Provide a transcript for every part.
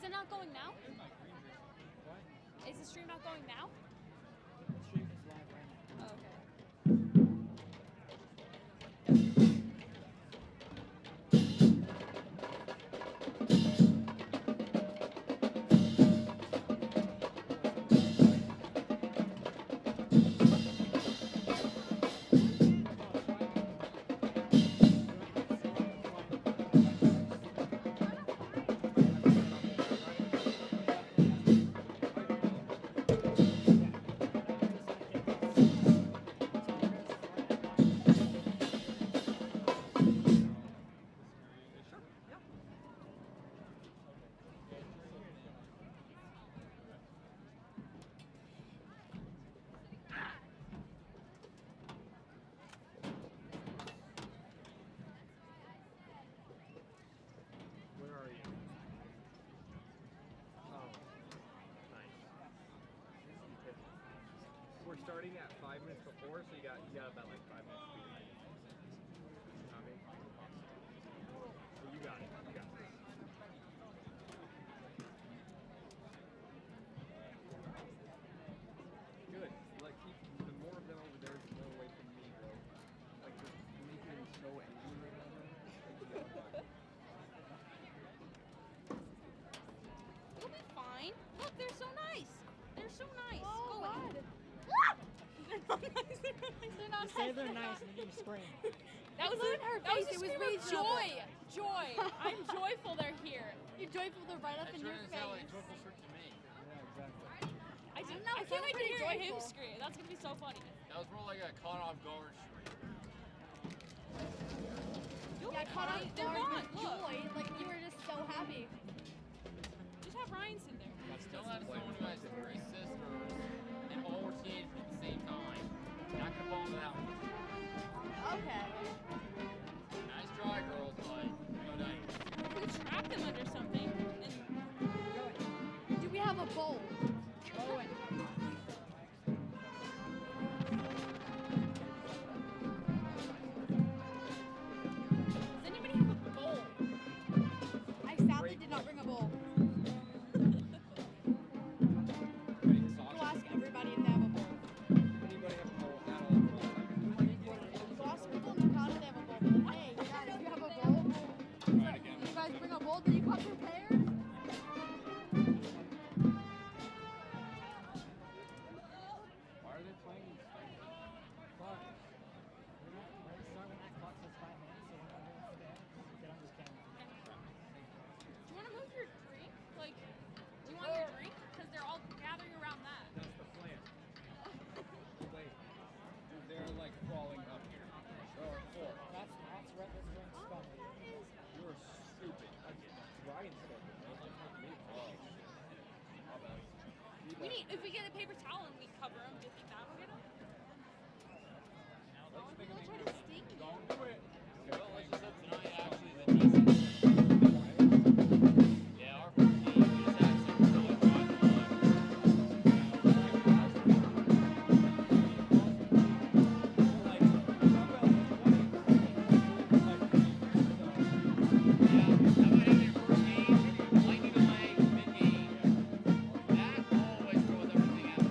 it not going now? What? Is the stream not going now? The stream is live right now. Oh, okay. Where are you? Oh, nice. We're starting at 5 minutes before, so you got about like 5 minutes. Copy. So you got it. You got it. Good. Like keep the more of them over there, the more away from me, bro. Like you're making me so angry right now. You'll be fine. Look, they're so nice. They're so nice. Oh, Go God. in. They're not nice. They're not You say they're nice and then you scream. That was Look at her that was face, a it was scream of reasonable. joy. Joy. I'm joyful they're here. You're joyful they're right up in your face. joyful shirt to me. Yeah, exactly. I don't know, I it can't sounds wait to pretty enjoy him joyful. scream. That's gonna be so funny. That was more like a caught off guard stream. You'll Yeah, be caught fine. off They're guard gone. with Look. joy. Like you were just so happy. Just have Ryan sit there. I still have someone who has 3 sisters and all were teenagers at the same time. Not gonna fall into that one. Okay. Nice try, girls, but no dice. We could trap them under something. And Do we have a bowl? Owen. does anybody have a bowl? I sadly did not bring a bowl. Go ask everybody if they have a bowl. Anybody have a bowl at all? Go ask people in Mercado if they have a bowl. Be like, hey, guys, if you have a bowl, Try it again. you guys bring a bowl. Did you come prepared? Why are they playing these things? But we're gonna start when that clock says 5 minutes, so when everyone's there, get on this camera. Do you want to move your drink? Like, do you want your drink? Because they're all gathering around that. That's the plan. Wait. Dude, they're like crawling up here. There are 4. That's red, that's going to spell. You're stupid. Ryan said it. Oh. My bad. We need, if we get a paper towel and we cover them, do you think that'll get them? Let's make They'll a try big to deal. sting you. Don't do it. Well, let's just hope tonight actually the decent. Yeah, our first team, we just had some really fun Yeah, how about having your first game, lightning delay, mid-game? That always throws everything out.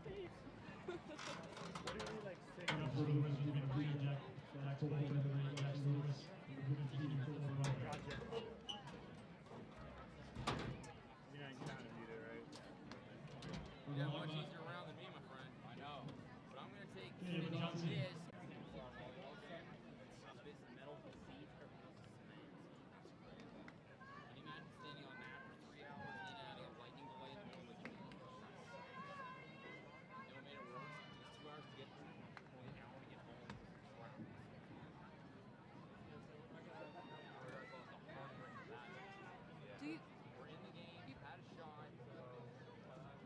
What do you like six? For the Wizards, we've been Peter Jack Cole, Jack Lewis, and we've been Peter Cole for Roger. Gotcha. You're not counting either, right? You got much easier around than me, my friend. I know. But I'm going to take David this. Johnson. This metal seat or piece of cement. Can you imagine standing on that for 3 hours and then adding a lightning delay in the middle of the game? You know what made it worse? It was 2 hours to get through, only an hour to get home. 4 hours. Do you? We're in the game, you had a shot, so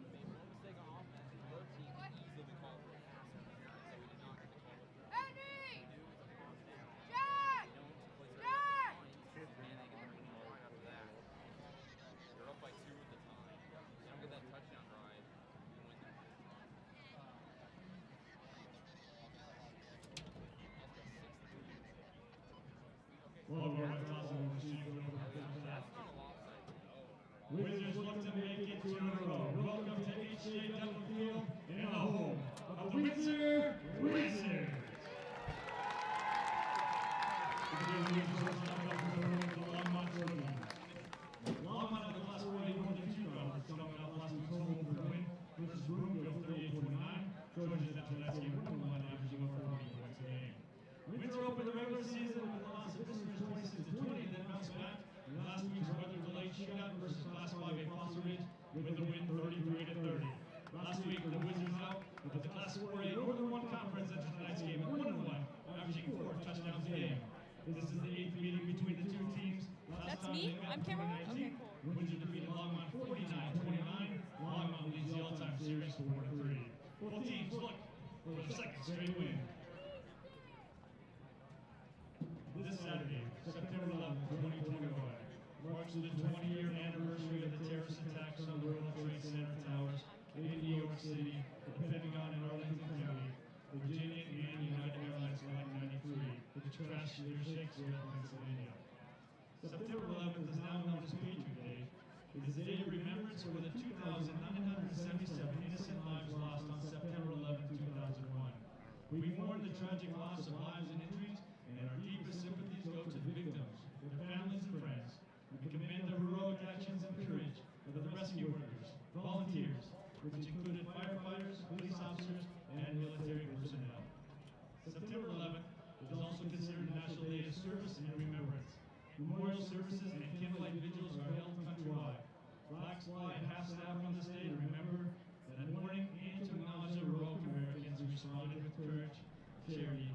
made one mistake on offense. The other team could easily call for a pass, so we did not get the call. Andy! We do is a first down. Jack! They don't place it right up the line, and they get the ball right after that. They're up by 2 at the time. They don't get that touchdown drive, you win that. Well, we're at Johnson, That's not a lopsided. Wizards look to make it 2 in a row. Welcome to HJ Dublin Field and the home of the Windsor Wizards. The Longmont Trojans. Longmont had the Class 4A Northern 2 round coming out last week's home opener win versus Broomfield 38-29. Trojans after that game 1-1, averaging over 40 points a game. Windsor opened the regular season with a loss of visitors 26-20, then bounced back. Last week's weather delayed shootout versus Class 5A Foster Ridge with the win 33-30. Last week the Wizards out with the Class 4A Northern 1 Conference after tonight's game at 1-1, averaging 4 touchdowns a game. This is the 8th meeting between the two teams. Last That's time me? they met I'm in camera one? 2019, Okay, cool. Windsor defeated Longmont 49-29. Longmont leads the all-time series 4-3. Both teams look for the second straight win. This Saturday, September 11th, 2021, marks the 20-year anniversary of the terrorist attacks on the World Trade Center towers in New York City, the Pentagon in Arlington County, Virginia, and United Airlines Flight 93, which crashed near Shakespeare, Pennsylvania. September 11th is now known as Patriot Day. It is a day of remembrance for the 2,977 innocent lives lost on September 11th, 2001. We mourn the tragic loss of lives and injuries, and our deepest sympathies go to the victims, their families and friends. We commend the heroic actions and courage of the rescue workers, volunteers, which included firefighters, police officers, and military personnel. September 11th is also considered National Day of Service and Remembrance. Memorial services and candlelight vigils are held countrywide. Flags fly at half staff on this day to remember that morning and to acknowledge the heroic Americans who responded with courage, charity,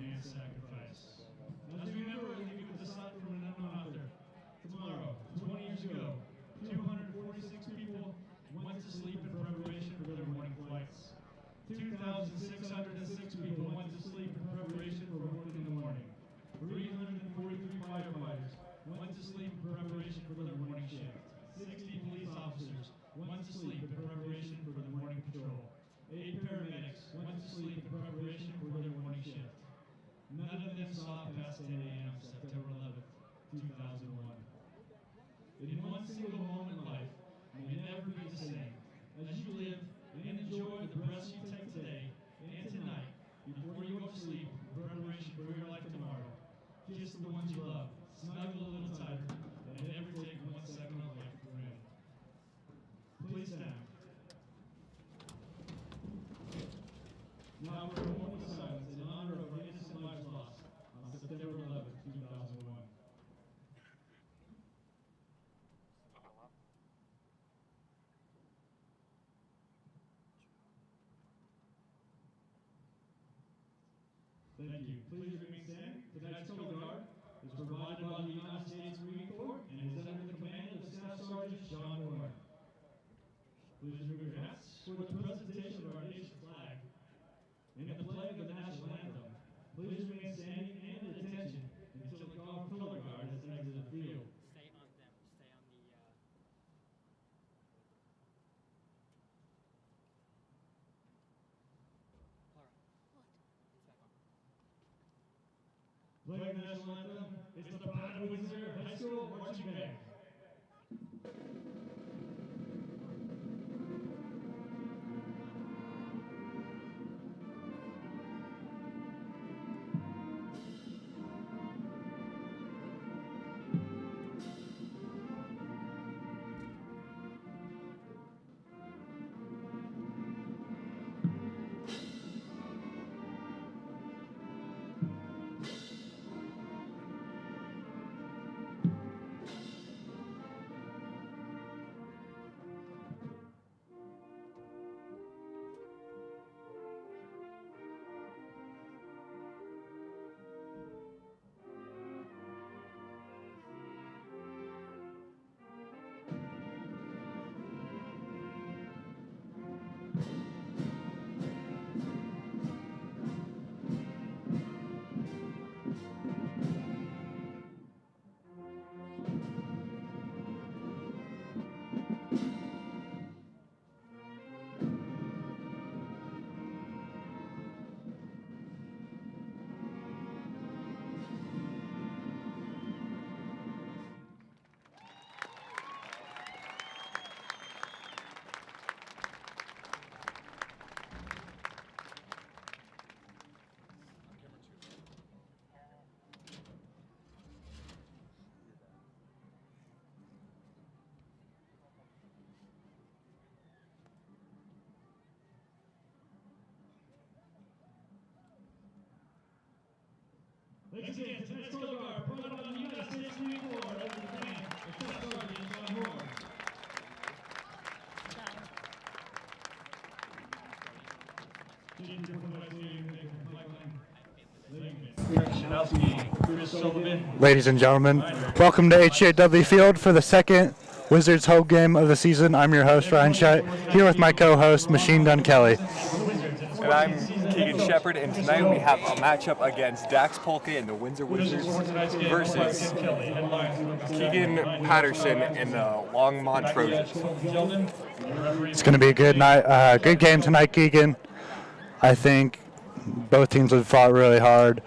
and sacrifice. As we remember, we'll leave you with a sight from an unknown author. Tomorrow, 20 years ago, 246 people went to sleep in preparation for their morning flights. 2,606 people went to sleep in preparation for work in the morning. 343 firefighters went to sleep in preparation for their morning shift. 60 police officers went to sleep in preparation for their morning patrol. 8 paramedics went to sleep in preparation for their morning shift. None of them saw past 10 a.m. September 11th, 2001. In one single moment in life, may never be the same. As you live and enjoy the breaths you take today and tonight, before you go to sleep, in preparation for your life tomorrow, kiss the ones you love, snuggle a little tighter, and never take 1 second of life for granted. Please stand. Now for a moment of silence in honor of our innocent lives lost on September 11th, 2001. Thank you. Please remain standing. Tonight's color guard is provided by the United States Marine Corps and is under the command of Staff Sergeant John Warren. Please remove your hats for the presentation of our nation's flag and the playing of the national anthem. Please remain standing and at attention until the color guard has exited the field. Stay on them. Stay on the. Clara. What? It's back on. Playing the national anthem is the Band of Windsor High School Marching Band. Ladies and gentlemen, tonight's color guard, brought on the United States Marine Corps, under the command of Staff Sergeant John Moore. Ladies and gentlemen, welcome to H.J. Dudley Field for the second Wizards home game of the season. I'm your host, Ryan Scheidt, here with my co-host, Machine Gun Kelly. And I'm Keegan Shepard, and tonight we have a matchup against Dax Polka and the Windsor Wizards versus Keegan Patterson and the Longmont Trojans. It's going to be a good night, good game tonight, Keegan. I think both teams have fought really hard.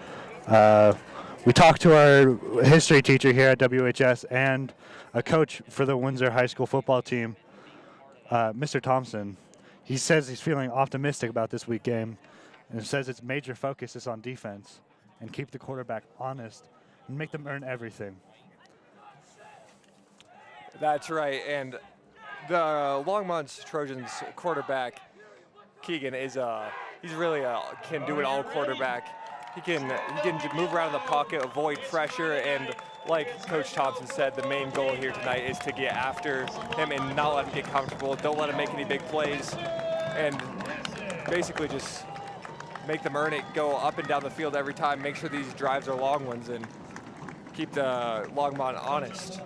We talked to our history teacher here at WHS and a coach for the Windsor High School football team, Mr. Thompson. He says he's feeling optimistic about this week game and says its major focus is on defense and keep the quarterback honest and make them earn everything. That's right, and the Longmont Trojans quarterback, Keegan, is he's really can do it all quarterback. He can move around in the pocket, avoid pressure, and like Coach Thompson said, the main goal here tonight is to get after him and not let him get comfortable. Don't let him make any big plays, and basically just make them earn it, go up and down the field every time, make sure these drives are long ones, and keep the Longmont honest.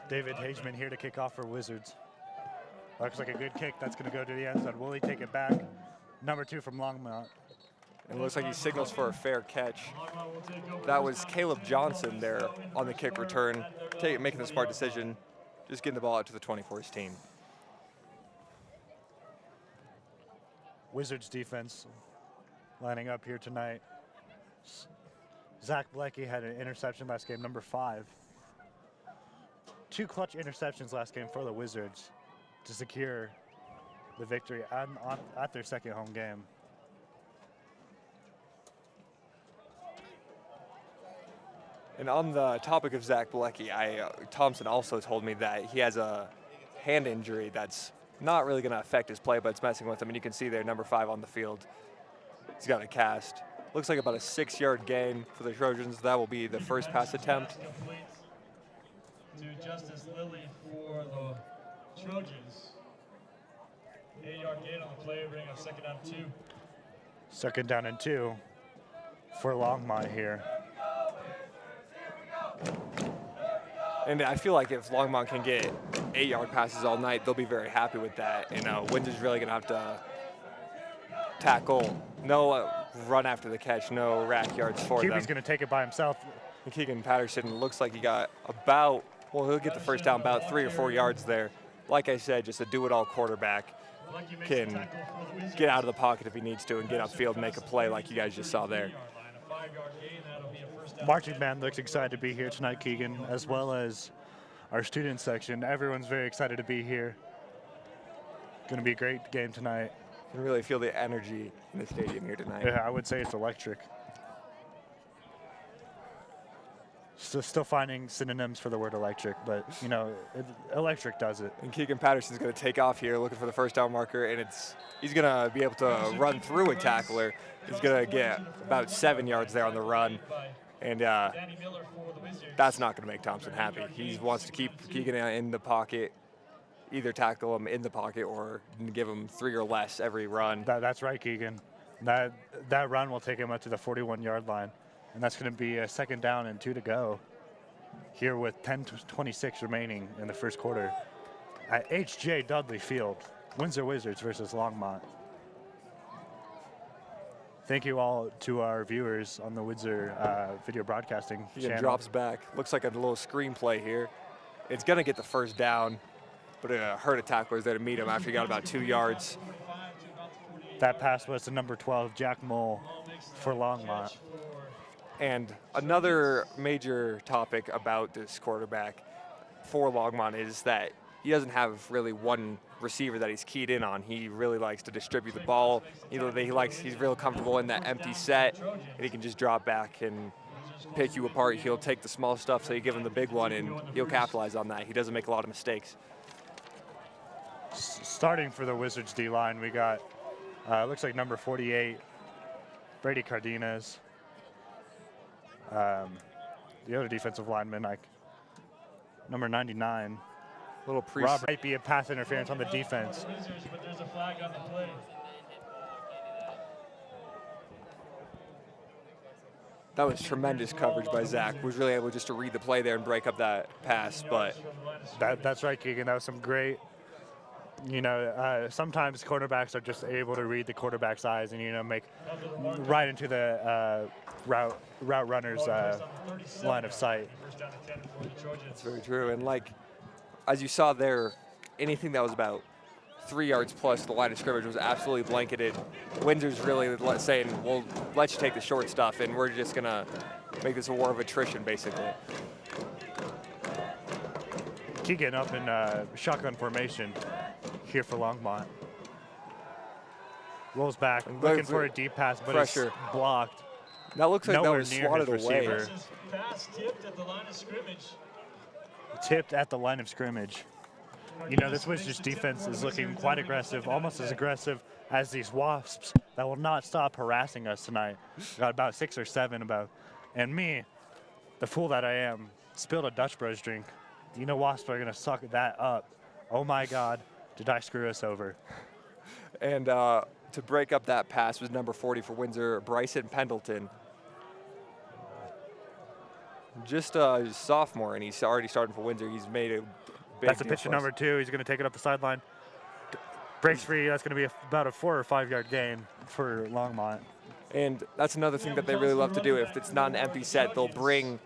David Hageman here to kick off for Wizards. Looks like a good kick. That's going to go to the end zone. Will he take it back? Number 2 from Longmont. It looks like he signals for a fair catch. That was Caleb Johnson there on the kick return, making the smart decision, just getting the ball out to the 24's team. Wizards defense lining up here tonight. Zach Blecky had an interception last game, number 5. 2 clutch interceptions last game for the Wizards to secure the victory at their second home game. And on the topic of Zach Blecky, Thompson also told me that he has a hand injury that's not really going to affect his play, but it's messing with him. And you can see there, number 5 on the field. He's got a cast. Looks like about a 6-yard gain for the Trojans. That will be the first pass attempt. To Justice Lilly for the Trojans. 8-yard gain on the play, bring up second down and 2. Second down and 2 for Longmont here. And I feel like if Longmont can get 8-yard passes all night, they'll be very happy with that. And Windsor's really going to have to tackle. No run after the catch, no rack yards for them. QB's going to take it by himself. And Keegan Patterson looks like he got about, well, he'll get the first down about 3 or 4 yards there. Like I said, just a do-it-all quarterback can get out of the pocket if he needs to and get upfield and make a play like you guys just saw there. Marching band looks excited to be here tonight, Keegan, as well as our student section. Everyone's very excited to be here. Going to be a great game tonight. You can really feel the energy in the stadium here tonight. Yeah, I would say it's electric. Still finding synonyms for the word electric, but, you know, electric does it. And Keegan Patterson's going to take off here looking for the first down marker, and he's going to be able to run through a tackler. He's going to get about 7 yards there on the run, and that's not going to make Thompson happy. He wants to keep Keegan in the pocket, either tackle him in the pocket or give him 3 or less every run. That's right, Keegan. That run will take him up to the 41-yard line. And that's going to be a second down and 2 to go here with 10:26 remaining in the first quarter at H.J. Dudley Field, Windsor Wizards versus Longmont. Thank you all to our viewers on the Windsor video broadcasting channel. Drops back. Looks like a little screenplay here. It's going to get the first down, but it hurt a tackler there to meet him after he got about 2 yards. That pass was to number 12, Jack Mole, for Longmont. And another major topic about this quarterback for Longmont is that he doesn't have really one receiver that he's keyed in on. He really likes to distribute the ball. He's real comfortable in that empty set, and he can just drop back and pick you apart. He'll take the small stuff, so you give him the big one, and he'll capitalize on that. He doesn't make a lot of mistakes. Starting for the Wizards D-line, we got Looks like number 48, Brady Cardenas. The other defensive lineman, like number 99. Little pre. Rob might be a pass interference on the defense. But there's a flag on the play. That was tremendous coverage by Zach. Was really able just to read the play there and break up that pass. But That's right, Keegan. That was some great. Sometimes quarterbacks are just able to read the quarterback's eyes and make right into the route runner's line of sight. that's very true. And as you saw there, anything that was about 3 yards plus the line of scrimmage was absolutely blanketed. Windsor's really saying, "We'll let you take the short stuff, and we're just gonna make this a war of attrition, basically." Keegan up in shotgun formation here for Longmont. Rolls back, looking for a deep pass, but pressure. It's blocked. That looks like Nowhere that was near swatted his away. receiver. Pass tipped at the line of scrimmage. Tipped at the line of scrimmage. This Wizards defense is looking quite aggressive, almost as aggressive as these Wasps that will not stop harassing us tonight. Got about 6 or 7 and me, the fool that I am, spilled a Dutch Bros drink. Wasps are gonna suck that up. Oh my God, did I screw us over? And to break up that pass was number 40 for Windsor, Bryson Pendleton. Just a sophomore, and he's already starting for Windsor. He's made a big That's a pitch to number 2. He's going to take it up the sideline. Breaks free. That's going to be about a 4 or 5 yard gain for Longmont. And that's another thing that they really love to do. If it's not an empty set, they'll bring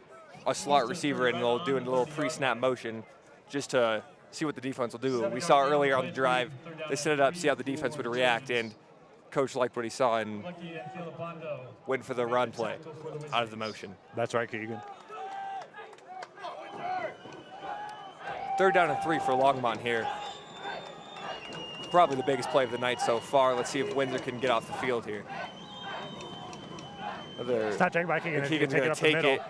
a slot receiver in and they'll do a little pre-snap motion just to see what the defense will do. We saw earlier on the drive, they set it up, see how the defense would react, and coach liked what he saw and went for the run play out of the motion. That's right, Keegan. 3rd down and 3 for Longmont here. Probably the biggest play of the night so far. Let's see if Windsor can get off the field here. Snap taken by Keegan. Keegan's going to take it,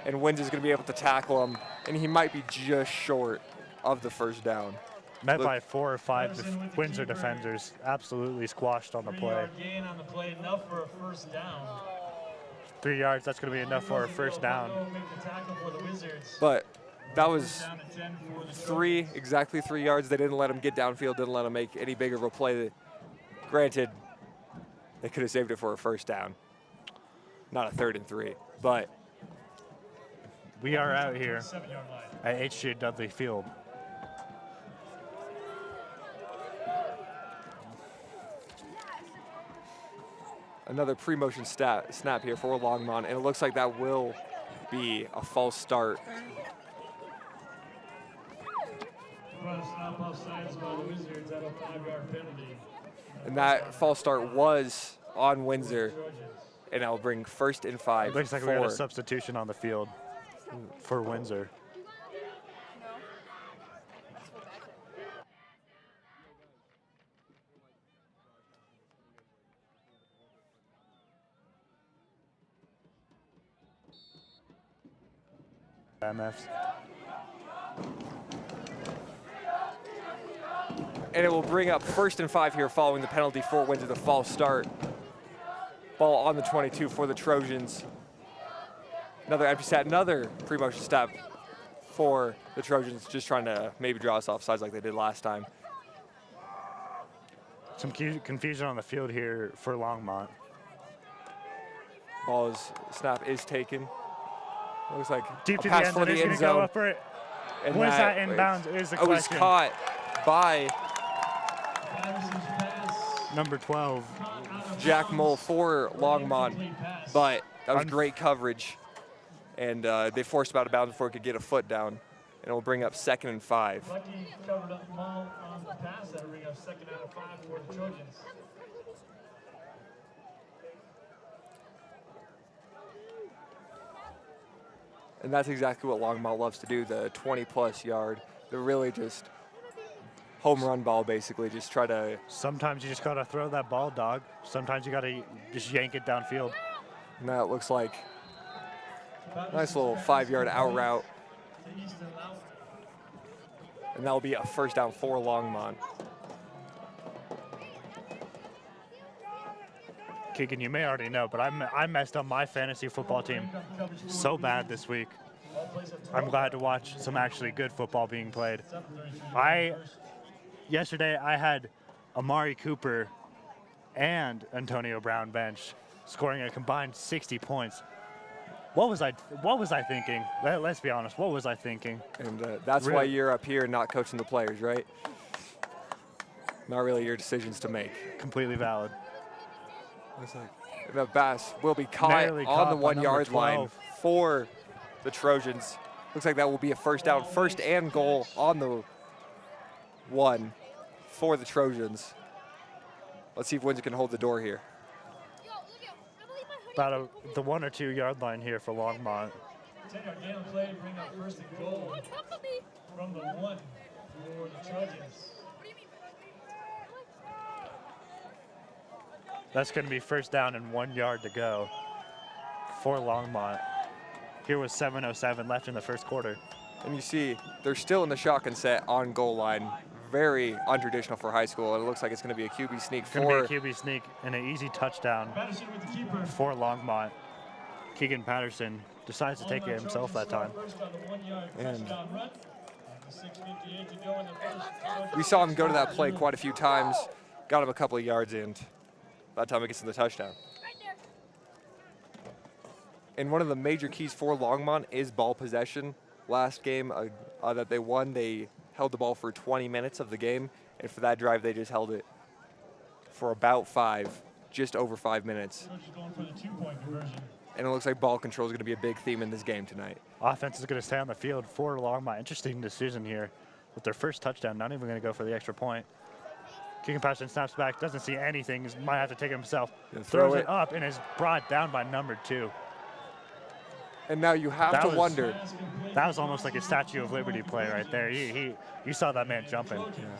and Windsor's going to be able to tackle him, and he might be just short of the 1st down. Met by 4 or 5 Windsor defenders. Absolutely squashed on the play. 3 yard gain on the play, enough for a 1st down. 3 yards, that's going to be enough for a 1st down. But that was exactly 3 yards. They didn't let him get downfield, didn't let him make any bigger of a play. Granted, they could have saved it for a 1st down, not a 3rd and 3. But we are out here at H.J. Dudley Field. Another pre-motion snap here for Longmont, and it looks like that will be a false start. And that false start was on Windsor, and that'll bring 1st and 5. Looks like we got a substitution on the field for Windsor. MFs. And it will bring up 1st and 5 here following the penalty for Windsor, the false start. Ball on the 22 for the Trojans. Another empty set, another pre-motion step for the Trojans, just trying to maybe draw us off sides like they did last time. Some confusion on the field here for Longmont. Snap is taken. Looks like deep a to pass the end, for the end go zone. up for it. And Was that inbounds is the question. It was caught by number 12. Jack Mull for Longmont, but that was great coverage. And they forced him out of bounds before he could get a foot down. And it will bring up 2nd and 5. Lucky covered up Mull on the pass. That'll bring up 2nd and 5 for the Trojans. And that's exactly what Longmont loves to do, the 20-plus yard. They're really just home run ball, basically. Just try to... Sometimes you just got to throw that ball, dog. Sometimes you got to just yank it downfield. And that looks like a nice little 5-yard out route. And that'll be a 1st down for Longmont. Keegan, you may already know, but I messed up my fantasy football team so bad this week. I'm glad to watch some actually good football being played. Yesterday I had Amari Cooper and Antonio Brown bench, scoring a combined 60 points. What was I thinking? Let's be honest. What was I thinking? And that's why you're up here and not coaching the players, right? Not really your decisions to make. Completely valid. Looks like the pass will be caught Narrowly on caught the by 1 number yard line 12. for the Trojans. Looks like that will be a first down, first and goal on the 1 for the Trojans. Let's see if Windsor can hold the door here. About the 1 or 2 yard line here for Longmont. 10-yard down play, bring up first and goal from the 1 for the Trojans. That's going to be first down and 1 yard to go for Longmont. Here was 7:07 left in the first quarter. And you see they're still in the shotgun set on goal line. Very untraditional for high school. It looks like it's going to be a QB sneak It's going to be a QB sneak and an easy touchdown for Longmont. Keegan Patterson decides to take it himself that time. And we saw him go to that play quite a few times. Got him a couple of yards in. By the time it gets to the touchdown. And one of the major keys for Longmont is ball possession. Last game that they won, they held the ball for 20 minutes of the game. And for that drive, they just held it for about just over 5 minutes. And it looks like ball control is going to be a big theme in this game tonight. Offense is going to stay on the field for Longmont. Interesting decision here with their first touchdown. Not even going to go for the extra point. Keegan Patterson snaps back, doesn't see anything. He might have to take it himself. Throws it up and is brought down by number 2. And now you have to wonder. That was almost like a Statue of Liberty play right there. You saw that man jumping. Yeah.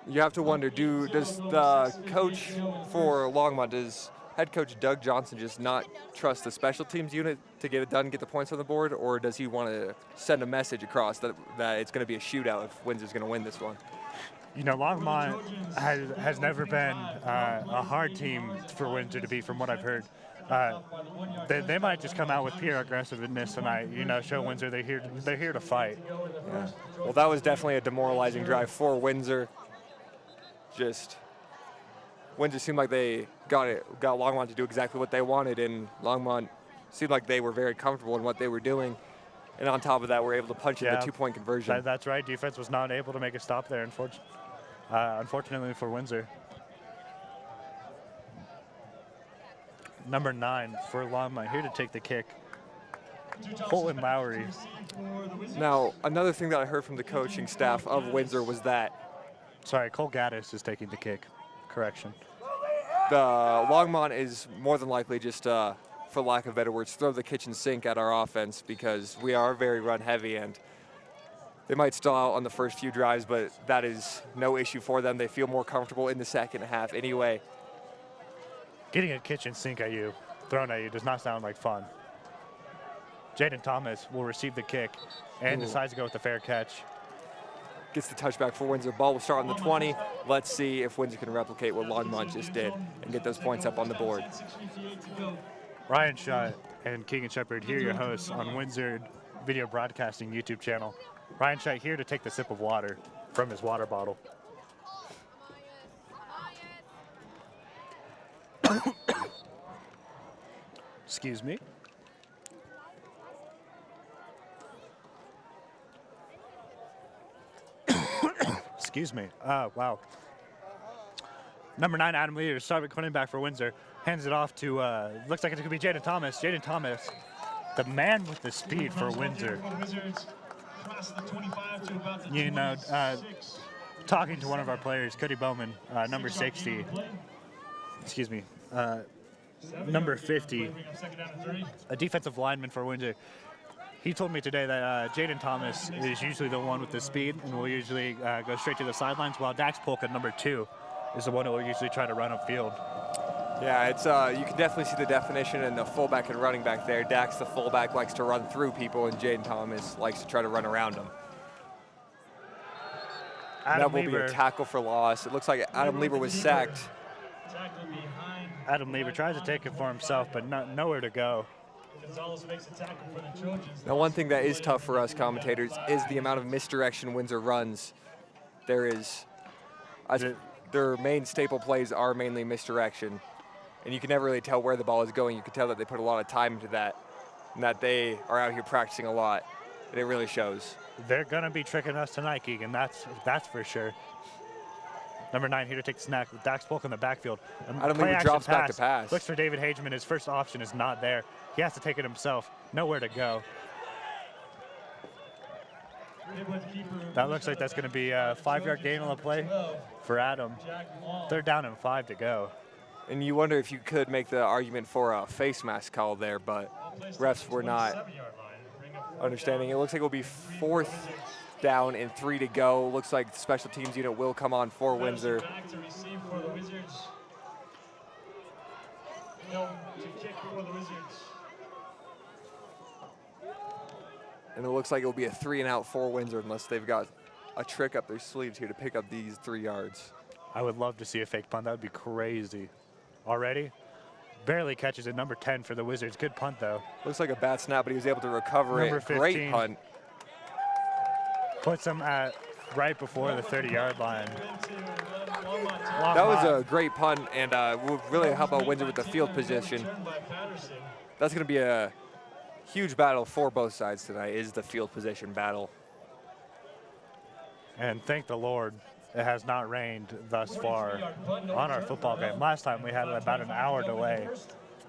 You have to wonder, does the coach for Longmont, does head coach Doug Johnson just not trust the special teams unit to get it done, get the points on the board, or does he want to send a message across that it's going to be a shootout if Windsor's going to win this one? You know, Longmont has never been a hard team for Windsor to beat, from what I've heard. They might just come out with pure aggressiveness tonight. You know, show Windsor they're here to fight. Yeah. Well, that was definitely a demoralizing drive for Windsor. Windsor seemed like they got Longmont to do exactly what they wanted, and Longmont seemed like they were very comfortable in what they were doing. And on top of that, we're able to punch in the 2-point conversion. That's right. Defense was not able to make a stop there, unfortunately for Windsor. Number 9 for Longmont, here to take the kick, Colton Lowry. Now, another thing that I heard from the coaching staff of Windsor was that... Sorry, Cole Gaddis is taking the kick. Correction. The Longmont is more than likely just... for lack of better words, throw the kitchen sink at our offense because we are very run heavy and they might stall out on the first few drives, but that is no issue for them. They feel more comfortable in the second half anyway. Getting a kitchen sink thrown at you does not sound like fun. Jaden Thomas will receive the kick and decides to go with the fair catch. Gets the touchback for Windsor. Ball will start on the 20. Let's see if Windsor can replicate what Longmont just did and get those points up on the board. Ryan Shutt and Keegan Shepard here, your hosts on Windsor Video Broadcasting YouTube channel. Ryan Shutt here to take the sip of water from his water bottle. Excuse me. Excuse me. Wow. Number 9, Adam Leader, starting running back for Windsor. Hands it off to, looks like it's going to be Jaden Thomas. Jaden Thomas, the man with the speed for Windsor. You know, talking to one of our players, Cody Bowman, number 60. Excuse me. Number 50, a defensive lineman for Windsor. He told me today that Jaden Thomas is usually the one with the speed and will usually go straight to the sidelines, while Dax Polka, number 2, is the one who will usually try to run upfield. Yeah, it's you can definitely see the definition in the fullback and running back there. Dax, the fullback, likes to run through people, and Jaden Thomas likes to try to run around them. That will be a tackle for loss. It looks like Adam Lieber was sacked. Tackle behind Adam Lieber tries to take it for himself, but nowhere to go. Gonzalez makes a tackle for the Trojans. Now, one thing that is tough for us commentators is the amount of misdirection Windsor runs. There is, their main staple plays are mainly misdirection, and you can never really tell where the ball is going. You can tell that they put a lot of time into that, and that they are out here practicing a lot, and it really shows. They're gonna be tricking us tonight, Keegan. That's for sure. Number 9 here to take the snap. Dax Polk in the backfield. Adam Lieber drops back to pass. Looks for David Hageman. His first option is not there. He has to take it himself. Nowhere to go. That looks like that's going to be a 5-yard gain on the play for Adam. 3rd down and 5 to go. And you wonder if you could make the argument for a face mask call there, but refs were not understanding. It looks like it will be 4th down and 3 to go. Looks like the special teams unit will come on for Windsor. Back to receive for the Wizards. No, to kick for the Wizards. And it looks like it will be a 3-and-out for Windsor unless they've got a trick up their sleeves here to pick up these 3 yards. I would love to see a fake punt. That would be crazy. Already? Barely catches it. Number 10 for the Wizards. Good punt, though. Looks like a bad snap, but he was able to recover Number it. 15. Great punt. Puts him at right before the 30-yard line. That was a great punt, and will really help out Windsor with the field position. That's going to be a huge battle for both sides tonight, is the field position battle. And thank the Lord it has not rained thus far on our football game. Last time we had it about an hour delay.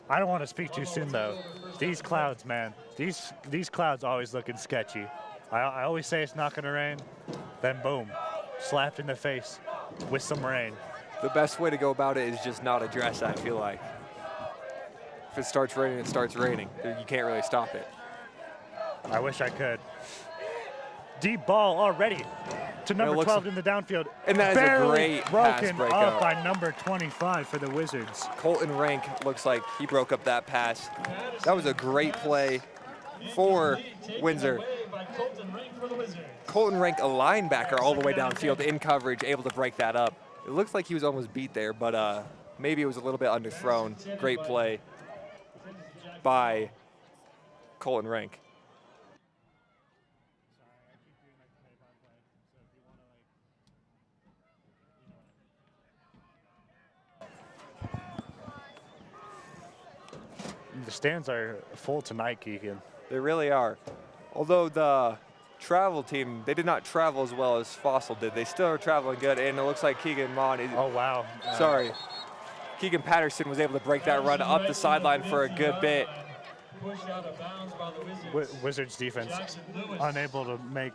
I don't want to speak too soon, though. These clouds, man, these clouds always looking sketchy. I always say it's not going to rain, then boom, slapped in the face with some rain. The best way to go about it is just not address that, I feel like. If it starts raining, it starts raining. You can't really stop it. I wish I could. Deep ball already to number 12 in the downfield. And that is a great pass broken breakup up by number 25 for the Wizards. Colton Rank looks like he broke up that pass. That was a great play for Windsor. Colton Rank, a linebacker all the way downfield in coverage, able to break that up. It looks like he was almost beat there, but maybe it was a little bit underthrown. Great play by Colton Rank. The stands are full tonight, Keegan. They really are. Although the travel team, they did not travel as well as Fossil did. They still are traveling good, and it looks like Keegan Mon is, oh, wow. Sorry. Keegan Patterson was able to break that run up the sideline for a good bit. Wizards defense unable to make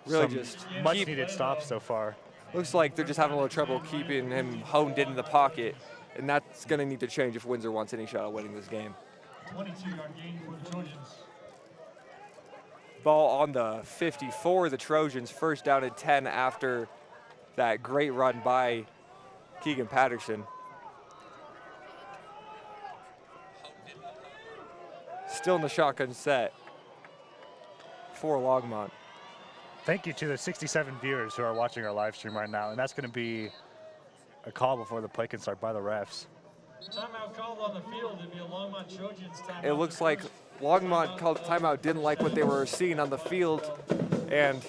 really some just much needed stops so far. Looks like they're just having a little trouble keeping him honed in the pocket, and that's going to need to change if Windsor wants any shot at winning this game. 22-yard gain for the Trojans. Ball on the 54, the Trojans, 1st down and 10 after that great run by Keegan Patterson. Still in the shotgun set for Longmont. Thank you to the 67 viewers who are watching our live stream right now, and that's going to be a call before the play can start by the refs. Timeout called on the field. It'd be a Longmont Trojans timeout. It looks like Longmont called timeout, didn't like what they were seeing on the field, and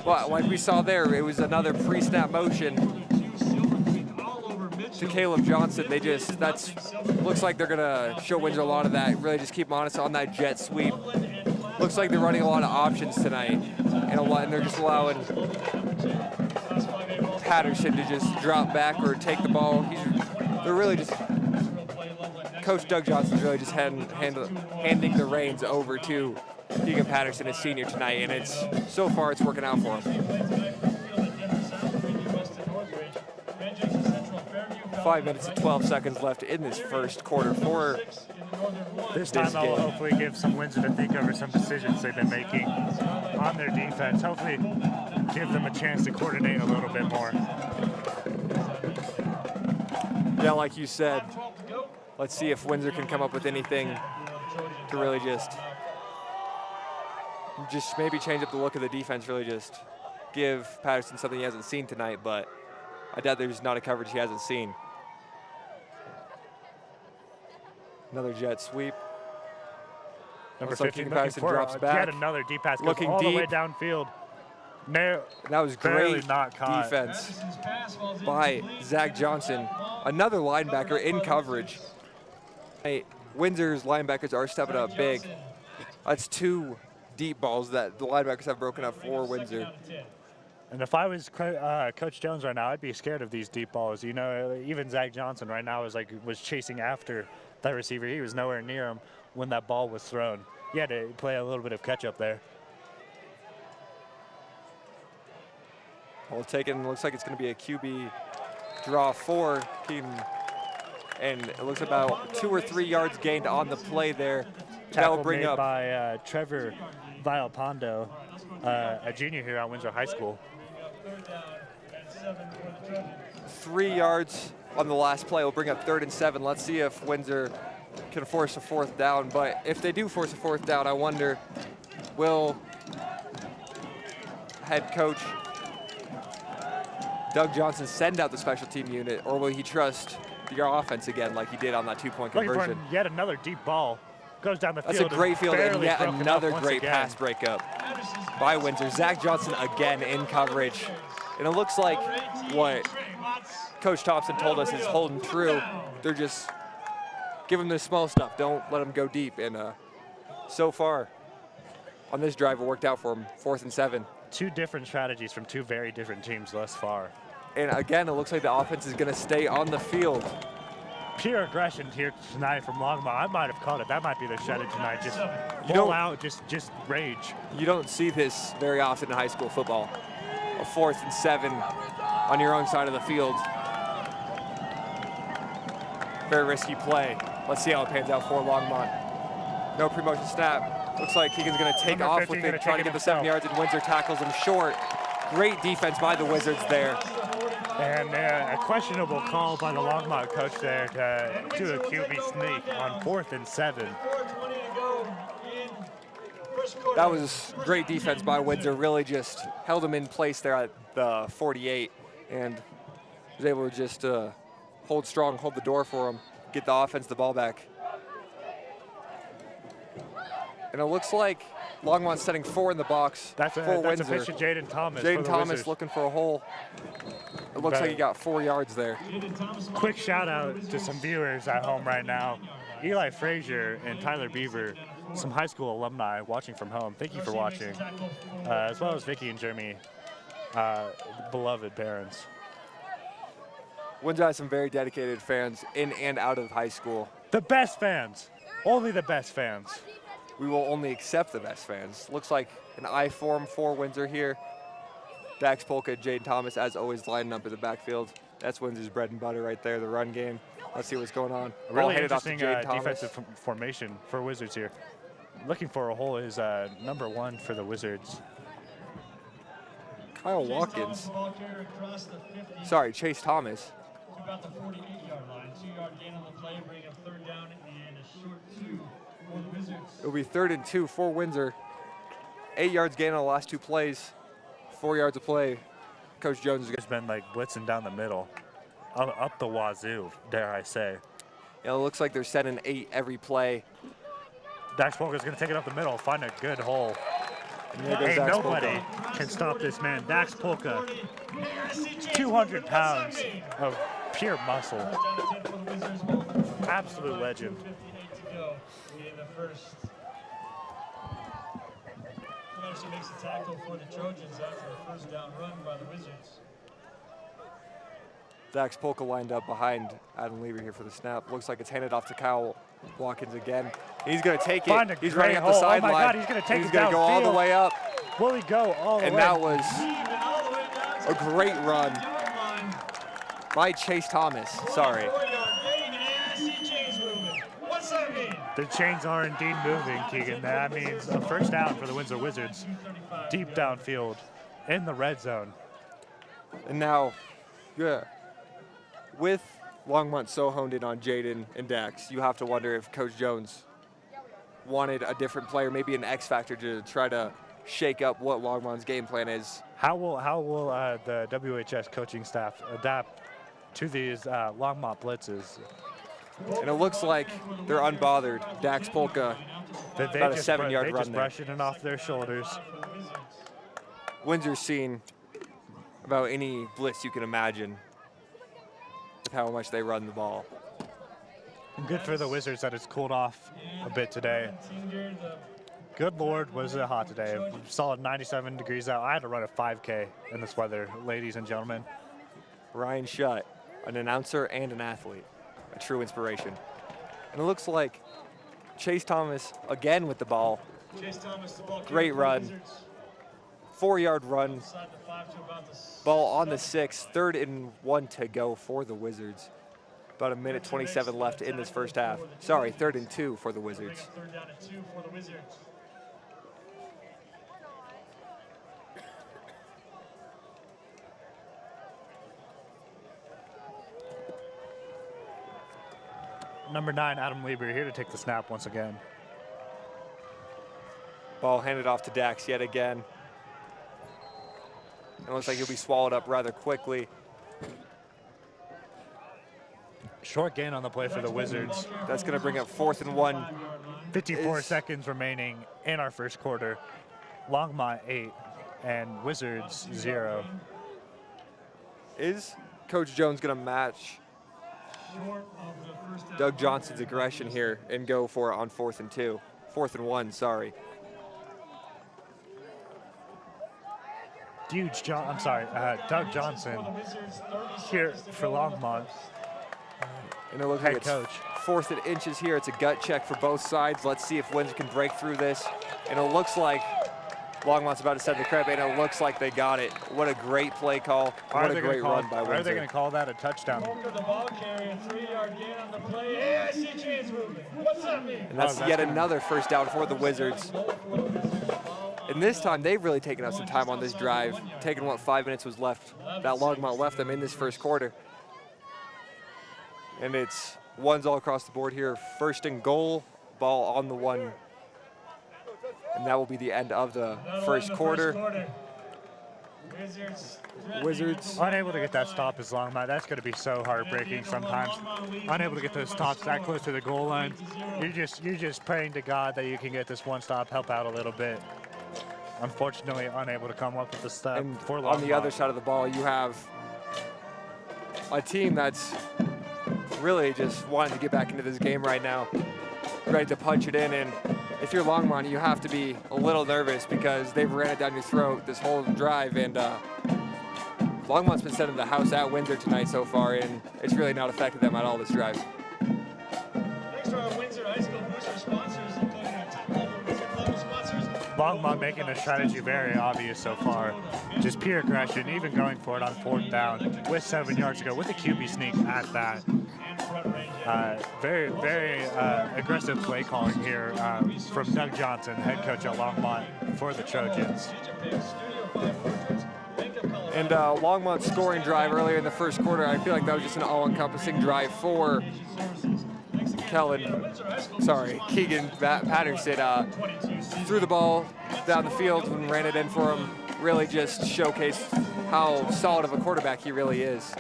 well, like we saw there, it was another pre-snap motion to Caleb Johnson. They just, looks like they're gonna show Windsor a lot of that, really just keep them honest on that jet sweep. Looks like they're running a lot of options tonight, and they're just allowing Patterson to just drop back or take the ball. They're really just, Coach Doug Johnson's really just handing the reins over to Keegan Patterson, a senior tonight, and so far it's working out for him. 5 minutes and 12 seconds left in this first quarter for this time game. I will hopefully give some Windsor to think over some decisions they've been making on their defense. Hopefully give them a chance to coordinate a little bit more. Yeah, like you said, let's see if Windsor can come up with anything to really just maybe change up the look of the defense, really just give Patterson something he hasn't seen tonight, but I doubt there's not a coverage he hasn't seen. Another jet sweep. Number Looks like 15 Keegan looking Patterson for drops back. yet another deep pass. Goes Looking all the way deep. downfield. No, That was barely great not caught. defense by Zach Johnson, another linebacker in coverage. Hey, Windsor's linebackers are stepping up big. That's 2 deep balls that the linebackers have broken up for Windsor. And if I was Coach Jones right now, I'd be scared of these deep balls. You know, even Zach Johnson right now was chasing after that receiver. He was nowhere near him when that ball was thrown. He had to play a little bit of catch up there. Ball taken. Looks like it's going to be a QB draw for Keaton. And it looks about 2 or 3 yards gained on the play there. That'll Tackle bring made up by Trevor Villalpando, a junior here at Windsor High School. 3 yards on the last play. Will bring up 3rd and 7. Let's see if Windsor can force a 4th down. But if they do force a 4th down, I wonder, will head coach Doug Johnson send out the special team unit, or will he trust your offense again like he did on that 2-point Looking conversion? for yet another deep ball. Goes down the field. That's a great field and barely yet broken up another once great again. pass breakup by Windsor. Zach Johnson again in coverage. And it looks like what Coach Thompson told us is holding true. They're just give him the small stuff. Don't let him go deep. And so far on this drive, it worked out for him. 4th and 7. 2 different strategies from 2 very different teams thus far. And again, it looks like the offense is going to stay on the field. Pure aggression here tonight from Longmont. I might have called it. That might be their strategy tonight. Just You full don't- out, just rage. You don't see this very often in high school football. A 4th and 7 on your own side of the field. Very risky play. Let's see how it pans out for Longmont. No pre-motion snap. Looks like Keegan's going to take Number off 15 with gonna it, trying to take get it the 7 himself. yards, and Windsor tackles him short. Great defense by the Wizards there. And a questionable call by the Longmont coach there to do a QB sneak on 4th and 7. That was great defense by Windsor. Really just held him in place there at the 48 and was able to just hold strong, hold the door for him, get the offense the ball back. And it looks like Longmont's setting 4 in the box That's for a Windsor. pitch to Jaden Thomas. for Jaden the Thomas Wizards. looking for a hole. It looks like he got 4 yards there. Quick shout out to some viewers at home right now. Eli Frazier and Tyler Beaver, some high school alumni watching from home. Thank you for watching. As well as Vicky and Jeremy, beloved parents. Windsor has some very dedicated fans in and out of high school. The best fans. Only the best fans. We will only accept the best fans. Looks like an I form for Windsor here. Dax Polka, Jaden Thomas, as always, lining up in the backfield. That's Windsor's bread and butter right there, the run game. Let's see what's going on. A really headed off to interesting Jaden Thomas. defensive formation for Wizards here. Looking for a hole is number 1 for the Wizards. Kyle Watkins. Sorry, Chase Thomas. To about the 48-yard line. 2-yard gain on the play, bring up 3rd down and a short 2 for the Wizards. It'll be 3rd and 2 for Windsor. 8 yards gain on the last 2 plays. 4 yards of play. Coach Jones is going It's been like blitzing down the middle, up the wazoo, dare I say. to. It looks like they're setting 8 every play. Dax Polka's going to take it up the middle, find a good hole. And there goes Hey, Dax nobody Polka. can stop this man. Dax Polka, 200 pounds of pure muscle. Absolute legend. 58 to go in the first. Actually makes a tackle for the Trojans after a 1st down run by the Wizards. Dax Polka lined up behind Adam Lever here for the snap. Looks like it's handed off to Kyle Watkins again. He's going to take Find a it. He's great running up the hole. Oh my sideline. God, he's gonna take He's it going to go all the downfield. way up. Will he go all the And way? that was Even all the way down to a great run the line. by Chase Thomas. Sorry. 4-yard gain, and I see chains moving. What's that mean? The chains are indeed moving, Keegan. That means a 1st down for the Windsor Wizards. Deep downfield in the red zone. And now, yeah, with Longmont so honed in on Jaden and Dax, you have to wonder if Coach Jones wanted a different player, maybe an X factor to try to shake up what Longmont's game plan is. How will the WHS coaching staff adapt to these Longmont blitzes? And it looks like they're unbothered. Dax Polka, about a 7-yard They run just there. brushing it off their shoulders. Windsor's seen about any blitz you can imagine with how much they run the ball. And good for the Wizards that it's cooled off a bit today. Good Lord, was it hot today. Solid 97 degrees out. I had to run a 5K in this weather, ladies and gentlemen. Ryan Shutt, an announcer and an athlete, a true inspiration. And it looks like Chase Thomas again with the ball. Great run. 4-yard run. Ball on the 6, 3rd and 1 to go for the Wizards. About a minute 27 left in this first half. Sorry, 3rd and 2 for the Wizards. 3rd down and 2 for the Wizards. Number 9, Adam Lieber, here to take the snap once again. Ball handed off to Dax yet again. It looks like he'll be swallowed up rather quickly. Short gain on the play for the Wizards. That's going to bring up 4th and 1. 54 seconds remaining in our first quarter. Longmont 8 and Wizards 0. Is Coach Jones going to match Doug Johnson's aggression here and go for it on 4th and 2? 4th and 1, sorry. Doug Johnson here for Longmont. And it looks like it's 4th and inches here. It's a gut check for both sides. Let's see if Windsor can break through this. And it looks like Longmont's about to set the crib, and it looks like they got it. What a great play call. What a great run by Windsor. Are they going to call that a touchdown? The ball carrier, 3-yard gain on the play. Hey, I see chains moving. What's that mean? And that's yet another first down for the Wizards. And this time, they've really taken up some time on this drive, taking what 5 minutes was left, that Longmont left them in this first quarter. And it's ones all across the board here. 1st and goal, ball on the 1. And that will be the end of the first quarter. Wizards unable to get that stop is Longmont. That's going to be so heartbreaking sometimes. Unable to get those stops that close to the goal line. You're just praying to God that you can get this one stop, help out a little bit. Unfortunately, unable to come up with the step for Longmont. On the other side of the ball, you have a team that's really just wanting to get back into this game right now, ready to punch it in. And if you're Longmont, you have to be a little nervous because they've ran it down your throat this whole drive. And Longmont's been sending the house at Windsor tonight so far, and it's really not affected them at all this drive. Thanks to our Windsor High School booster sponsors, including our top-level Windsor Club sponsors. Longmont making the strategy very obvious so far. Just pure aggression, even going for it on 4th down with 7 yards to go with a QB sneak at that. Very, very aggressive play calling here from Doug Johnson, head coach at Longmont for the Trojans. And Longmont's scoring drive earlier in the first quarter, I feel like that was just an all-encompassing drive for Keegan Patterson. Threw the ball down the field and ran it in for him. Really just showcased how solid of a quarterback he really is.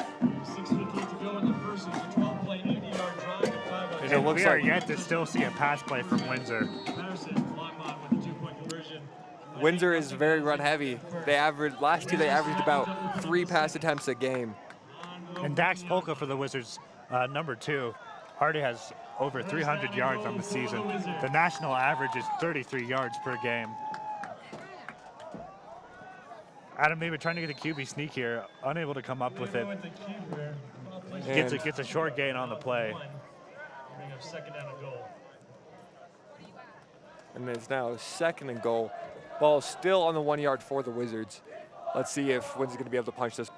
And we are yet to still see a pass play from Windsor. Windsor is very run heavy. Last year they averaged about 3 pass attempts a game. And Dax Polka for the Wizards, number 2, already has over 300 yards on the season. The national average is 33 yards per game. Adam Lieber trying to get a QB sneak here, unable to come up with it. Gets a short gain on the play. And it's now 2nd and goal. Ball still on the 1 yard for the Wizards. Let's see if Windsor's going to be able to punch this.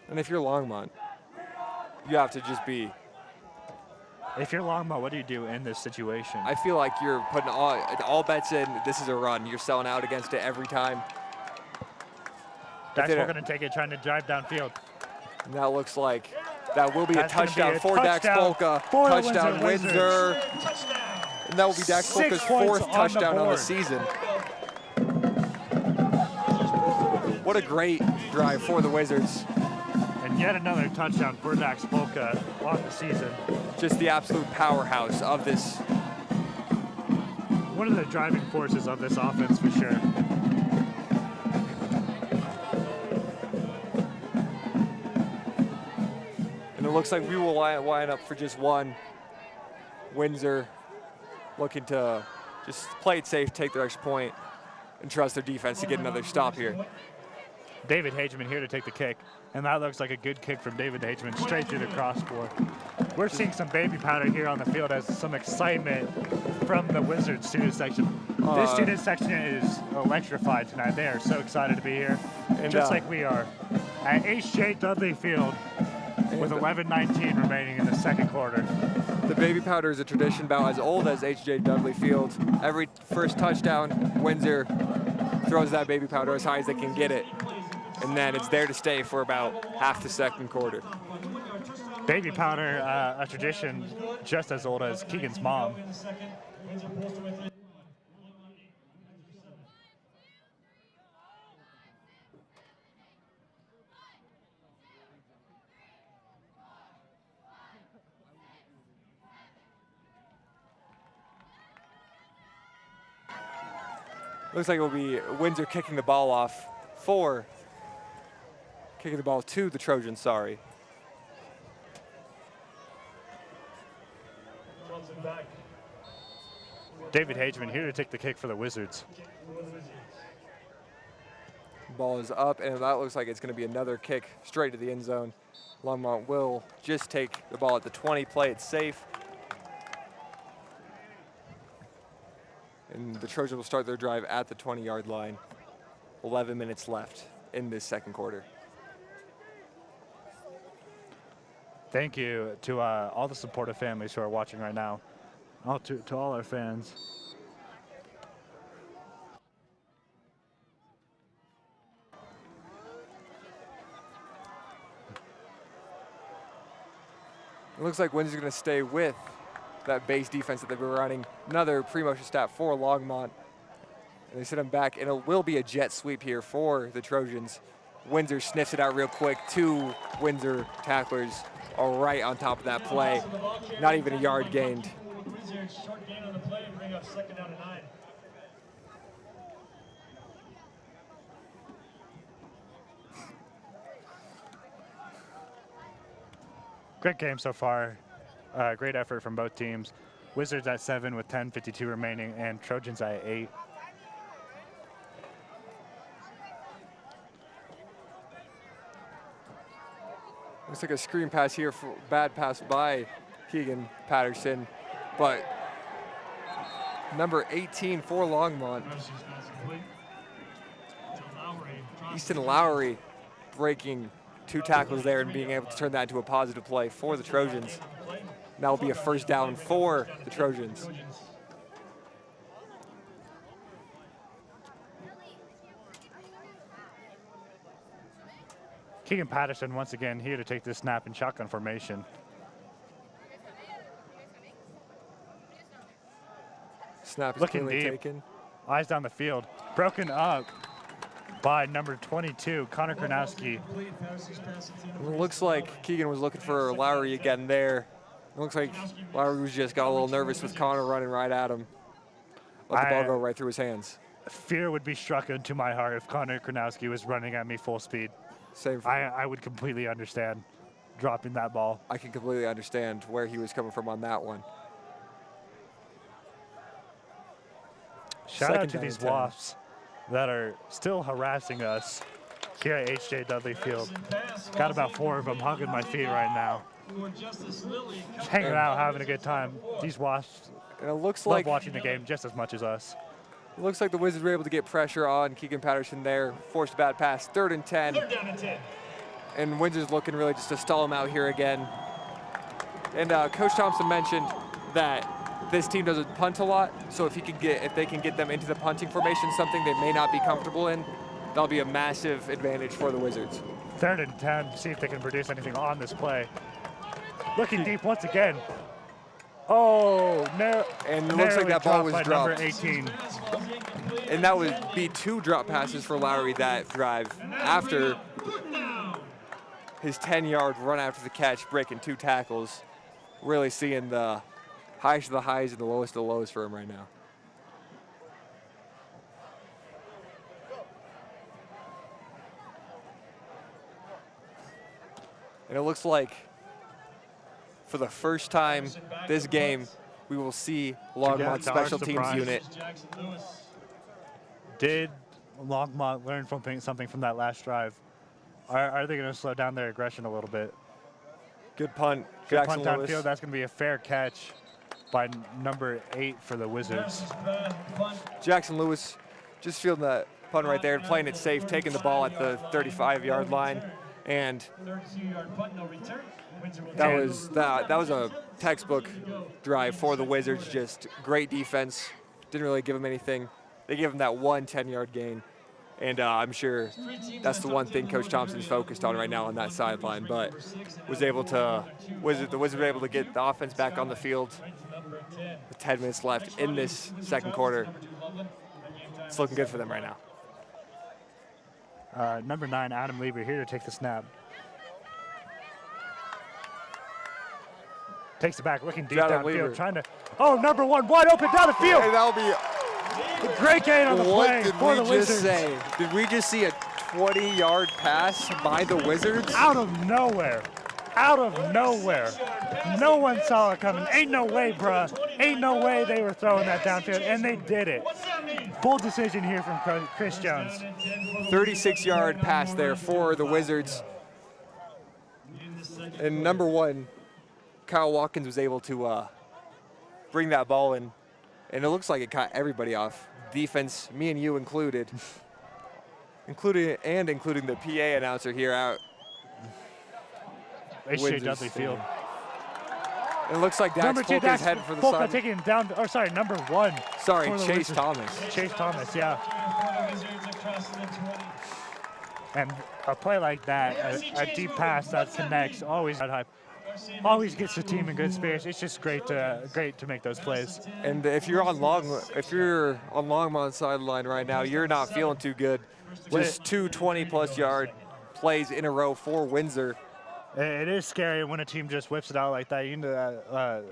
And if you're Longmont, you have to just be. If you're Longmont, what do you do in this situation? I feel like you're putting all bets in. This is a run. You're selling out against it every time. Dax Polka going to take it, trying to drive downfield. And that looks like that will be a touchdown for Dax Polka. Touchdown, Windsor. And that will be Dax 6 Polka's points 4th on the touchdown on the board. season. What a great drive for the Wizards. And yet another touchdown for Dax Polka on the season. Just the absolute powerhouse of this. One of the driving forces of this offense for sure. And it looks like we will line up for just one. Windsor looking to just play it safe, take their extra point, and trust their defense to get another stop here. David Hageman here to take the kick. And that looks like a good kick from David Hageman straight through the crossbar. We're seeing some baby powder here on the field as some excitement from the Wizards student section. This student section is electrified tonight. They are so excited to be here, And, just like we are. At H.J. Dudley Field with 11:19 remaining in the second quarter. The baby powder is a tradition about as old as H.J. Dudley Field. Every first touchdown, Windsor throws that baby powder as high as they can get it. And then it's there to stay for about half the second quarter. Baby powder, a tradition just as old as Keegan's mom. Looks like it will be Windsor kicking the ball off kicking the ball to the Trojans, sorry. David Hageman here to take the kick for the Wizards. Ball is up, and that looks like it's going to be another kick straight to the end zone. Longmont will just take the ball at the 20, play it safe. And the Trojans will start their drive at the 20-yard line. 11 minutes left in this second quarter. Thank you to all the supportive families who are watching right now. To all our fans. It looks like Windsor's going to stay with that base defense that they've been running. Another pre-motion stop for Longmont. And they sit him back, and it will be a jet sweep here for the Trojans. Windsor sniffs it out real quick. 2 Windsor tacklers are right on top of that play. Not even a yard gained. Short gain on the play and bring up 2nd down and 9. Great game so far. Great effort from both teams. Wizards at 7 with 10:52 remaining, and Trojans at 8. Looks like a screen pass here, for bad pass by Keegan Patterson, but number 18 for Longmont, Easton Lowry, breaking 2 tackles there and being able to turn that into a positive play for the Trojans. That will be a first down for the Trojans. Keegan Patterson once again here to take this snap in shotgun formation. Snap is Looking clearly deep. taken. Eyes down the field. Broken up by number 22, Connor Kronowski. It looks like Keegan was looking for Lowry again there. It looks like Lowry was just got a little nervous with Connor running right at him. Let the ball go right through his hands. Fear would be struck into my heart if Connor Kronowski was running at me full speed. Same for I would completely understand dropping that ball. I can completely understand where he was coming from on that one. Shout out Second to down these and 10. Wasps that are still harassing us here at H.J. Dudley Field. Got about 4 of them hugging my feet right now. Just hanging out, having a good time. These Wasps And it looks love like watching the game just as much as us. it looks like the Wizards were able to get pressure on Keegan Patterson there. Forced a bad pass, 3rd and 10. 3rd down and 10. And Windsor's looking really just to stall him out here again. And Coach Thompson mentioned that this team doesn't punt a lot, so if they can get them into the punting formation, something they may not be comfortable in, that'll be a massive advantage for the Wizards. 3rd and 10, see if they can produce anything on this play. Looking deep once again. Oh, And it looks like that ball was by dropped. number 18. And that would be 2 drop passes for Lowry that drive after his 10-yard run after the catch, breaking 2 tackles. Really seeing the highest of the highs and the lowest of the lows for him right now. And it looks like for the first time this game, we will see Longmont to our special teams surprise. unit. Did Longmont learn something from that last drive? Are they going to slow down their aggression a little bit? Good punt, Good Jackson punt Lewis. downfield. That's going to be a fair catch by number 8 for the Wizards. Jackson Lewis just fielding that punt right there, playing it safe, taking the ball at the 35-yard line, and that was a textbook drive for the Wizards. Just great defense. Didn't really give them anything. They gave them that 1 10-yard gain, and I'm sure that's the one thing Coach Thompson's focused on right now on that sideline. But the Wizards were able to get the offense back on the field with 10 minutes left in this second quarter. It's looking good for them right now. Number 9, Adam Lieber, here to take the snap. Takes it back, looking deep Adam downfield, Lieber. trying to. Oh, number 1, wide open down the field. And that'll be. Great gain on the play What did for we the just Wizards. say? Did we just see a 20-yard pass by the Wizards? Out of nowhere. Out of nowhere. No one saw it coming. Ain't no way, bruh. Ain't no way they were throwing that downfield, and they did it. Bold decision here from Chris Jones. 36-yard pass there for the Wizards. And number 1, Kyle Watkins was able to bring that ball in, and it looks like it caught everybody off. Defense, me and you included, including the PA announcer here out. HJ Windsor Dudley Stadium. Field. It looks like Dax Number 2, Polka's heading for the Polka side. taking him down. Or sorry, number 1. Sorry, for the Chase Wizards. Thomas. Chase Thomas, yeah. And a play like that, a deep pass that connects, always gets the team in good spirits. It's just great to make those plays. And if you're on Longmont's sideline right now, you're not feeling too good. Just 2 20-plus yard plays in a row for Windsor. It is scary when a team just whips it out like that. You know,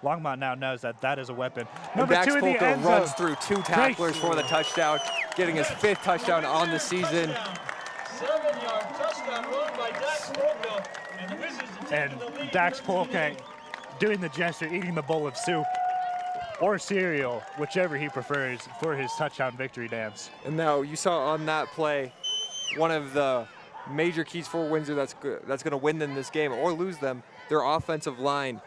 Longmont now knows that is a weapon. And Number Dax 2 in the Polka end runs zone. through 2 tacklers for the touchdown, getting his 5th touchdown on the season. 7-yard touchdown run by Dax Polka, and the Wizards And Dax Polka doing the gesture, eating the bowl of soup or cereal, whichever he prefers, for his touchdown victory dance. And now you saw on that play, one of the major keys for Windsor that's going to win them this game or lose them, their offensive line,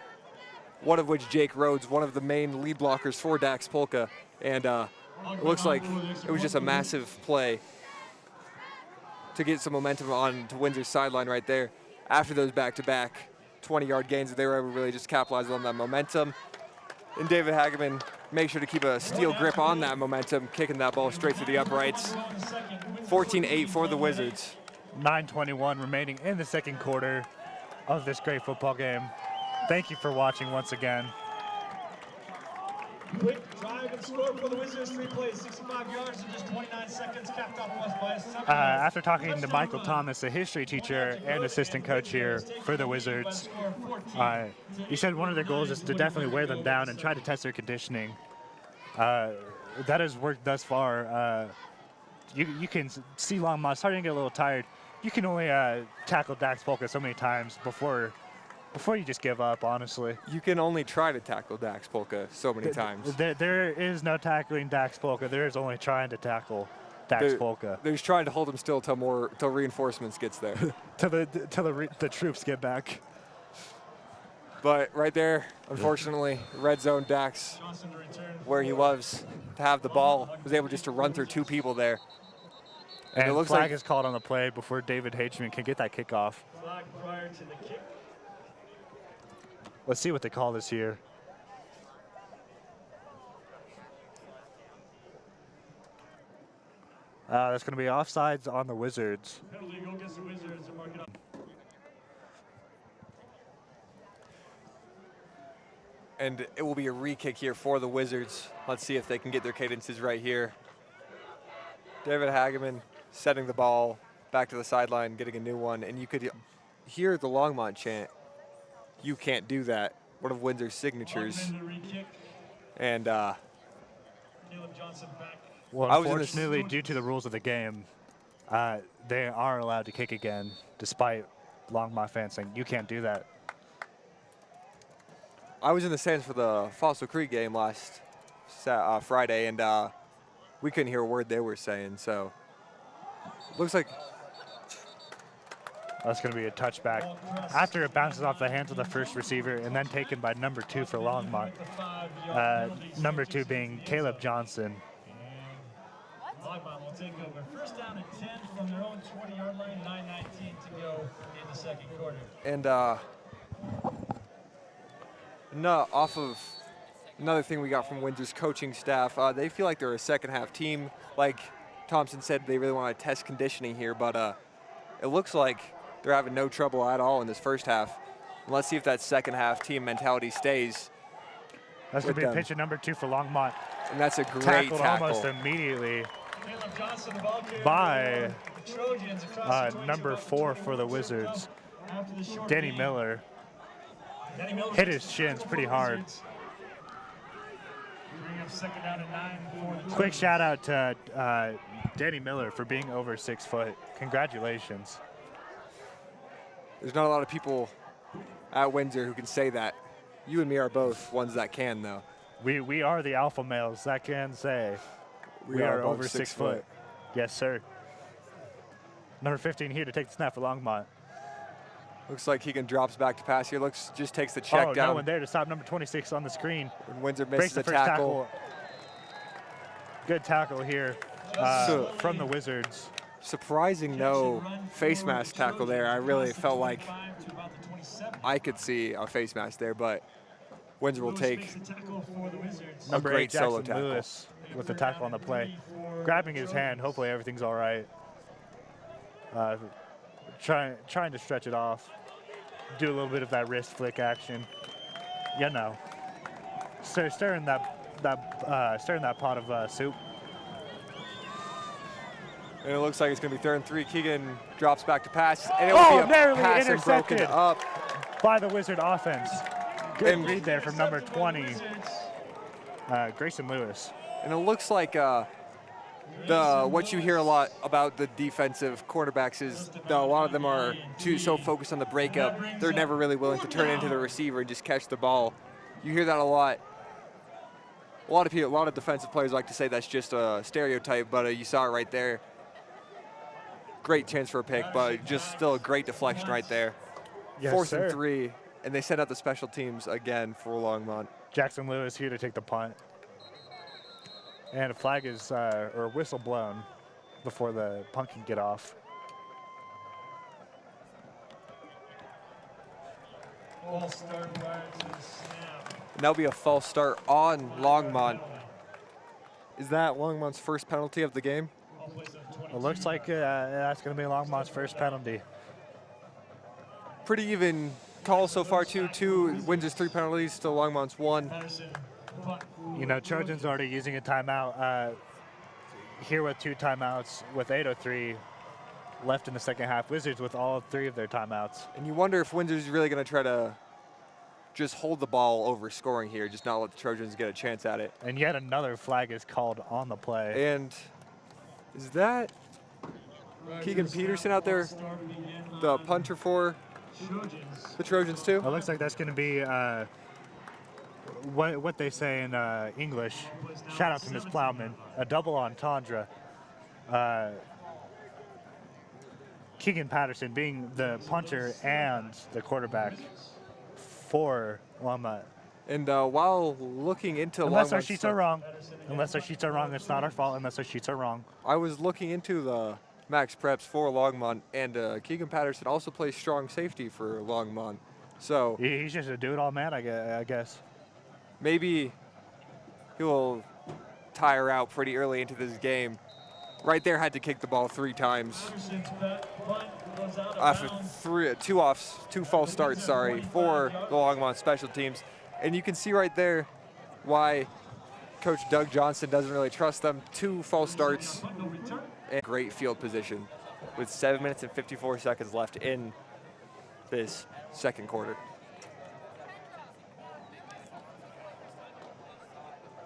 one of which Jake Rhodes, one of the main lead blockers for Dax Polka. And it looks like it was just a massive play to get some momentum on to Windsor's sideline right there. After those back-to-back 20-yard gains, they were able to really just capitalize on that momentum. And David Hageman makes sure to keep a steel grip on that momentum, kicking that ball straight through the uprights. 14-8 for the Wizards. 9:21 remaining in the second quarter of this great football game. Thank you for watching once again. quick drive and score for the Wizards. 3 plays, 65 yards in just 29 seconds. Capped off by a 7-yard After talking to Michael Thomas, a history teacher and assistant coach here for the Wizards, he said one of their goals is to definitely wear them down and try to test their conditioning. That has worked thus far. You can see Longmont starting to get a little tired. You can only tackle Dax Polka so many times before you just give up, honestly. You can only try to tackle Dax Polka so many times. There is no tackling Dax Polka. There is only trying to tackle Dax Polka. There's trying to hold him still till reinforcements gets there. till the troops get back. But right there, unfortunately, red zone Dax, where he loves to have the ball, was able just to run through 2 people there. And it looks flag like is called on the play before David Hageman can get that kickoff. Flag prior to the kick. Let's see what they call this here. That's going to be offsides on the Wizards. Penalty go against the Wizards and mark it up. And it will be a re-kick here for the Wizards. Let's see if they can get their cadences right here. David Hageman setting the ball back to the sideline, getting a new one. And you could hear the Longmont chant, "You can't do that," one of Windsor's signatures. And Caleb Johnson back. Well, I was in unfortunately, due to the rules of the game, they are allowed to kick again, despite Longmont fans saying, "You can't do that." I was in the stands for the Fossil Creek game last Friday, and we couldn't hear a word they were saying. So, looks like That's going to be a touchback after it bounces off the hands of the first receiver and then taken by number 2 for Longmont. Number 2 being Caleb Johnson. Longmont will take over. First down and 10 from their own 20-yard line, 9:19 to go in the second quarter. And off of another thing we got from Windsor's coaching staff, they feel like they're a second-half team. Like Thompson said, they really want to test conditioning here, but it looks like they're having no trouble at all in this first half. And let's see if that second-half team mentality stays. That's going to be a pitch at number 2 for Longmont. And that's a great Tackled tackle. almost immediately Caleb Johnson, the ball carrier by for the Trojans across the number 4 for the Wizards, after the short Danny gain. Miller. Danny Miller Hit his shins pretty hard. Bring up second down and 9 for the Quick shout out to Danny Miller for being over 6 foot. Congratulations. There's not a lot of people at Windsor who can say that. You and me are both ones that can, though. We are the alpha males that can say we are above over 6 foot. Yes, sir. Number 15 here to take the snap for Longmont. Looks like Keegan drops back to pass here. Just takes the check down. No one there to stop number 26 on the screen. And Windsor Breaks misses the the first tackle. Good tackle here So- from the Wizards. Surprising no face mask tackle there. I really felt like I could see a face mask there, but Windsor will take a Number 8, great solo Jackson tackle. Lewis with the tackle on the play. Grabbing his hand, hopefully everything's all right. Trying to stretch it off. Do a little bit of that wrist flick action. You know. Stirring that pot of soup. And it looks like it's going to be 3rd and 3. Keegan drops back to pass, and it will be a narrowly pass and broken intercepted up. by the Wizard offense. Good And- read there from number 20, Grayson Lewis. And it looks like what you hear a lot about the defensive quarterbacks is that a lot of them are so focused on the breakup, they're never really willing to turn into the receiver and just catch the ball. You hear that a lot. A lot of defensive players like to say that's just a stereotype, but you saw it right there. Great chance for a pick, but just still a great deflection right there. Yes, 4th sir. and 3, and they send out the special teams again for Longmont. Jackson Lewis here to take the punt. And a flag is, or a whistle blown before the punt can get off. False start prior to the snap. And that'll be a false start on Longmont. Is that Longmont's first penalty of the game? It looks like that's going to be Longmont's first penalty. Pretty even call so far, too. Windsor's 3 penalties to Longmont's 1. Patterson, punt. You know, Trojans already using a timeout. Here with 2 timeouts, with 8:03 left in the second half. Wizards with all 3 of their timeouts. And you wonder if Windsor's really going to try to just hold the ball over scoring here, just not let the Trojans get a chance at it. And yet another flag is called on the play. And is that Keegan Peterson out there, the punter for the Trojans too? It looks like that's going to be what they say in English. Shout out to Ms. Plowman. A double entendre. Keegan Patterson being the punter and the quarterback for Longmont. And while looking into Unless our Longmont's sheets are wrong. Unless our sheets are wrong, it's not our fault unless our sheets are wrong. I was looking into the max preps for Longmont, and Keegan Patterson also plays strong safety for Longmont. So He's just a do-it-all man, I guess. maybe he will tire out pretty early into this game. Right there, had to kick the ball 3 times. Patterson's punt goes out of After bounds. 2 false starts, for the Longmont special teams. And you can see right there why Coach Doug Johnson doesn't really trust them. 2 false starts and great field position with 7 minutes and 54 seconds left in this second quarter.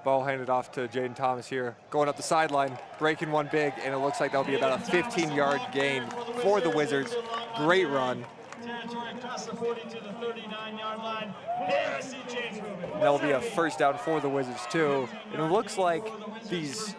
Ball handed off to Jaden Thomas here, going up the sideline, breaking one big, and it looks like that'll be about a 15-yard gain for the Wizards. Great run. Territory across the 40 to the 39-yard line. There, I see change movement. That'll be a first down for the Wizards too. And it looks like these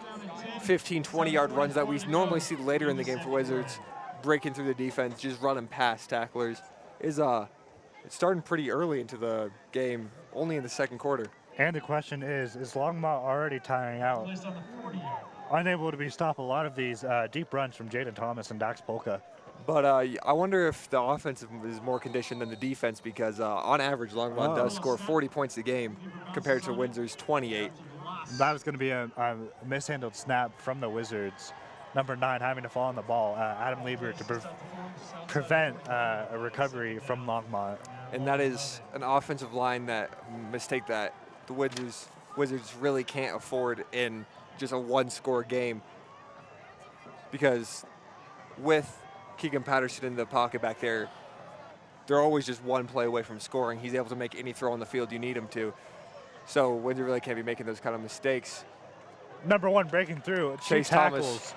15, 20-yard runs that we normally see later in the game for Wizards, breaking through the defense, just running past tacklers, is it's starting pretty early into the game, only in the second quarter. And the question is Longmont already tiring out? Placed on the 40-yard. Unable to stop a lot of these deep runs from Jaden Thomas and Dax Polka. But I wonder if the offense is more conditioned than the defense, because on average, Longmont does score 40 points a game compared to Windsor's 28. That was going to be a mishandled snap from the Wizards. Number 9 having to fall on the ball, Adam Lieber, to prevent a recovery from Longmont. And that is an offensive line mistake that the Wizards really can't afford in just a one-score game, because with Keegan Patterson in the pocket back there, they're always just one play away from scoring. He's able to make any throw on the field you need him to. So Windsor really can't be making those kind of mistakes. Number 1 breaking through, Chase Thomas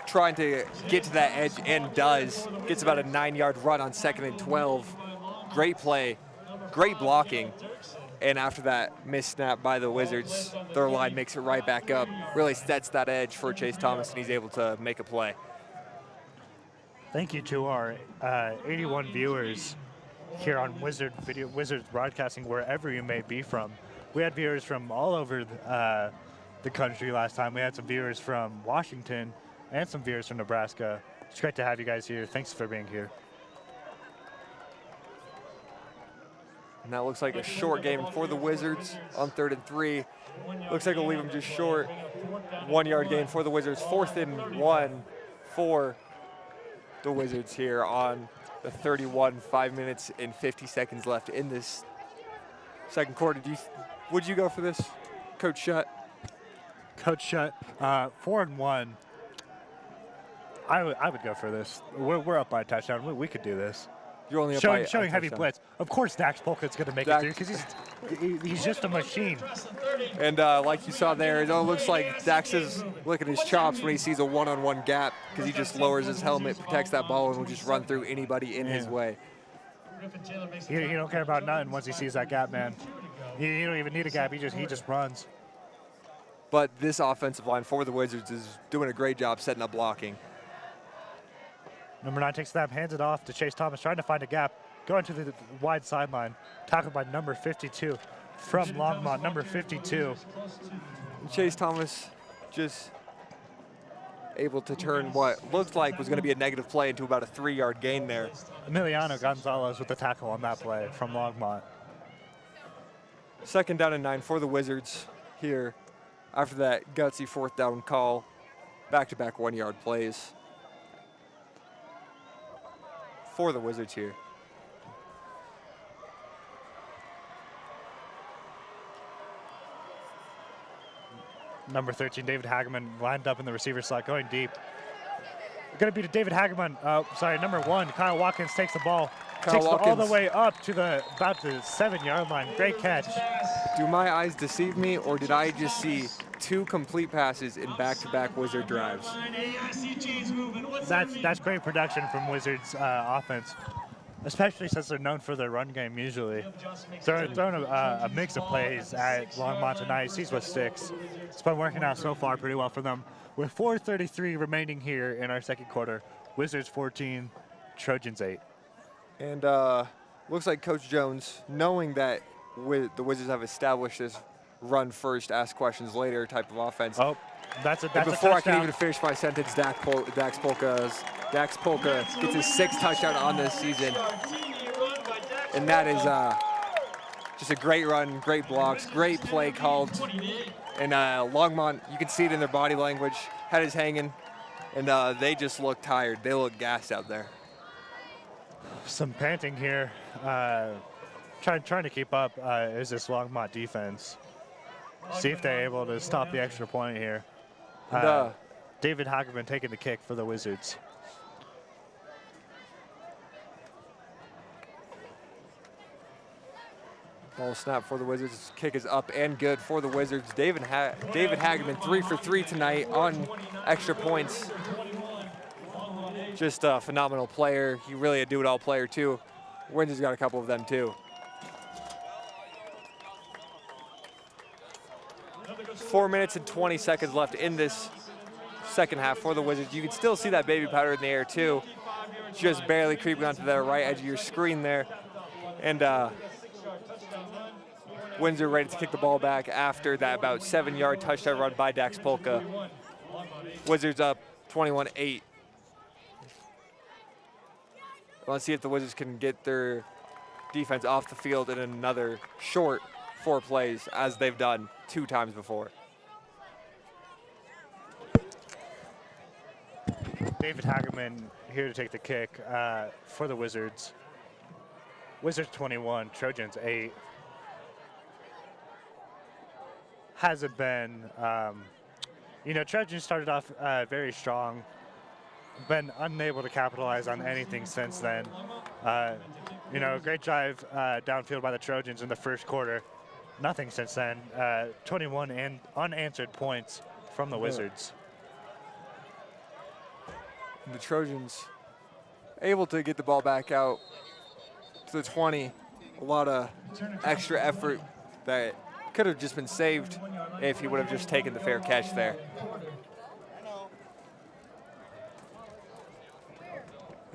trying to get to that edge and does. Gets about a 9-yard run on 2nd and 12. Great play, great blocking. And after that missed snap by the Wizards, their line makes it right back up. Really sets that edge for Chase Thomas, and he's able to make a play. Thank you to our 81 viewers here on Wizards Broadcasting, wherever you may be from. We had viewers from all over the country last time. We had some viewers from Washington and some viewers from Nebraska. It's great to have you guys here. Thanks for being here. And that looks like a short game for the Wizards on 3rd and 3. Looks like it'll leave them just short. 1-yard gain for the Wizards. 4th and 1 for the Wizards here on the 31. 5 minutes and 50 seconds left in this second quarter. Would you go for this, Coach Shutt? Coach Shutt, 4 and 1. I would go for this. We're up by a touchdown. We could do this. You're only up showing heavy blitz. Of course, Dax Polka's going to make it through, because he's just a machine. And like you saw there, it looks like Dax is licking his chops when he sees a one-on-one gap, because he just lowers his helmet, protects that ball, and will just run through anybody in his way. He don't care about nothing once he sees that gap, man. He don't even need a gap. He just runs. But this offensive line for the Wizards is doing a great job setting up blocking. Number 9 takes the snap, hands it off to Chase Thomas, trying to find a gap, going to the wide sideline, tackled by number 52 from Longmont, number 52. Chase Thomas just able to turn what looked like was going to be a negative play into about a 3-yard gain there. Emiliano Gonzalez with the tackle on that play from Longmont. 2nd down and 9 for the Wizards here after that gutsy 4th down call. Back-to-back 1-yard plays for the Wizards here. Number 13, David Hageman, lined up in the receiver slot, going deep. Going to be to David Hageman. Number 1, Kyle Watkins takes the ball. Takes it all the way up to about the 7-yard line. Great catch. Do my eyes deceive me, or did I just see 2 complete passes in back-to-back Wizard drives? That's great production from Wizards offense, especially since they're known for their run game usually. They're throwing a mix of plays at Longmont tonight. Sees what sticks. It's been working out so far pretty well for them. With 4:33 remaining here in our second quarter, Wizards 14, Trojans 8. And looks like Coach Jones, knowing that the Wizards have established this run first, ask questions later type of offense. Oh, that's a before I can touchdown. even finish my sentence, Dax Polka gets his 6th touchdown on this season. And that is just a great run, great blocks, great play called. And Longmont, you can see it in their body language, head is hanging, and they just look tired. They look gassed out there. Some panting here trying to keep up is this Longmont defense. See if they're able to stop the extra point here. David Hagerman taking the kick for the Wizards. Ball snap for the Wizards. Kick is up and good for the Wizards. David Hagerman 3 for 3 tonight on extra points. Just a phenomenal player. He really a do-it-all player too. Windsor's got a couple of them too. 4 minutes and 20 seconds left in this second half for the Wizards. You can still see that baby powder in the air too. Just barely creeping onto the right edge of your screen there. And Windsor ready to kick the ball back after that about 7-yard touchdown run by Dax Polka. Wizards up 21-8. Let's see if the Wizards can get their defense off the field in another short 4 plays, as they've done 2 times before. David Hagerman here to take the kick for the Wizards. Wizards 21, Trojans 8. Hasn't been, Trojans started off very strong, been unable to capitalize on anything since then. Great drive downfield by the Trojans in the first quarter. Nothing since then. 21 and unanswered points from the Wizards. The Trojans able to get the ball back out to the 20. A lot of extra effort that could have just been saved if he would have just taken the fair catch there.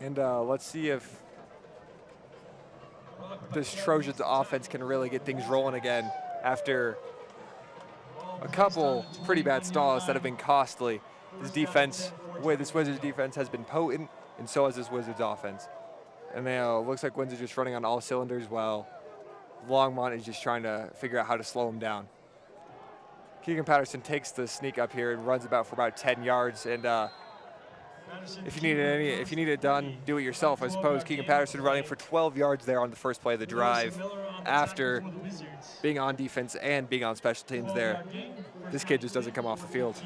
And let's see if this Trojans offense can really get things rolling again after a couple pretty bad stalls that have been costly. This Wizards defense has been potent, and so has this Wizards offense. And now it looks like Windsor's just running on all cylinders while Longmont is just trying to figure out how to slow him down. Keegan Patterson takes the sneak up here and runs for about 10 yards. And if you need it done, do it yourself, I suppose. Keegan Patterson running for 12 yards there on the first play of the drive after being on defense and being on special teams there. This kid just doesn't come off the field.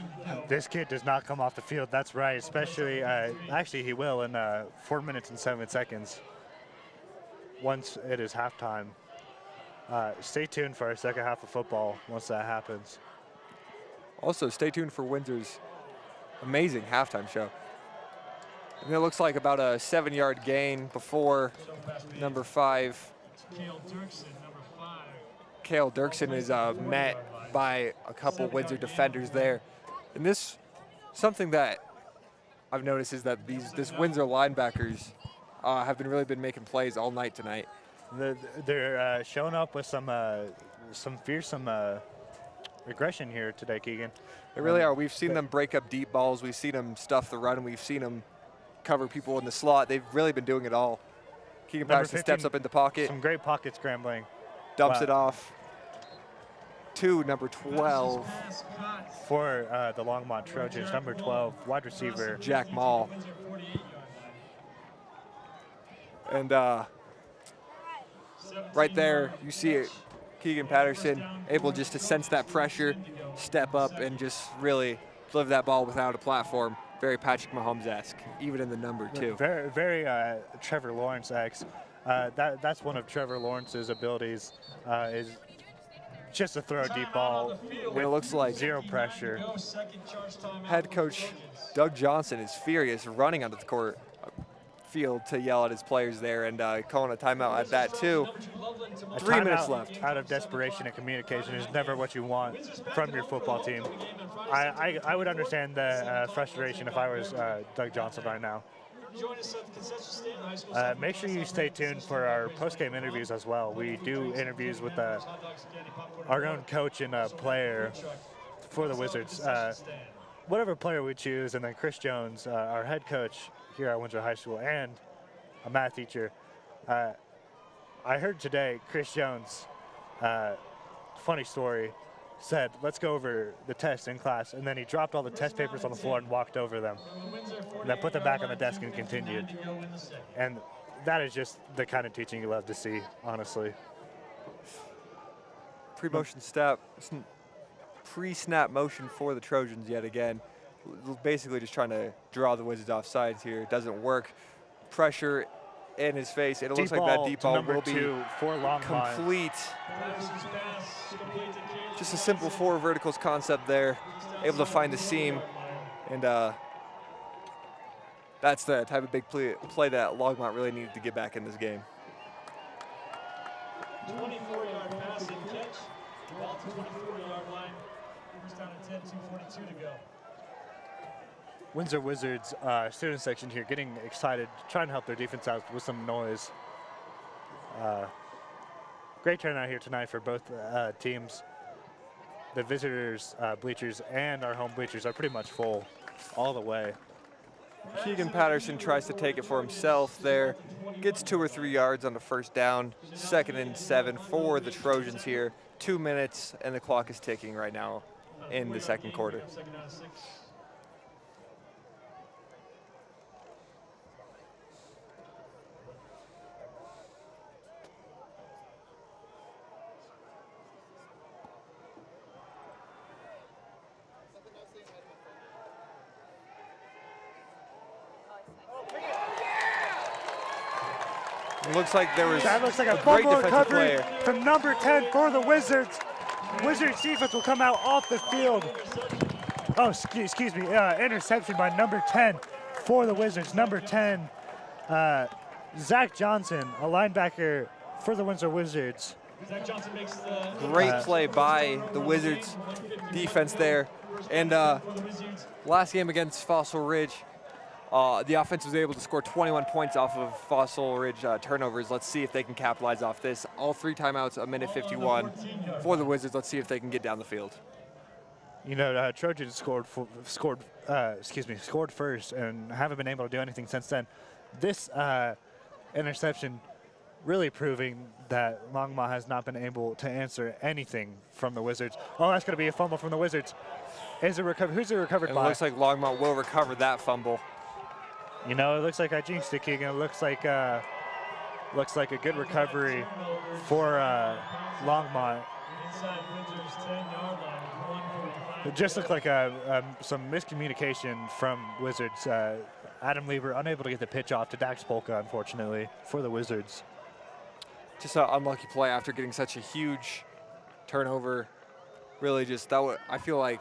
This kid does not come off the field, that's right. Especially, actually he will in 4 minutes and 7 seconds once it is halftime. Stay tuned for our second half of football once that happens. Also, stay tuned for Windsor's amazing halftime show. And it looks like about a 7-yard gain before number 5. Cale Dirksen is met by a couple Windsor defenders there. And this, something that I've noticed is that this Windsor linebackers have really been making plays all night tonight. They're showing up with some fearsome aggression here today, Keegan. They really are. We've seen them break up deep balls. We've seen them stuff the run. We've seen them cover people in the slot. They've really been doing it all. Keegan Patterson steps up in the pocket. Some great pocket scrambling. Dumps it off to number 12. For the Longmont Trojans, number 12, wide receiver. Jack Mall. And right there, you see it. Keegan Patterson able just to sense that pressure, step up, and just really deliver that ball without a platform. Very Patrick Mahomes-esque, even in the number, too. Very, very Trevor Lawrence-esque. That's one of Trevor Lawrence's abilities, is just to throw a deep ball with it looks like zero pressure. Head coach Doug Johnson is furious, running onto the field to yell at his players there and calling a timeout at that, too. 3 minutes left. Out of desperation and communication is never what you want from your football team. I would understand the frustration if I was Doug Johnson right now. Make sure you stay tuned for our post-game interviews as well. We do interviews with our own coach and player for the Wizards. Whatever player we choose, and then Chris Jones, our head coach here at Windsor High School and a math teacher. I heard today Chris Jones, funny story, said, let's go over the test in class, and then he dropped all the test papers on the floor and walked over them, and then put them back on the desk and continued. And that is just the kind of teaching you love to see, honestly. pre-snap motion for the Trojans yet again. Basically just trying to draw the Wizards off sides here. It doesn't work. Pressure in his face, and it looks like that deep ball will be for Longmont. complete. Just a simple 4 verticals concept there. Able to find the seam, and that's the type of big play that Longmont really needed to get back in this game. 24-yard passing catch. Ball to 24-yard line. First down and 10, 2:42 to go. Windsor Wizards student section here getting excited, trying to help their defense out with some noise. Great turnout here tonight for both teams. The visitors' bleachers and our home bleachers are pretty much full all the way. Keegan Patterson tries to take it for himself there. Gets 2 or 3 yards on the first down. 2nd and 7 for the Trojans here. 2 minutes, and the clock is ticking right now in the second quarter. Looks like there was That looks like a great fumble defensive recovery player. from number 10 for the Wizards. Wizards defense will come out off the field. Oh, excuse me, interception by number 10 for the Wizards. Number 10, Zach Johnson, a linebacker for the Windsor Wizards. Zach Johnson makes the Great play by the Wizards defense there. And last game against Fossil Ridge, the offense was able to score 21 points off of Fossil Ridge turnovers. Let's see if they can capitalize off this. All 3 timeouts, a minute 51 for the Wizards. Let's see if they can get down the field. You know, Trojans scored first and haven't been able to do anything since then. This interception really proving that Longmont has not been able to answer anything from the Wizards. Oh, that's going to be a fumble from the Wizards. Is it recovered? Who's it recovered by? It looks like Longmont will recover that fumble. You know, it looks like I jinxed it, Keegan. It looks like a good recovery for Longmont. inside Windsor's 10-yard line. 1:45. It just looked like some miscommunication from Wizards. Adam Lieber unable to get the pitch off to Dax Polka, unfortunately, for the Wizards. Just an unlucky play after getting such a huge turnover. Really just, I feel like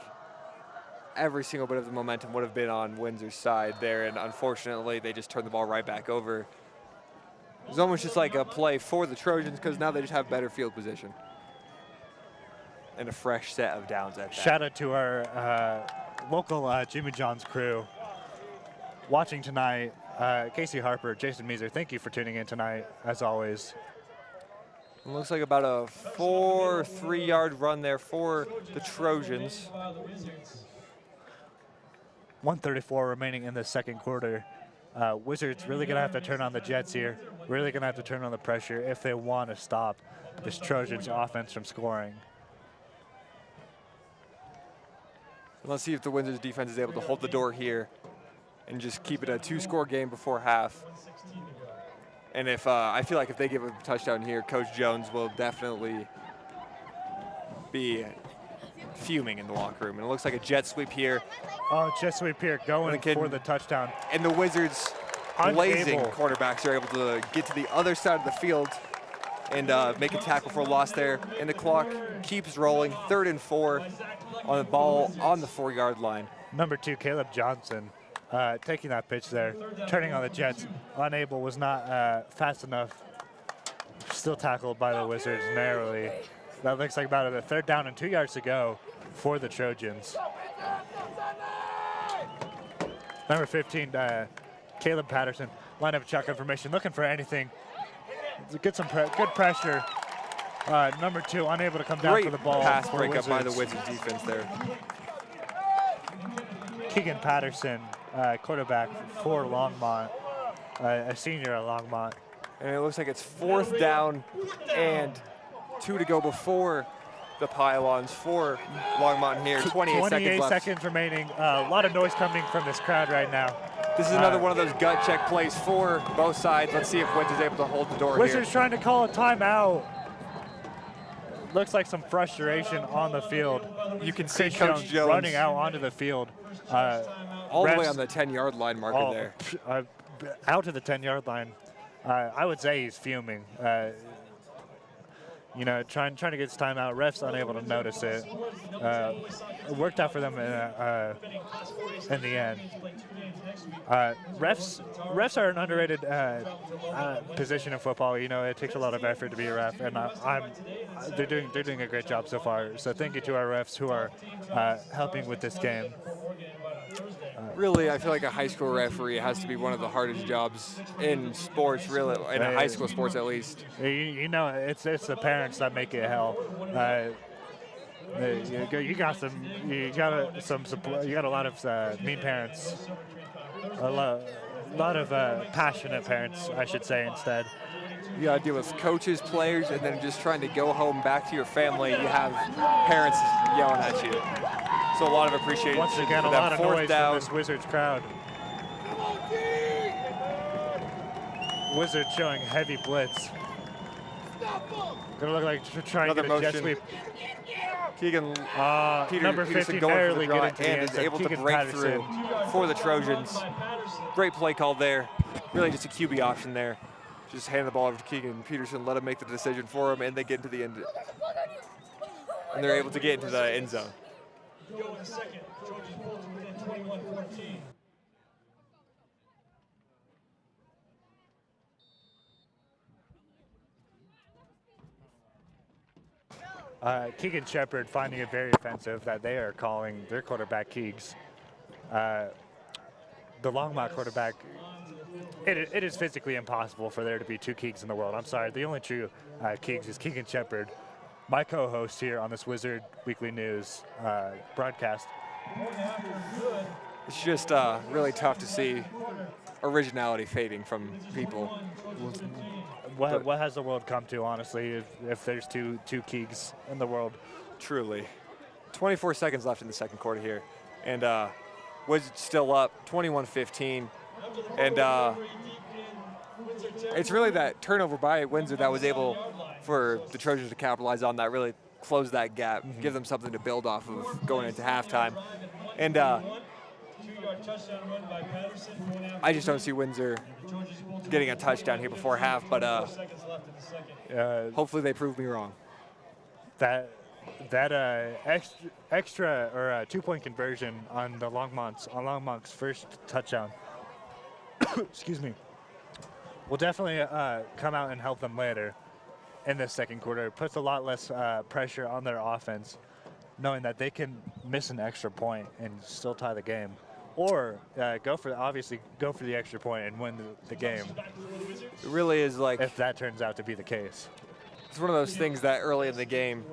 every single bit of the momentum would have been on Windsor's side there, and unfortunately they just turned the ball right back over. It was almost just like a play for the Trojans because now they just have better field position and a fresh set of downs at that. Shout out to our local Jimmy John's crew watching tonight. Casey Harper, Jason Meeser, thank you for tuning in tonight, as always. It looks like about a 4-3-yard run there for the Trojans. 1:34 remaining in the second quarter. Wizards really going to have to turn on the Jets here. Really going to have to turn on the pressure if they want to stop this Trojans offense from scoring. Let's see if the Windsor's defense is able to hold the door here and just keep it a 2-score game before half. And if I feel like if they give a touchdown here, Coach Jones will definitely be fuming in the locker room. And it looks like a jet sweep here. Oh, jet sweep here going for the touchdown. And the Wizards' blazing quarterbacks are able to get to the other side of the field and make a tackle for a loss there. And the clock keeps rolling. 3rd and 4 on the ball on the 4-yard line. Number 2, Caleb Johnson, taking that pitch there, turning on the Jets. Unable, was not fast enough. Still tackled by the Wizards narrowly. That looks like about a 3rd down and 2 yards to go for the Trojans. Number 15, Caleb Patterson, line up shotgun formation, looking for anything. Get some good pressure. Number 2, unable to come down for the ball. Great pass breakup by the Wizards defense there. Keegan Patterson, quarterback for Longmont, a senior at Longmont. And it looks like it's 4th down and 2 to go before the pylons for Longmont here. 28 seconds left. Seconds remaining. A lot of noise coming from this crowd right now. This is another one of those gut check plays for both sides. Let's see if Windsor's able to hold the door Wizards here. trying to call a timeout. looks like some frustration on the field. You can see Chris Coach Jones running out onto the field. all the way refs- on the 10-yard line marker there. Out to the 10-yard line. I would say he's fuming. Trying to get his time out. Refs unable to notice it. It worked out for them in the end. Refs are an underrated position in football. It takes a lot of effort to be a ref, and they're doing a great job so far. So thank you to our refs who are helping with this game. Really, I feel like a high school referee has to be one of the hardest jobs in sports, really, in high school sports at least. It's the parents that make it hell. You got a lot of mean parents, a lot of passionate parents, I should say instead. You gotta deal with coaches, players, and then just trying to go home back to your family. You have parents yelling at you. So a lot of appreciation. Once again, for a that lot of fourth noise down. from this Wizards crowd. Wizards showing heavy blitz. Gonna look like trying to Another get a jet motion. sweep. Keegan Number Peterson 50 going for barely the draw getting to the and end is zone. able to Keegan break Patterson. through for the Trojans. Great play call there. Really just a QB option there. Just hand the ball over to Keegan Peterson, let him make the decision for him, and they get into the end. And they're able to get into the end zone. Go in a second. Trojans pull to within 21-14. Keegan Shepard finding it very offensive that they are calling their quarterback Keegs. The Longmont quarterback, it is physically impossible for there to be two Keegs in the world. I'm sorry, the only true Keegs is Keegan Shepard, my co-host here on this Wizard Weekly News broadcast. It's just really tough to see originality fading from people. What has the world come to, honestly, if there's two Keegs in the world? Truly. 24 seconds left in the second quarter here. And Wizards still up, 21-15. And it's really that turnover by Windsor that was able for the Trojans to capitalize on that, really close that gap, give them something to build off of going into halftime. And I just don't see Windsor getting a touchdown here before half, but hopefully they prove me wrong. That extra or 2-point conversion on Longmont's first touchdown, excuse me, will definitely come out and help them later in the second quarter. It puts a lot less pressure on their offense, knowing that they can miss an extra point and still tie the game, or go for the extra point and win the game. It really is like, if that turns out to be the case. It's one of those things that early in the game,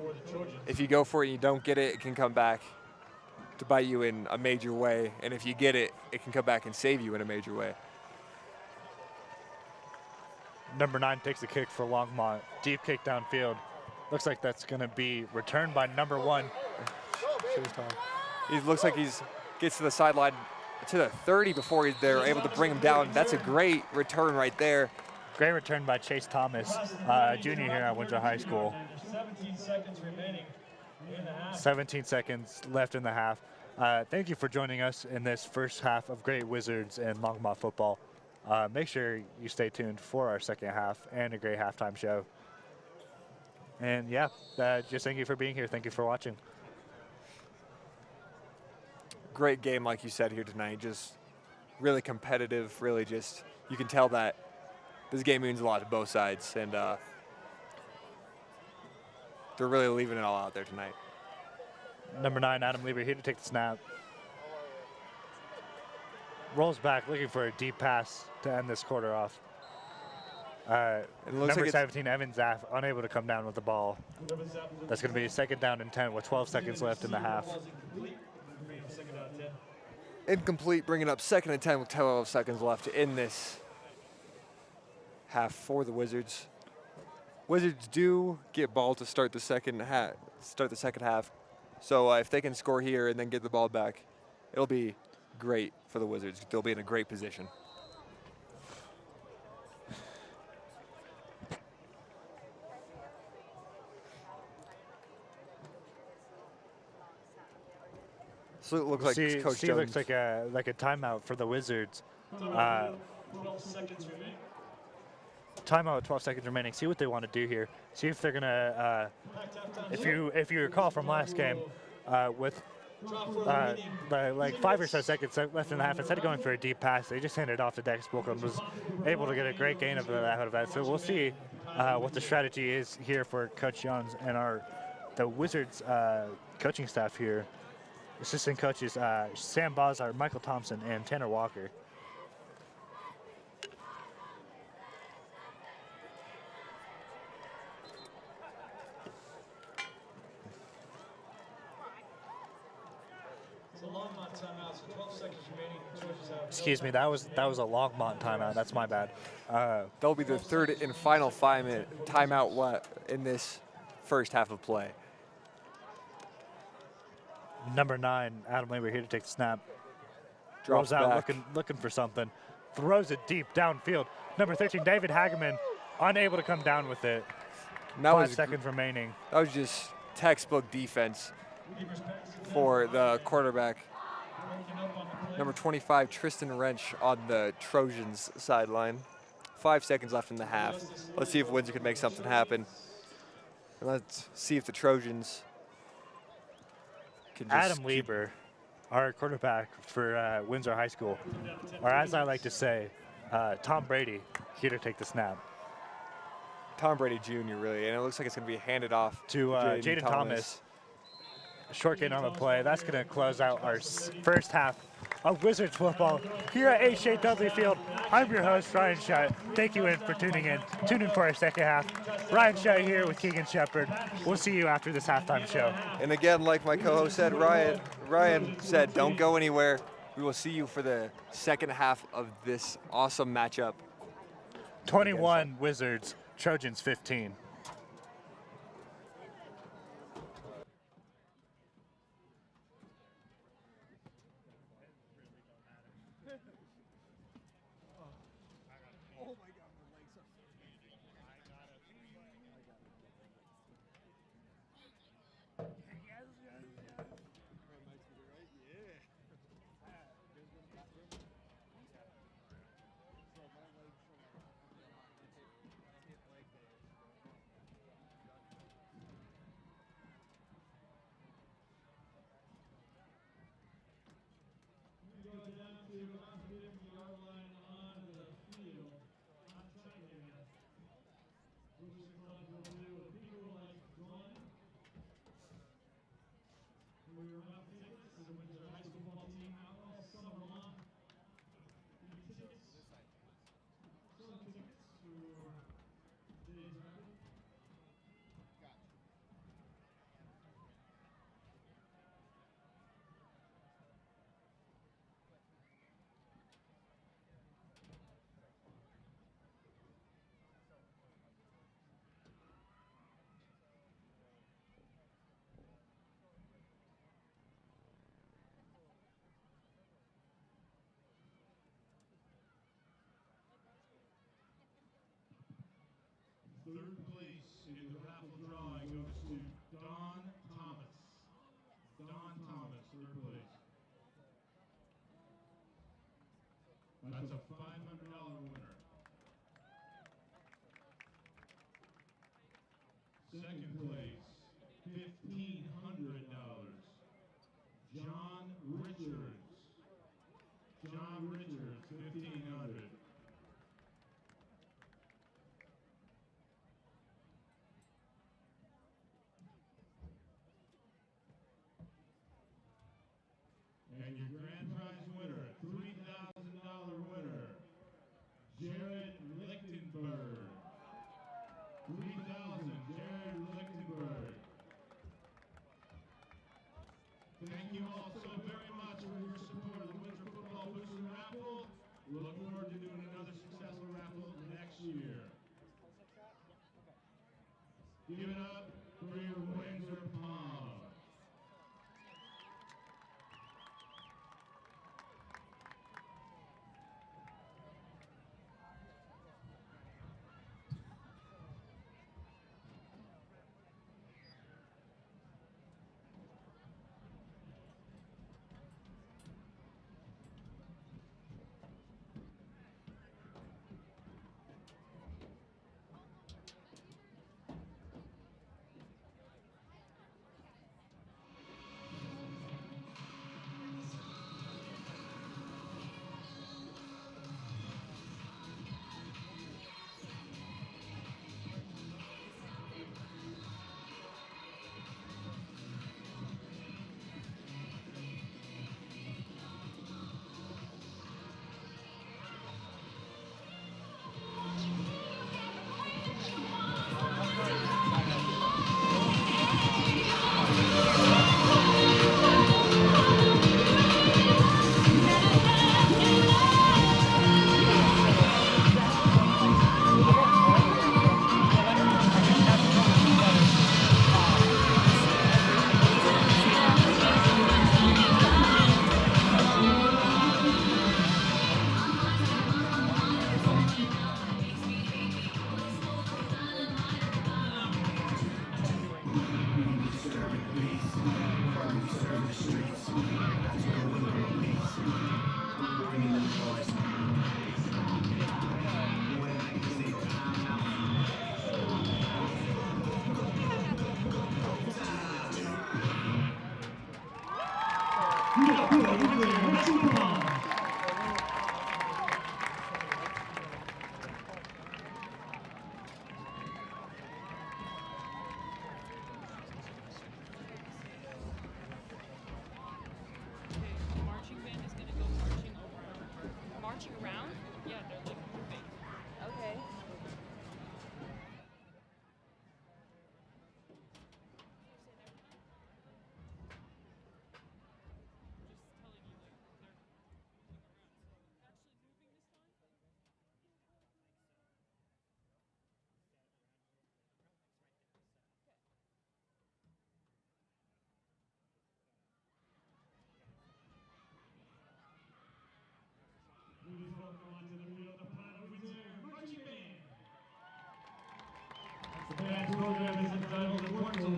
if you go for it and you don't get it, it can come back to bite you in a major way. And if you get it, it can come back and save you in a major way. Number 9 takes the kick for Longmont. Deep kick downfield. Looks like that's going to be returned by number 1. He looks like gets to the sideline to the 30 before they're able to bring him down. That's a great return right there. Great return by Chase Thomas, junior here at Windsor High School. 17 seconds remaining in the half. 17 seconds left in the half. Thank you for joining us in this first half of Great Wizards and Longmont football. Make sure you stay tuned for our second half and a great halftime show. And yeah, just thank you for being here. Thank you for watching. Great game, like you said here tonight. Just really competitive, really just, you can tell that this game means a lot to both sides, and they're really leaving it all out there tonight. Number 9, Adam Lieber here to take the snap. Rolls back, looking for a deep pass to end this quarter off. Number 17, Evan Zaff, unable to come down with the ball. That's going to be a second down and 10 with 12 seconds left in the half. Incomplete, bringing up second and 10 with 12 seconds left in this half for the Wizards. Wizards do get ball to start the second half. So if they can score here and then get the ball back, it'll be great for the Wizards. They'll be in a great position. it looks like Coach C Jones. looks like a timeout for the Wizards. 12 seconds remaining. Timeout with 12 seconds remaining. See what they want to do here. See if they're gonna. If you recall from last game, with like 5 or so seconds left in the half, instead of going for a deep pass, they just handed it off to Dex Book and was able to get a great gain out of that. So we'll see what the strategy is here for Coach Jones and the Wizards coaching staff here. Assistant coaches Sam Bozar, Michael Thompson, and Tanner Walker. It's a Longmont timeout, so 12 seconds remaining. Trojans have. Excuse me, that was a Longmont timeout. That's my bad. That'll be the third and final 5-minute timeout in this first half of play. Number 9, Adam Labor here to take the snap. Drops Rolls out back. looking for something. Throws it deep downfield. Number 13, David Hageman, unable to come down with it. And that 5 was seconds remaining. That was just textbook defense for the quarterback. Number 25, Tristan Wrench on the Trojans sideline. 5 seconds left in the half. Let's see if Windsor can make something happen. And let's see if the Trojans can just Adam Lieber, our quarterback for Windsor High School, or as I like to say, Tom Brady, here to take the snap. Tom Brady Jr. really, and it looks like it's going to be handed off To Jaden Thomas. Short gain on the play. That's going to close out our first half of Wizards football here at H.J. Dudley Field. I'm your host, Ryan Shutt. Thank you for tuning in. Tune in for our second half. Ryan Shutt here with Keegan Shepard. We'll see you after this halftime show. And again, like my co-host said, Ryan said, don't go anywhere. We will see you for the second half of this awesome matchup. 21 Wizards, Trojans 15. Third place in the raffle drawing goes to Don Thomas. Don Thomas, third place. That's a $500 winner. Second place, $1,500. John Richards. John Richards, $1,500. And your grand prize winner, $3,000 winner, Jared Lichtenberg. $3,000, Jared Lichtenberg. Thank you all so very much for your support of the Windsor Football Booster Raffle. We look forward to doing Marching band is gonna go marching over. Marching around? Yeah, they're like moving. Okay. Please welcome onto the field the Pride of Windsor Marching Band. The band's program is entitled Immortal,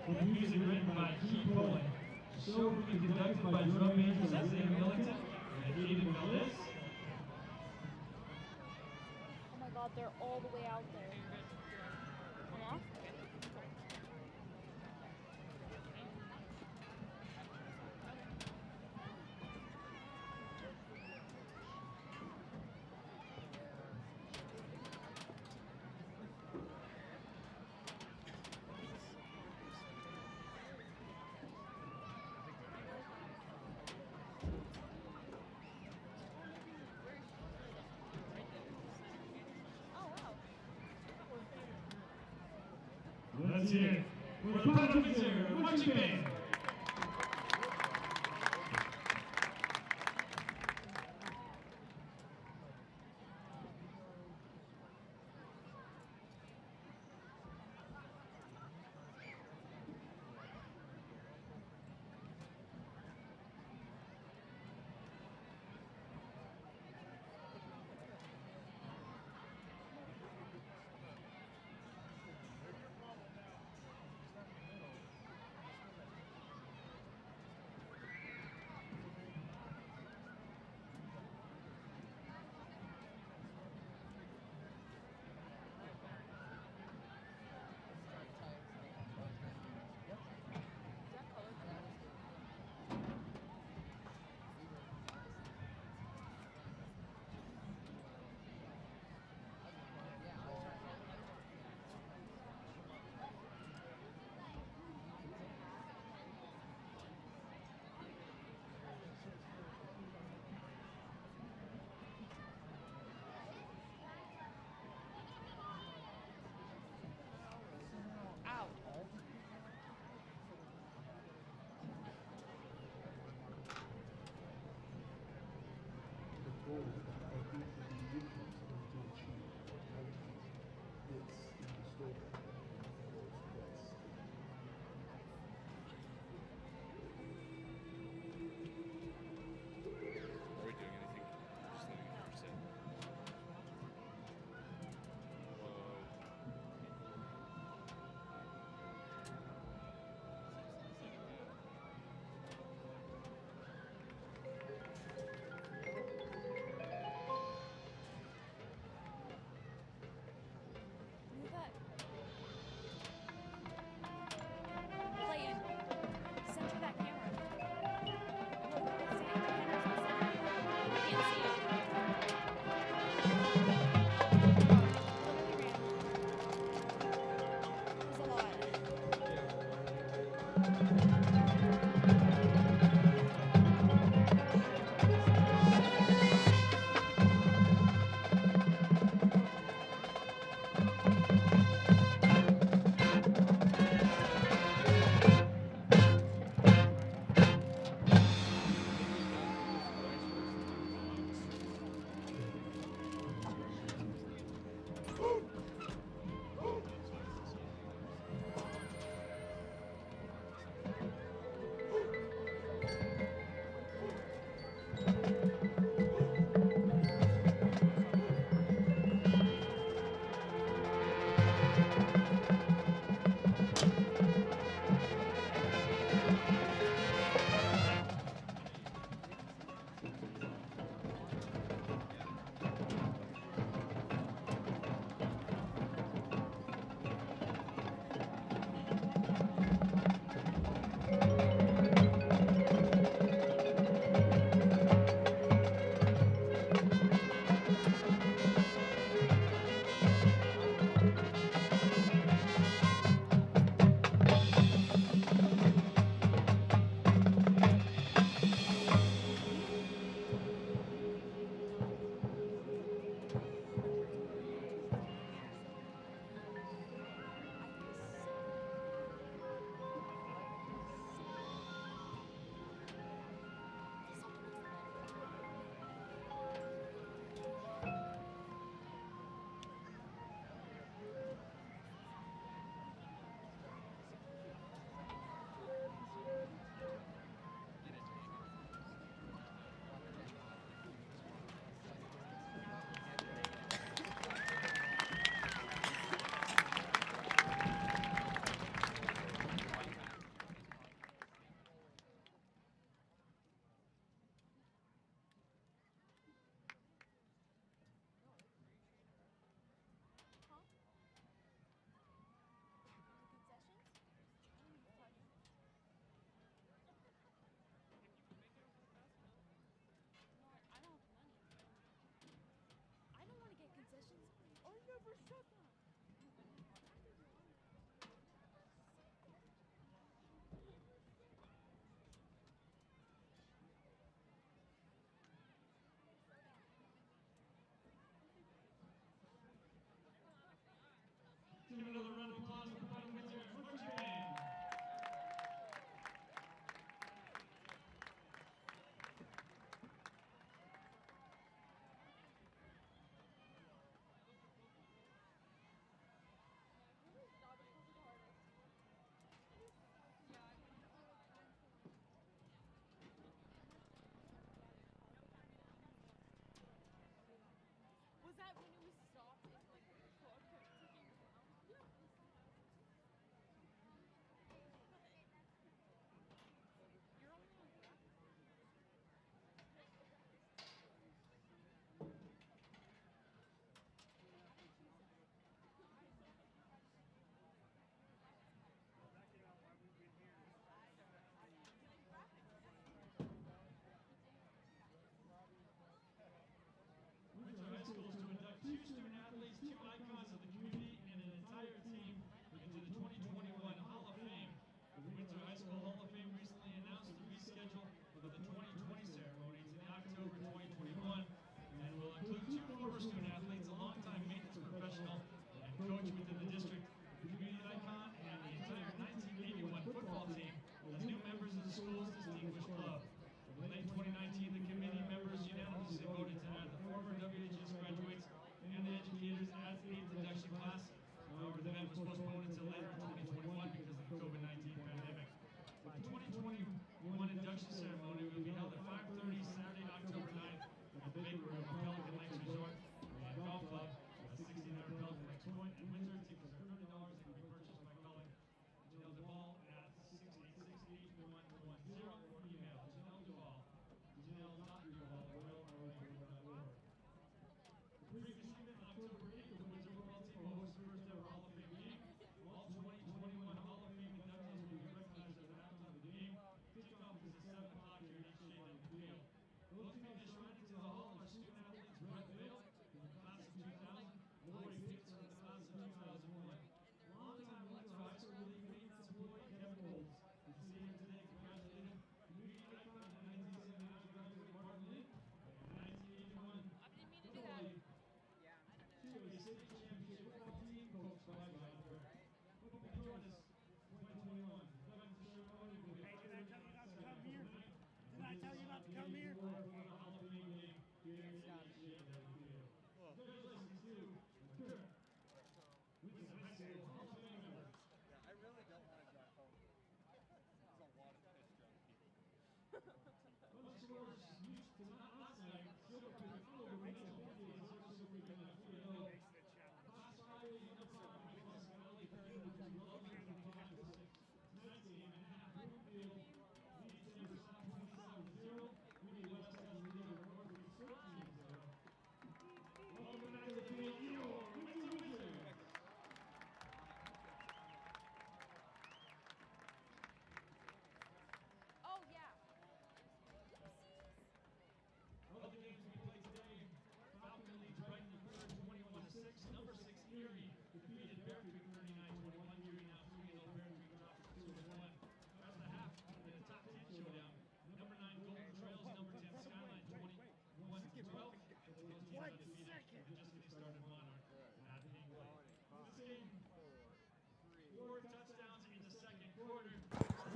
with music written by Key Poland. The show will be conducted by drum majors Isaiah Millington and Hayden Mellis. Oh my god, they're all the way out there. Come off? Let's hear it for the Pride of Windsor Marching Band. Move that. Clayton, center that camera. Look, the camera's in the center. I can't see it. Literally ran. There's a lot.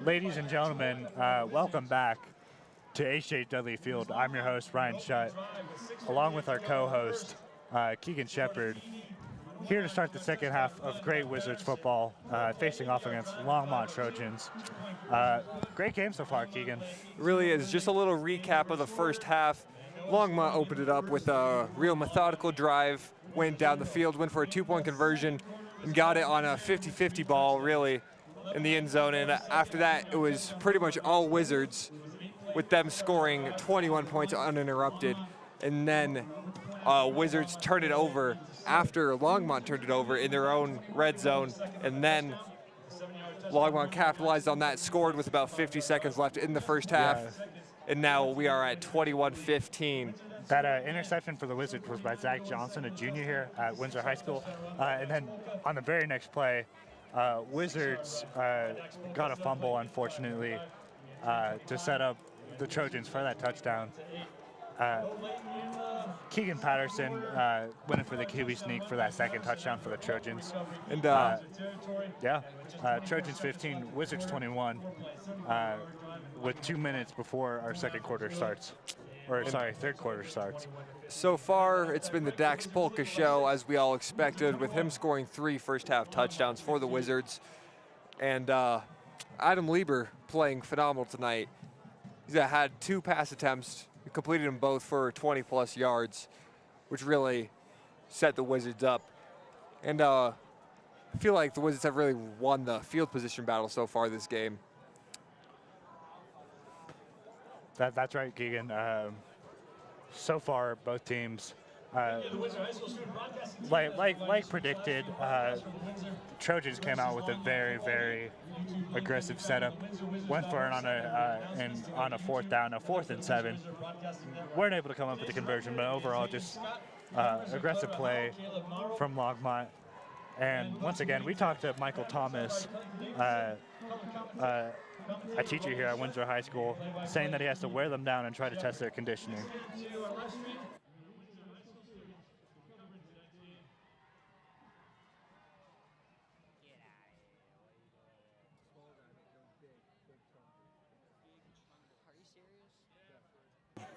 Ladies and gentlemen, welcome back to H.J. Dudley Field. I'm your host, Ryan Shutt, along with our co-host, Keegan Shepard, here to start the second half of great Wizards football, facing off against Longmont Trojans. Great game so far, Keegan. Really is. Just a little recap of the first half. Longmont opened it up with a real methodical drive, went down the field, went for a 2-point conversion, and got it on a 50-50 ball, really, in the end zone. And after that, it was pretty much all Wizards, with them scoring 21 points uninterrupted. And then Wizards turned it over after Longmont turned it over in their own red zone. And then Longmont capitalized on that, scored with about 50 seconds left in the first half. Yeah. And now we are at 21-15. That interception for the Wizards was by Zach Johnson, a junior here at Windsor High School. And then on the very next play, Wizards got a fumble, unfortunately, to set up the Trojans for that touchdown. Keegan Patterson went in for the QB sneak for that second touchdown for the Trojans. And Trojans 15, Wizards 21, with 2 minutes before our third quarter starts. so far, it's been the Dax Polka show, as we all expected, with him scoring 3 first-half touchdowns for the Wizards. And Adam Lieber playing phenomenal tonight. He's had 2 pass attempts. He completed them both for 20-plus yards, which really set the Wizards up. And I feel like the Wizards have really won the field position battle so far this game. That's right, Keegan. So far, both teams, like predicted, Trojans came out with a very, very aggressive setup. Went for it on a 4th down, a 4th and 7. Weren't able to come up with the conversion, but overall just aggressive play from Longmont. And once again, we talked to Michael Thomas, a teacher here at Windsor High School, saying that he has to wear them down and try to test their conditioning.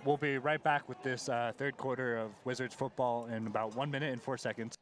We'll be right back with this third quarter of Wizards football in about 1 minute and 4 seconds.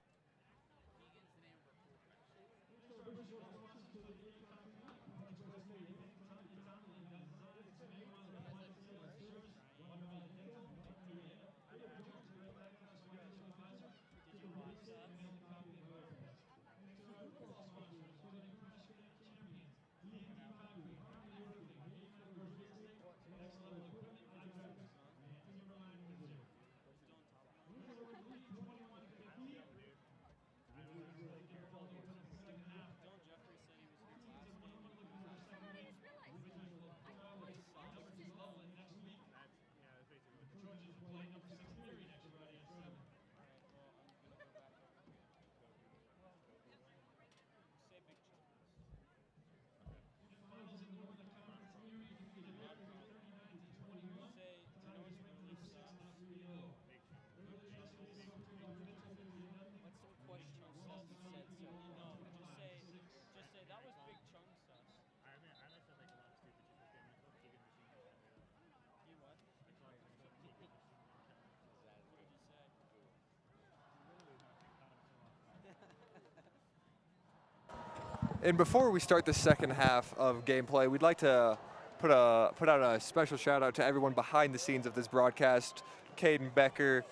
And before we start the second half of gameplay, we'd like to put out a special shout out to everyone behind the scenes of this broadcast: Caden Becker,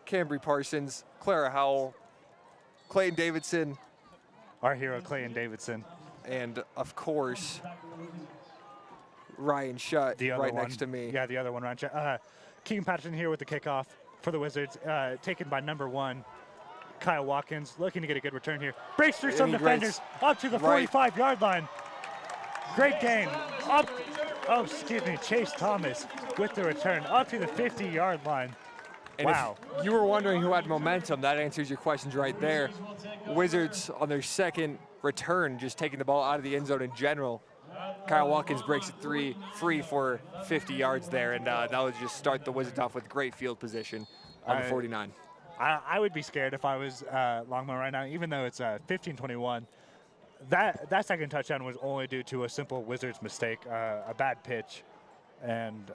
Cambry Parsons, Clara Howell, Clayton Davidson, Our hero, Clayton Davidson. and of course, Ryan Shutt The other right one. next to me. Yeah, the other one, Ryan. Keegan Patterson here with the kickoff for the Wizards, taken by number 1, Kyle Watkins, looking to get a good return here. Breaks through some And he defenders up to the right. 45-yard line. Great game. Chase Thomas with the return up to the 50-yard line. And wow. if you were wondering who had momentum, that answers your questions right there. Wizards on their second return, just taking the ball out of the end zone in general. Kyle Watkins breaks it free for 50 yards there, and that would just start the Wizards off with great field position on the 49. I would be scared if I was Longmont right now, even though it's 15-21. That second touchdown was only due to a simple Wizards mistake, a bad pitch, and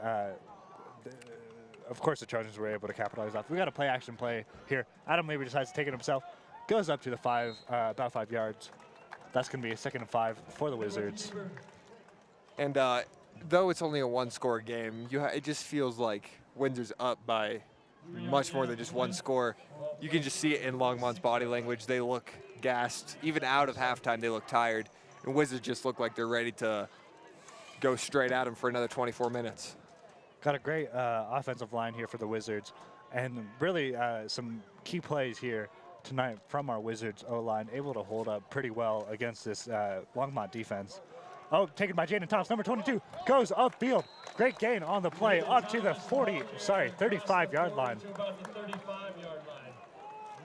of course the Trojans were able to capitalize off. We got a play-action play here. Adam Lieber decides to take it himself, goes up to the 5, about 5 yards. That's going to be a 2nd and 5 for the Wizards. And though it's only a one-score game, it just feels like Windsor's up by much more than just one score. You can just see it in Longmont's body language. They look gassed. Even out of halftime, they look tired. And Wizards just look like they're ready to go straight at them for another 24 minutes. Got a great offensive line here for the Wizards. And really some key plays here tonight from our Wizards O-line, able to hold up pretty well against this Longmont defense. Oh, taken by Jaden Thomas, number 22, goes upfield. Great gain on the play, up to the 35-yard line. About the 35-yard line.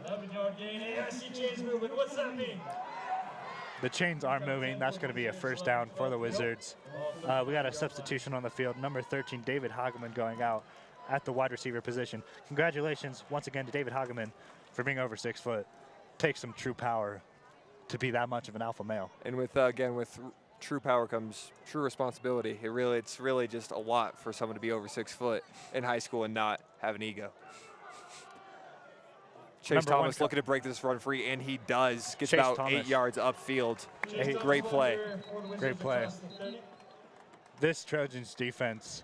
11-yard gain. Hey, I see chains moving. What's that mean? The chains are moving. That's going to be a first down for the Wizards. We got a substitution on the field. Number 13, David Hageman, going out at the wide receiver position. Congratulations once again to David Hageman for being over 6 foot. Takes some true power to be that much of an alpha male. And with true power comes true responsibility. It's really just a lot for someone to be over 6 foot in high school and not have an ego. Chase Thomas looking to break this run free, and he does. Gets about 8 yards upfield. Great play. Great play. This Trojans defense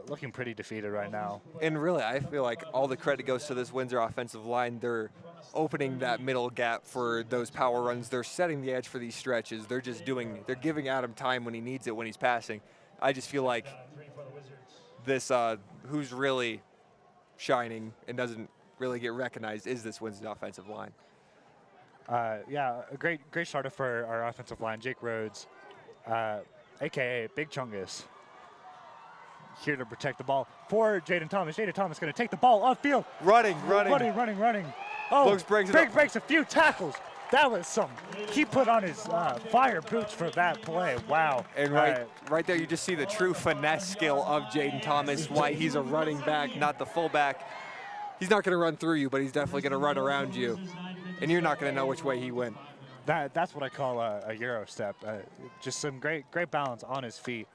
looking pretty defeated right now. And really, I feel like all the credit goes to this Windsor offensive line. They're opening that middle gap for those power runs. They're setting the edge for these stretches. They're giving Adam time when he needs it when he's passing. I just feel like this, who's really shining and doesn't really get recognized is this Windsor offensive line. Yeah, a great starter for our offensive line, Jake Rhodes, a.k.a. Big Chungus. Here to protect the ball for Jaden Thomas. Jaden Thomas going to take the ball upfield. Running. Oh, breaks a few tackles. That was some. He put on his fire boots for that play. Wow. And right there, you just see the true finesse skill of Jaden Thomas. Why he's a running back, not the fullback. He's not going to run through you, but he's definitely going to run around you, and you're not going to know which way he went. That's what I call a Euro step. Just some great balance on his feet.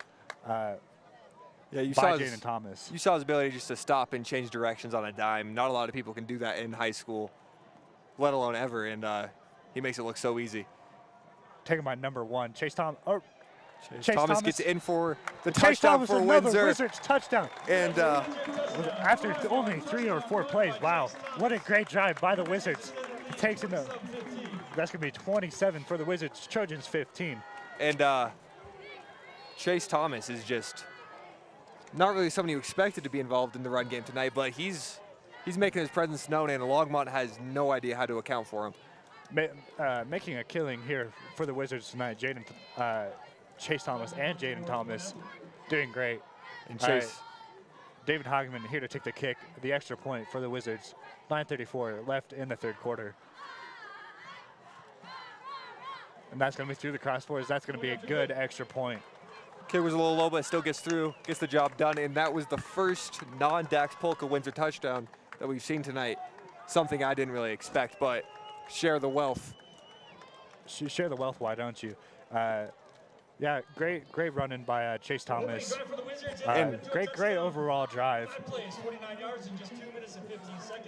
Yeah, you saw Jaden Thomas. You saw his ability just to stop and change directions on a dime. Not a lot of people can do that in high school, let alone ever, and he makes it look so easy. Taken by number 1, Chase Thomas. Chase Thomas gets in for the Chase touchdown Thomas, for another Windsor. Wizards touchdown. And after only 3 or 4 plays, wow, what a great drive by the Wizards. It takes him to, that's going to be 27 for the Wizards, Trojans 15. And Chase Thomas is just not really someone you expected to be involved in the run game tonight, but he's making his presence known, and Longmont has no idea how to account for him. Making a killing here for the Wizards tonight, Chase Thomas and Jaden Thomas doing great. And Chase. David Hageman here to take the kick, the extra point for the Wizards. 9:34 left in the 3rd quarter. And that's going to be through the crossbars. That's going to be a good extra point. Kid was a little low, but still gets through, gets the job done, and that was the first non-Dax Polka Windsor touchdown that we've seen tonight. Something I didn't really expect, but share the wealth. Share the wealth, why don't you? Yeah, great running by Chase Thomas. And great overall drive.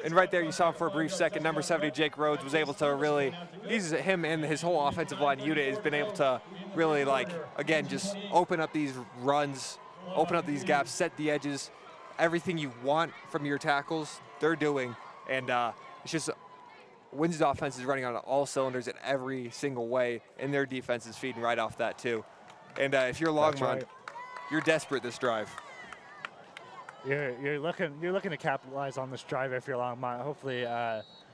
And right there, you saw him for a brief second. Number 70, Jake Rhodes, was able to really, him and his whole offensive line unit has been able to really, again, just open up these runs, open up these gaps, set the edges. Everything you want from your tackles, they're doing. And it's just, Windsor's offense is running on all cylinders in every single way, and their defense is feeding right off that too. And if you're Longmont, you're desperate this drive. You're looking to capitalize on this drive if you're Longmont. Hopefully,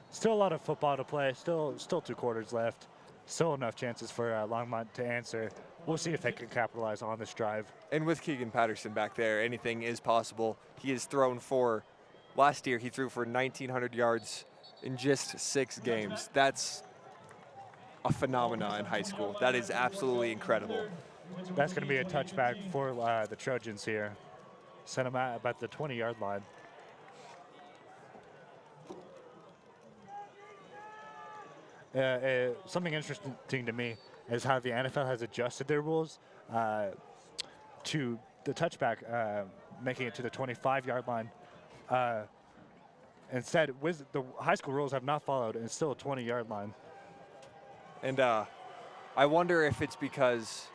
still a lot of football to play. Still 2 quarters left. Still enough chances for Longmont to answer. We'll see if they can capitalize on this drive. And with Keegan Patterson back there, anything is possible. He has thrown for, last year he threw for 1,900 yards in just 6 games. That's a phenomenon in high school. That is absolutely incredible. That's going to be a touchback for the Trojans here. Sent him out about the 20-yard line. Something interesting to me is how the NFL has adjusted their rules to the touchback, making it to the 25-yard line. Instead, the high school rules have not followed, and it's still a 20-yard line. And I wonder if it's because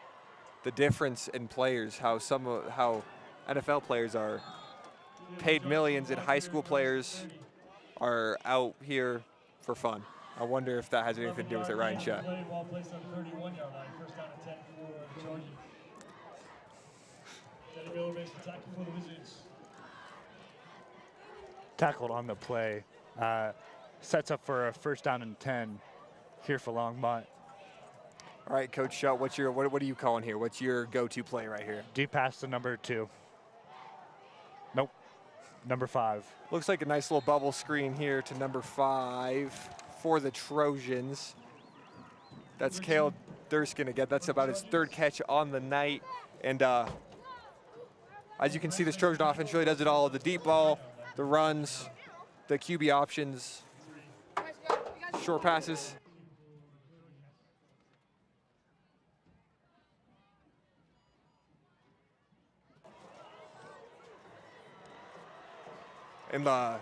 the difference in players, how NFL players are paid millions and high school players are out here for fun. I wonder if that has anything to do with it, Ryan Shea. Ball placed on the 31-yard line. First down and 10 for the Trojans. Teddy Miller makes the tackle for the Wizards. Tackled on the play. Sets up for a first down and 10 here for Longmont. All right, Coach Schutt, what are you calling here? What's your go-to play right here? Deep pass to number 2. Nope. Number 5. Looks like a nice little bubble screen here to number 5 for the Trojans. That's Cale Durskin again. That's about his 3rd catch on the night. And as you can see, this Trojan offense really does it all. The deep ball, the runs, the QB options, short passes. In the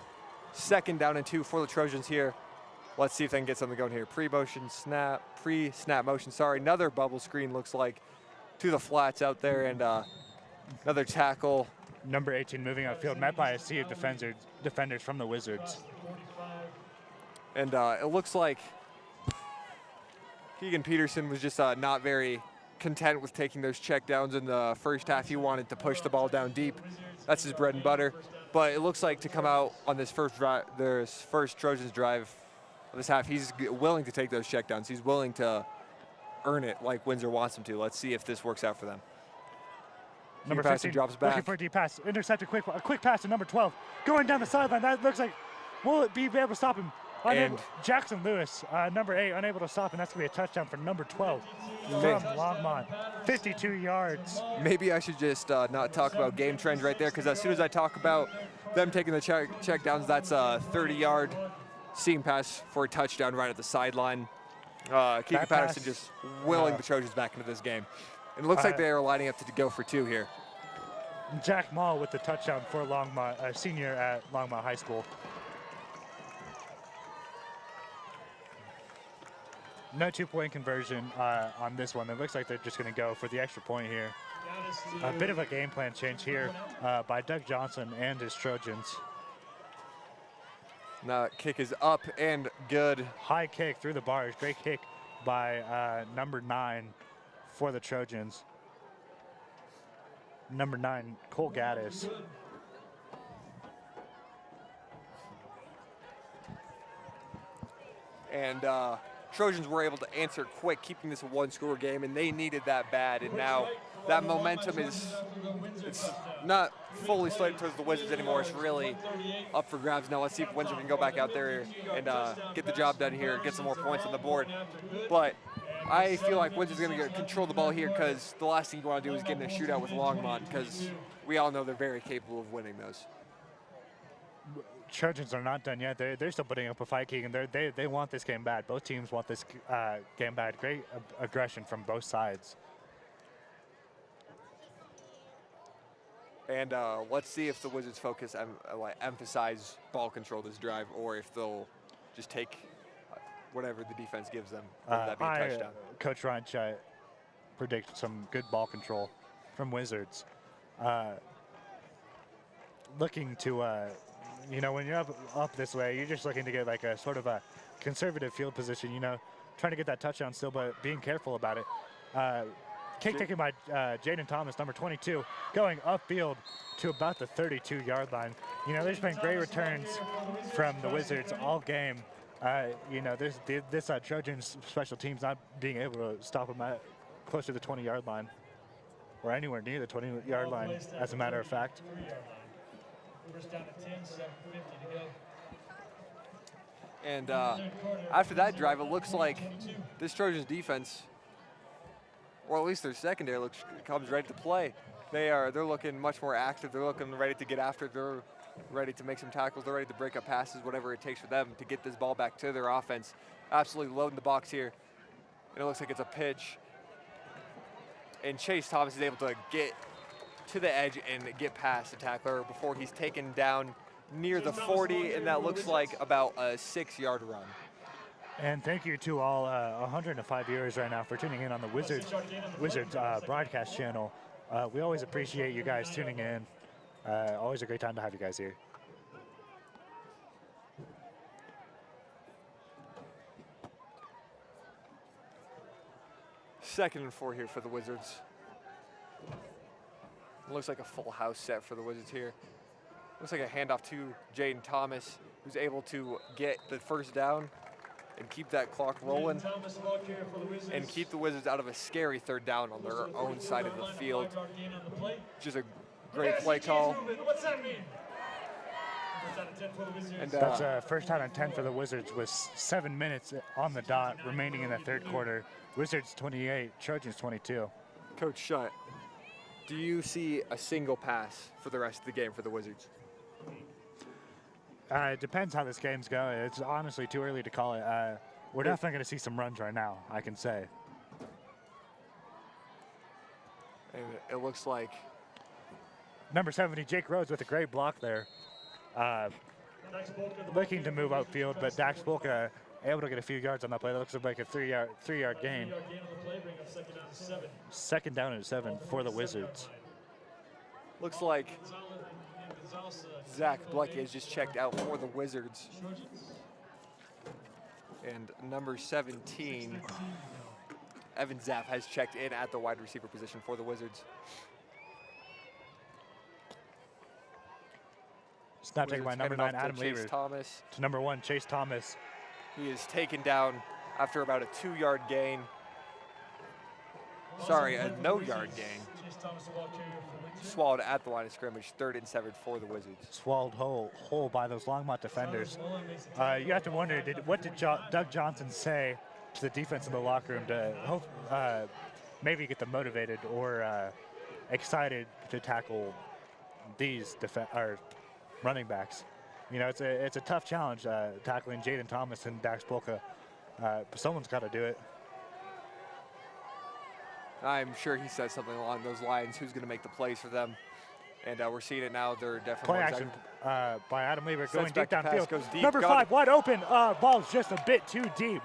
2nd down and 2 for the Trojans here. Let's see if they can get something going here. Pre-snap motion, sorry. Another bubble screen looks like to the flats out there, and another tackle. Number 18 moving outfield, met by a sea of defenders from the Wizards. And it looks like Keegan Peterson was just not very content with taking those checkdowns in the first half. He wanted to push the ball down deep. That's his bread and butter. But it looks like to come out on this first Trojans drive of this half, he's willing to take those checkdowns. He's willing to earn it like Windsor wants him to. Let's see if this works out for them. Number 15 drops back. Looking for a deep pass. Intercepted a quick pass to number 12. Going down the sideline. That looks like, will it be able to stop him? Jackson Lewis, number 8, unable to stop, and that's going to be a touchdown for number 12 from Longmont. 52 yards. Maybe I should just not talk about game trends right there, because as soon as I talk about them taking the checkdowns, that's a 30-yard seam pass for a touchdown right at the sideline. Keegan Patterson just willing the Trojans back into this game. And it looks like they are lining up to go for 2 here. Jack Mall with the touchdown for Longmont, a senior at Longmont High School. No 2-point conversion on this one. It looks like they're just going to go for the extra point here. A bit of a game plan change here by Doug Johnson and his Trojans. Now kick is up and good. High kick through the bars. Great kick by number 9 for the Trojans. Number 9, Cole Gaddis. And Trojans were able to answer quick, keeping this a 1-score game, and they needed that bad. And now that momentum it's not fully slated towards the Wizards anymore. It's really up for grabs now. Let's see if Windsor can go back out there and get the job done here, get some more points on the board. But I feel like Windsor's going to control the ball here, because the last thing you want to do is get in a shootout with Longmont, because we all know they're very capable of winning those. Trojans are not done yet. They're still putting up a fight, Keegan. They want this game bad. Both teams want this game bad. Great aggression from both sides. And let's see if the Wizards focus and emphasize ball control this drive, or if they'll just take whatever the defense gives them. Whether that be a touchdown. Coach Ryan Shea predict some good ball control from Wizards. Looking to, when you're up this way, you're just looking to get like a sort of a conservative field position, trying to get that touchdown still, but being careful about it. Kick taken by Jaden Thomas, number 22, going upfield to about the 32-yard line. There's been great returns from the Wizards all game. This Trojans special teams not being able to stop them at close to the 20-yard line, or anywhere near the 20-yard line, as a matter of fact. First down at 10, 7:50 to go. And after that drive, it looks like this Trojans defense, or at least their secondary, comes ready to play. They're looking much more active. They're looking ready to get after it. They're ready to make some tackles. They're ready to break up passes, whatever it takes for them to get this ball back to their offense. Absolutely loading the box here. And it looks like it's a pitch. And Chase Thomas is able to get to the edge and get past the tackler before he's taken down near the 40, and that looks like about a 6-yard run. And thank you to all 105 viewers right now for tuning in on the Wizards broadcast channel. We always appreciate you guys tuning in. Always a great time to have you guys here. Second and 4 here for the Wizards. Looks like a full house set for the Wizards here. Looks like a handoff to Jaden Thomas, who's able to get the first down and keep that clock rolling and keep the Wizards out of a scary third down on their own side of the field. Just a great play call. And, that's a first down and 10 for the Wizards with 7 minutes on the dot remaining in the third quarter. Wizards 28, Trojans 22. Coach Shutt, do you see a single pass for the rest of the game for the Wizards? It depends how this game's going. It's honestly too early to call it. We're definitely going to see some runs right now, I can say. And it looks like number 70, Jake Rhodes, with a great block there. Looking to move upfield, but Dax Polka able to get a few yards on that play. That looks like a three-yard gain. Second down and 7 for the Wizards. Looks like Zach Blecke has just checked out for the Wizards. And number 17, Evan Zapp, has checked in at the wide receiver position for the Wizards. Snap taken by number 9, Adam Lever. Thomas. To number 1, Chase Thomas. He is taken down after about a 2-yard gain. Sorry, a no-yard gain. Swallowed at the line of scrimmage, 3rd and 7 for the Wizards. Swallowed whole by those Longmont defenders. You have to wonder, what did Doug Johnson say to the defense in the locker room to hope maybe get them motivated or excited to tackle these running backs? You know, it's a tough challenge tackling Jaden Thomas and Dax Polka. But someone's got to do it. I'm sure he said something along those lines. Who's going to make the plays for them? And we're seeing it now. They're definitely play action by Adam Lever going deep back to pass, downfield. goes deep, Number got 5 wide open. Ball's just a bit too deep.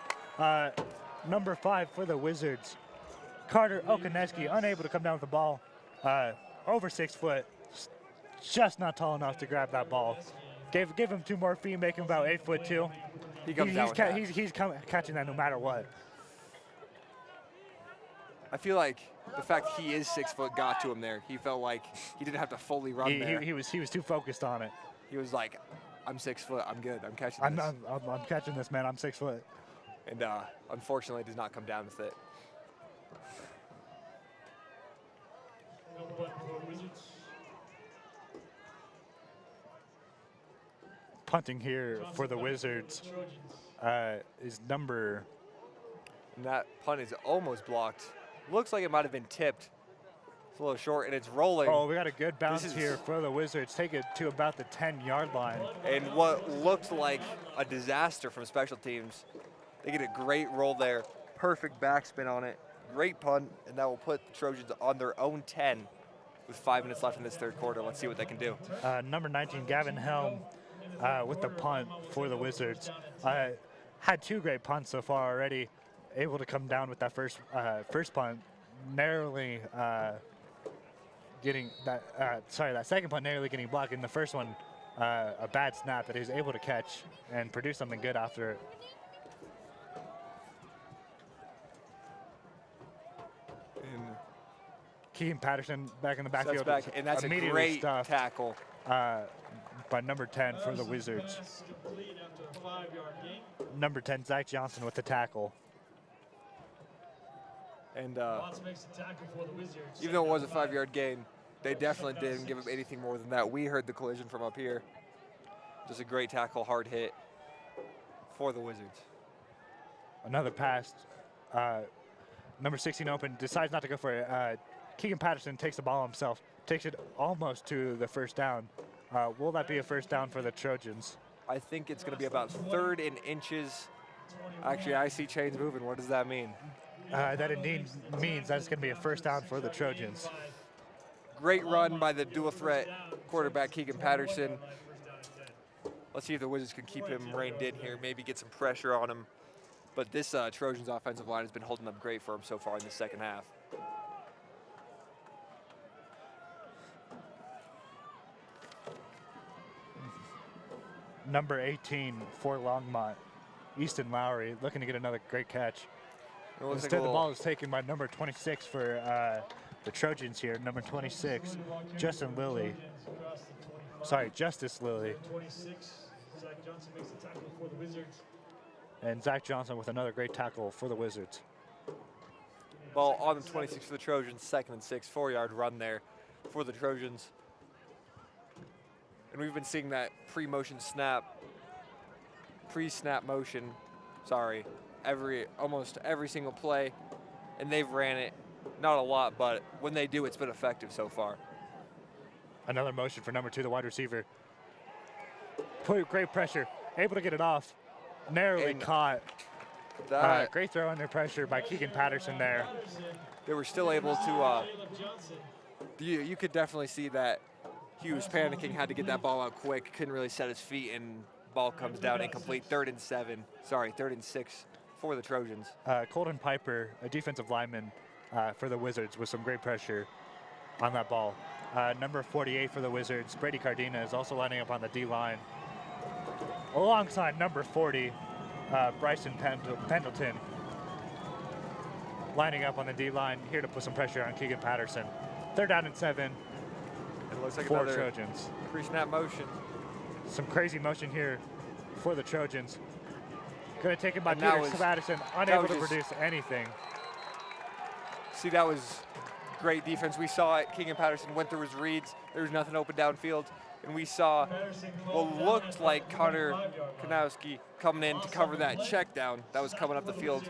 Number 5 for the Wizards, Carter Okaneski, unable to come down with the ball. Over 6 foot, just not tall enough to grab that ball. Give him 2 more feet, make him about 8'2". He comes down with that. He's catching that no matter what. I feel like the fact he is 6 foot got to him there. He felt like he didn't have to fully run there. He was too focused on it. He was like, I'm 6 foot. I'm good. I'm catching this. I'm catching this, man. I'm 6 foot. And unfortunately, does not come down with it. Punting here for the Wizards is number. And that punt is almost blocked. Looks like it might have been tipped. It's a little short, and it's rolling. Oh, we got a good bounce here for the Wizards. Take it to about the 10-yard line. And what looked like a disaster from special teams. They get a great roll there. Perfect backspin on it. Great punt, and that will put the Trojans on their own 10 with 5 minutes left in this third quarter. Let's see what they can do. Number 19, Gavin Helm, with the punt for the Wizards. Had 2 great punts so far already. Able to come down with that first punt, narrowly getting that. That second punt narrowly getting blocked. In the first one, a bad snap that he was able to catch and produce something good after it. Keegan Patterson back in the backfield. Back, and that's a great tackle by number 10 for the Wizards. Number 10, Zach Johnson with the tackle. And even though it was a 5-yard gain, they definitely didn't give him anything more than that. We heard the collision from up here. Just a great tackle, hard hit for the Wizards. Another pass. Number 16 open, decides not to go for it. Keegan Patterson takes the ball himself, takes it almost to the first down. Will that be a first down for the Trojans? I think it's going to be about 3rd and inches. Actually, I see chains moving. What does that mean? that indeed means that it's going to be a first down for the Trojans. Great run by the dual threat quarterback Keegan Patterson. Let's see if the Wizards can keep him reined in here, maybe get some pressure on him. But this Trojans offensive line has been holding up great for him so far in the second half. Number 18 for Longmont, Easton Lowry, looking to get another great catch. Instead, the ball is taken by number 26 for the Trojans here. Number 26, Justice Lilly. Zach Johnson makes the tackle for the Wizards. And Zach Johnson with another great tackle for the Wizards. Ball on the 26 for the Trojans, 2nd and 6, 4-yard run there for the Trojans. And we've been seeing that pre-snap motion, almost every single play, and they've ran it, not a lot, but when they do, it's been effective so far. Another motion for number 2, the wide receiver. Put great pressure, able to get it off, narrowly caught. Great throw under pressure by Keegan Patterson there. They were still able to, you could definitely see that he was panicking, had to get that ball out quick, couldn't really set his feet, and ball comes down incomplete. 3rd and 6 for the Trojans. Colton Piper, a defensive lineman for the Wizards, with some great pressure on that ball. Number 48 for the Wizards, Brady Cardina, is also lining up on the D-line. Alongside number 40, Bryson Pendleton, lining up on the D-line, here to put some pressure on Keegan Patterson. 3rd down and 7. It looks like for Trojans. Pre-snap motion. Some crazy motion here for the Trojans. Going to take it by Peter Patterson, unable to produce anything. See, that was great defense. We saw it. Keegan Patterson went through his reads. There was nothing open downfield. And we saw what looked like Connor Kanowski coming in to cover that check down that was coming up the field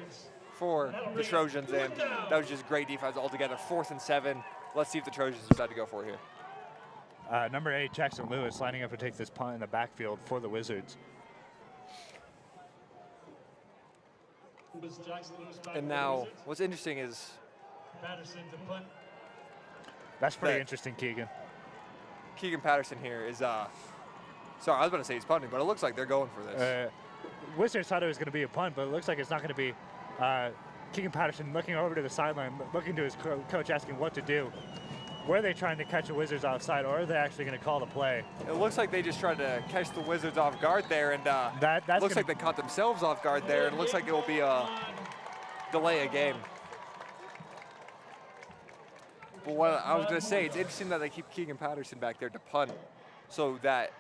for the Trojans. And that was just great defense altogether. 4th and 7. Let's see if the Trojans decide to go for it here. Number 8, Jackson Lewis, lining up to take this punt in the backfield for the Wizards. And now, what's interesting is that's pretty interesting, Keegan. Keegan Patterson here is, sorry, I was about to say he's punting, but it looks like they're going for this. Wizards thought it was going to be a punt, but it looks like it's not going to be. Keegan Patterson looking over to the sideline, looking to his coach, asking what to do. Were they trying to catch the Wizards offside, or are they actually going to call the play? It looks like they just tried to catch the Wizards off guard there, and it looks like they caught themselves off guard there, and it looks like it will be a delay a game. But what I was going to say, it's interesting that they keep Keegan Patterson back there to punt, so that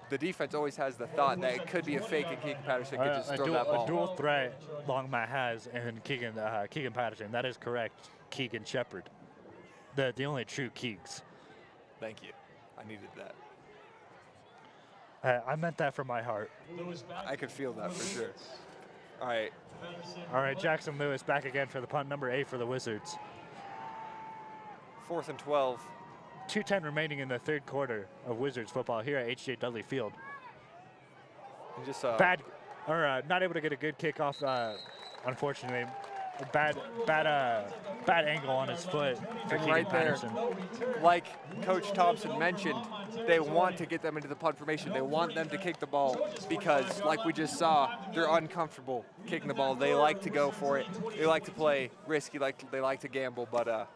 the defense always has the thought that it could be a fake and Keegan Patterson could just throw that ball. A dual threat Longmont has, and Keegan Patterson. That is correct, Keegan Shepard. The only true Keegs. Thank you. I needed that. I meant that from my heart. I could feel that for sure. All right, Jackson Lewis back again for the punt, number 8 for the Wizards. 4th and 12. 2:10 remaining in the 3rd quarter of Wizards football here at H.J. Dudley Field. And just not able to get a good kickoff, unfortunately. Bad angle on his foot for Keegan Patterson. Like Coach Thompson mentioned, they want to get them into the punt formation. They want them to kick the ball because, like we just saw, they're uncomfortable kicking the ball. They like to go for it. They like to play risky. They like to gamble. But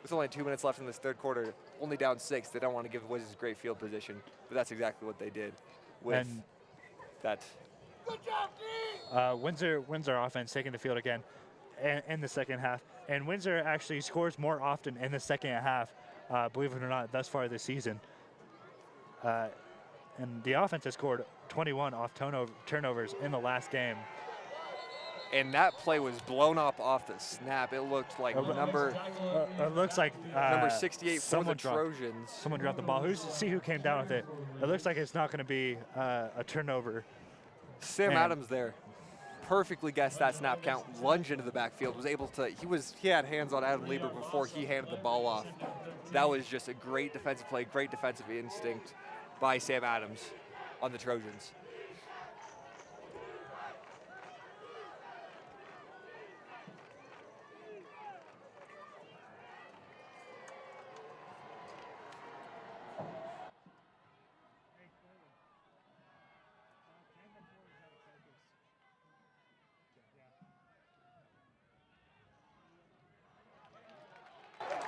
with only 2 minutes left in this 3rd quarter, only down 6. They don't want to give the Wizards great field position. But that's exactly what they did with that. Windsor offense taking the field again in the second half. And Windsor actually scores more often in the second half, believe it or not, thus far this season. And the offense has scored 21 off turnovers in the last game. And that play was blown up off the snap. It looked like number 68 for the Trojans. Someone dropped the ball. See who came down with it. It looks like it's not going to be a turnover. Sam Adams there perfectly guessed that snap count, lunged into the backfield, was able to, he had hands on Adam Lieber before he handed the ball off. That was just a great defensive play, great defensive instinct by Sam Adams on the Trojans.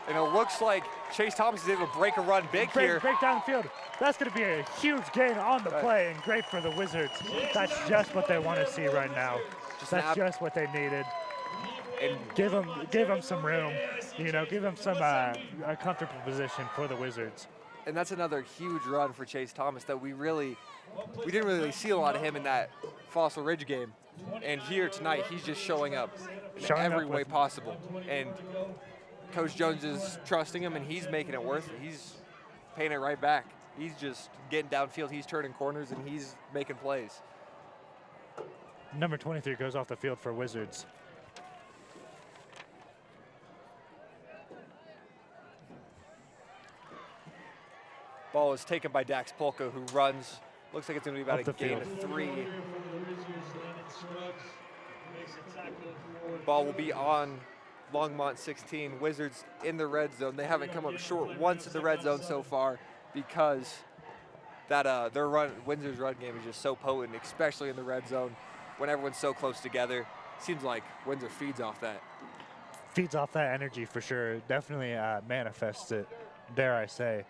And it looks like Chase Thomas is able to break a run big here. Break down the field. That's going to be a huge gain on the play and great for the Wizards. That's just what they want to see right now. That's just what they needed. And Give them some room. You know, give them some a comfortable position for the Wizards. and that's another huge run for Chase Thomas that we didn't really see a lot of him in that Fossil Ridge game. And here tonight, he's just showing up in every way possible. And Coach Jones is trusting him, and he's making it worth it. He's paying it right back. He's just getting downfield. He's turning corners, and he's making plays. Number 23 goes off the field for Wizards. Ball is taken by Dax Polka, who runs. Looks like it's going to be about a gain of 3. Ball will be on Longmont 16. Wizards in the red zone. They haven't come up short once in the red zone so far because that Windsor's run game is just so potent, especially in the red zone when everyone's so close together. Seems like Windsor feeds off that. Feeds off that energy for sure. Definitely manifests it, dare I say.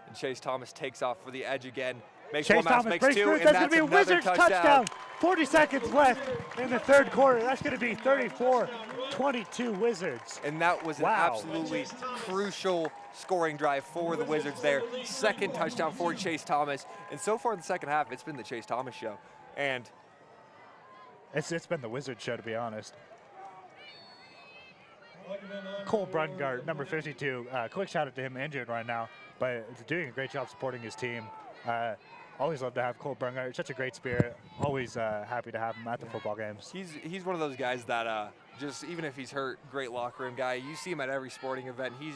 And Chase Thomas takes off for the edge again. Makes Chase one mouse, Thomas makes breaks 2, through. and That's going to that's be a another Wizards touchdown. 40 seconds left in the third quarter. That's going to be 34-22 Wizards. And that was an absolutely crucial scoring drive for the Wizards there. Second touchdown for Chase Thomas. And so far in the second half, it's been the Chase Thomas show. And it's been the Wizards show, to be honest. Cole Brungart, number 52. Quick shout out to him, injured right now, but doing a great job supporting his team. Always love to have Cole Brungart. Such a great spirit. Always happy to have him at the football games. He's one of those guys that just, even if he's hurt, great locker room guy. You see him at every sporting event. He's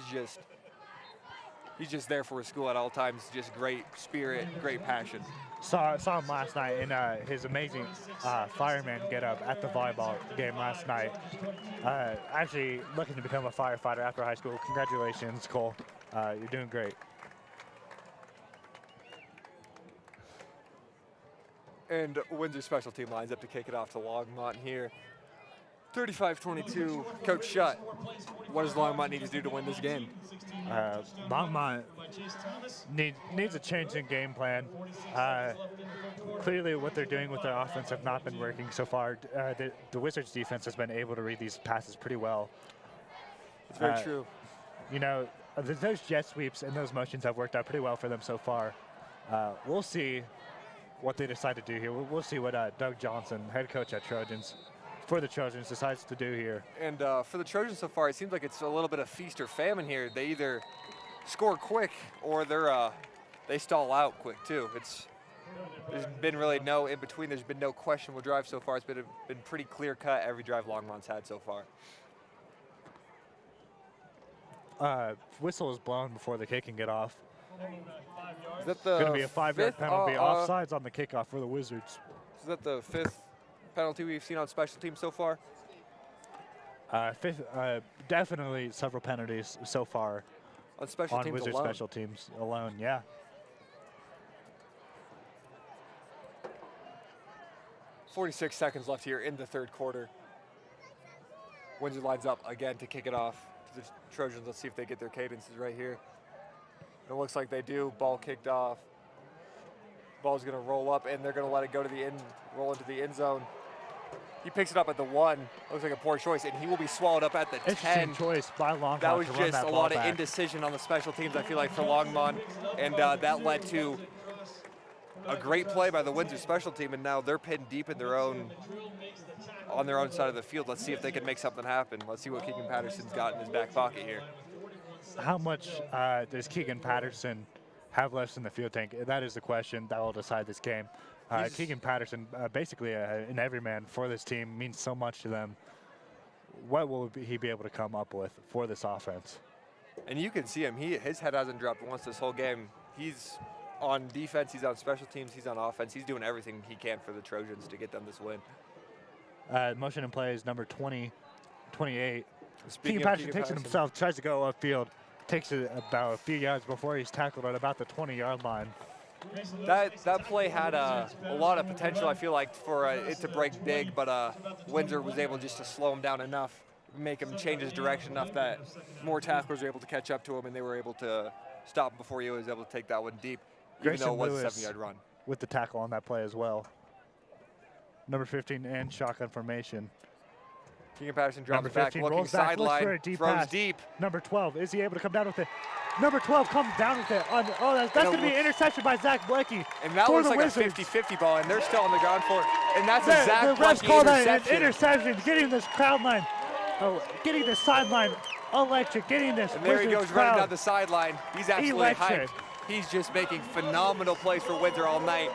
just there for his school at all times. Just great spirit, great passion. Saw him last night in his amazing fireman get-up at the volleyball game last night. Actually looking to become a firefighter after high school. Congratulations, Cole. You're doing great. And Windsor special team lines up to kick it off to Longmont here. 35-22. Coach Shutt, what does Longmont need to do to win this game? Longmont needs a change in game plan. Clearly what they're doing with their offense have not been working so far. The Wizards defense has been able to read these passes pretty well. It's very true. You know, those jet sweeps and those motions have worked out pretty well for them so far. We'll see what they decide to do here. We'll see what Doug Johnson, head coach at Trojans, for the Trojans, decides to do here. And for the Trojans so far, it seems like it's a little bit of feast or famine here. They either score quick or they stall out quick too. There's been really no in between. There's been no questionable drive so far. It's been pretty clear cut every drive Longmont's had so far. Whistle is blown before the kick can get off. Is that the going to be a 5-yard penalty. Offsides on the kickoff for the Wizards. Is that the 5th penalty we've seen on special teams so far? Definitely several penalties so far On special teams Wizards alone. special teams alone, yeah. .46 seconds left here in the third quarter. Windsor lines up again to kick it off to the Trojans. Let's see if they get their cadences right here. It looks like they do. Ball kicked off. Ball's going to roll up, and they're going to let it go to the end, roll into the end zone. He picks it up at the 1. Looks like a poor choice, and he will be swallowed up at the 10. Interesting choice by Longmont. That was to run just that a ball lot back. of indecision on the special teams, I feel like, for Longmont. And that led to a great play by the Windsor special team, and now they're pinned deep in on their own side of the field. Let's see if they can make something happen. Let's see what Keegan Patterson's got in his back pocket here. How much does Keegan Patterson have left in the fuel tank? That is the question that will decide this game. Keegan Patterson, basically an everyman for this team, means so much to them. What will he be able to come up with for this offense? And you can see him. His head hasn't dropped once this whole game. He's on defense. He's on special teams. He's on offense. He's doing everything he can for the Trojans to get them this win. Motion and play is number 28. Speaking Keegan Patterson takes it himself, tries to go upfield, takes it about a few yards before he's tackled at about the 20-yard line. That play had a lot of potential, I feel like, for it to break big, but Windsor was able just to slow him down enough make him change his direction enough that more tacklers were able to catch up to him, and they were able to stop him before he was able to take that one deep, even though it was a 7-yard run. With the tackle on that play as well. Number 15 and shotgun formation. Keegan Patterson drops Number back, 15 looking rolls back, looks for sideline, a deep throws pass. deep. Number 12, is he able to come down with it? Number 12 comes down with it. That's going to be an interception by Zach Blecky. And that for looks the like Wizards. a 50-50 ball, and they're still on the ground for it. And that's a The Zach refs Blecky call that interception. an interception, getting this crowd line, getting this sideline electric, getting this And there he Wizards goes running crowd down the sideline. He's absolutely electric. hyped. He's just making phenomenal plays for Windsor all night.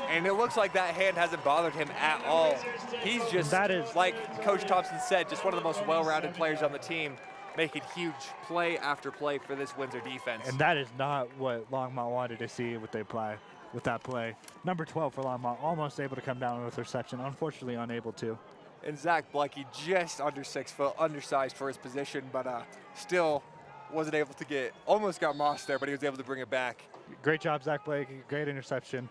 And it looks like that hand hasn't bothered him at all. He's just, like Coach Thompson said, just one of the most well-rounded players on the team, making huge play after play for this Windsor defense. And that is not what Longmont wanted to see with that play. Number 12 for Longmont, almost able to come down with reception, unfortunately unable to. And Zach Blecky just under 6 foot, undersized for his position, but still wasn't able to almost got mossed there, but he was able to bring it back. Great job, Zach Blecky, great interception.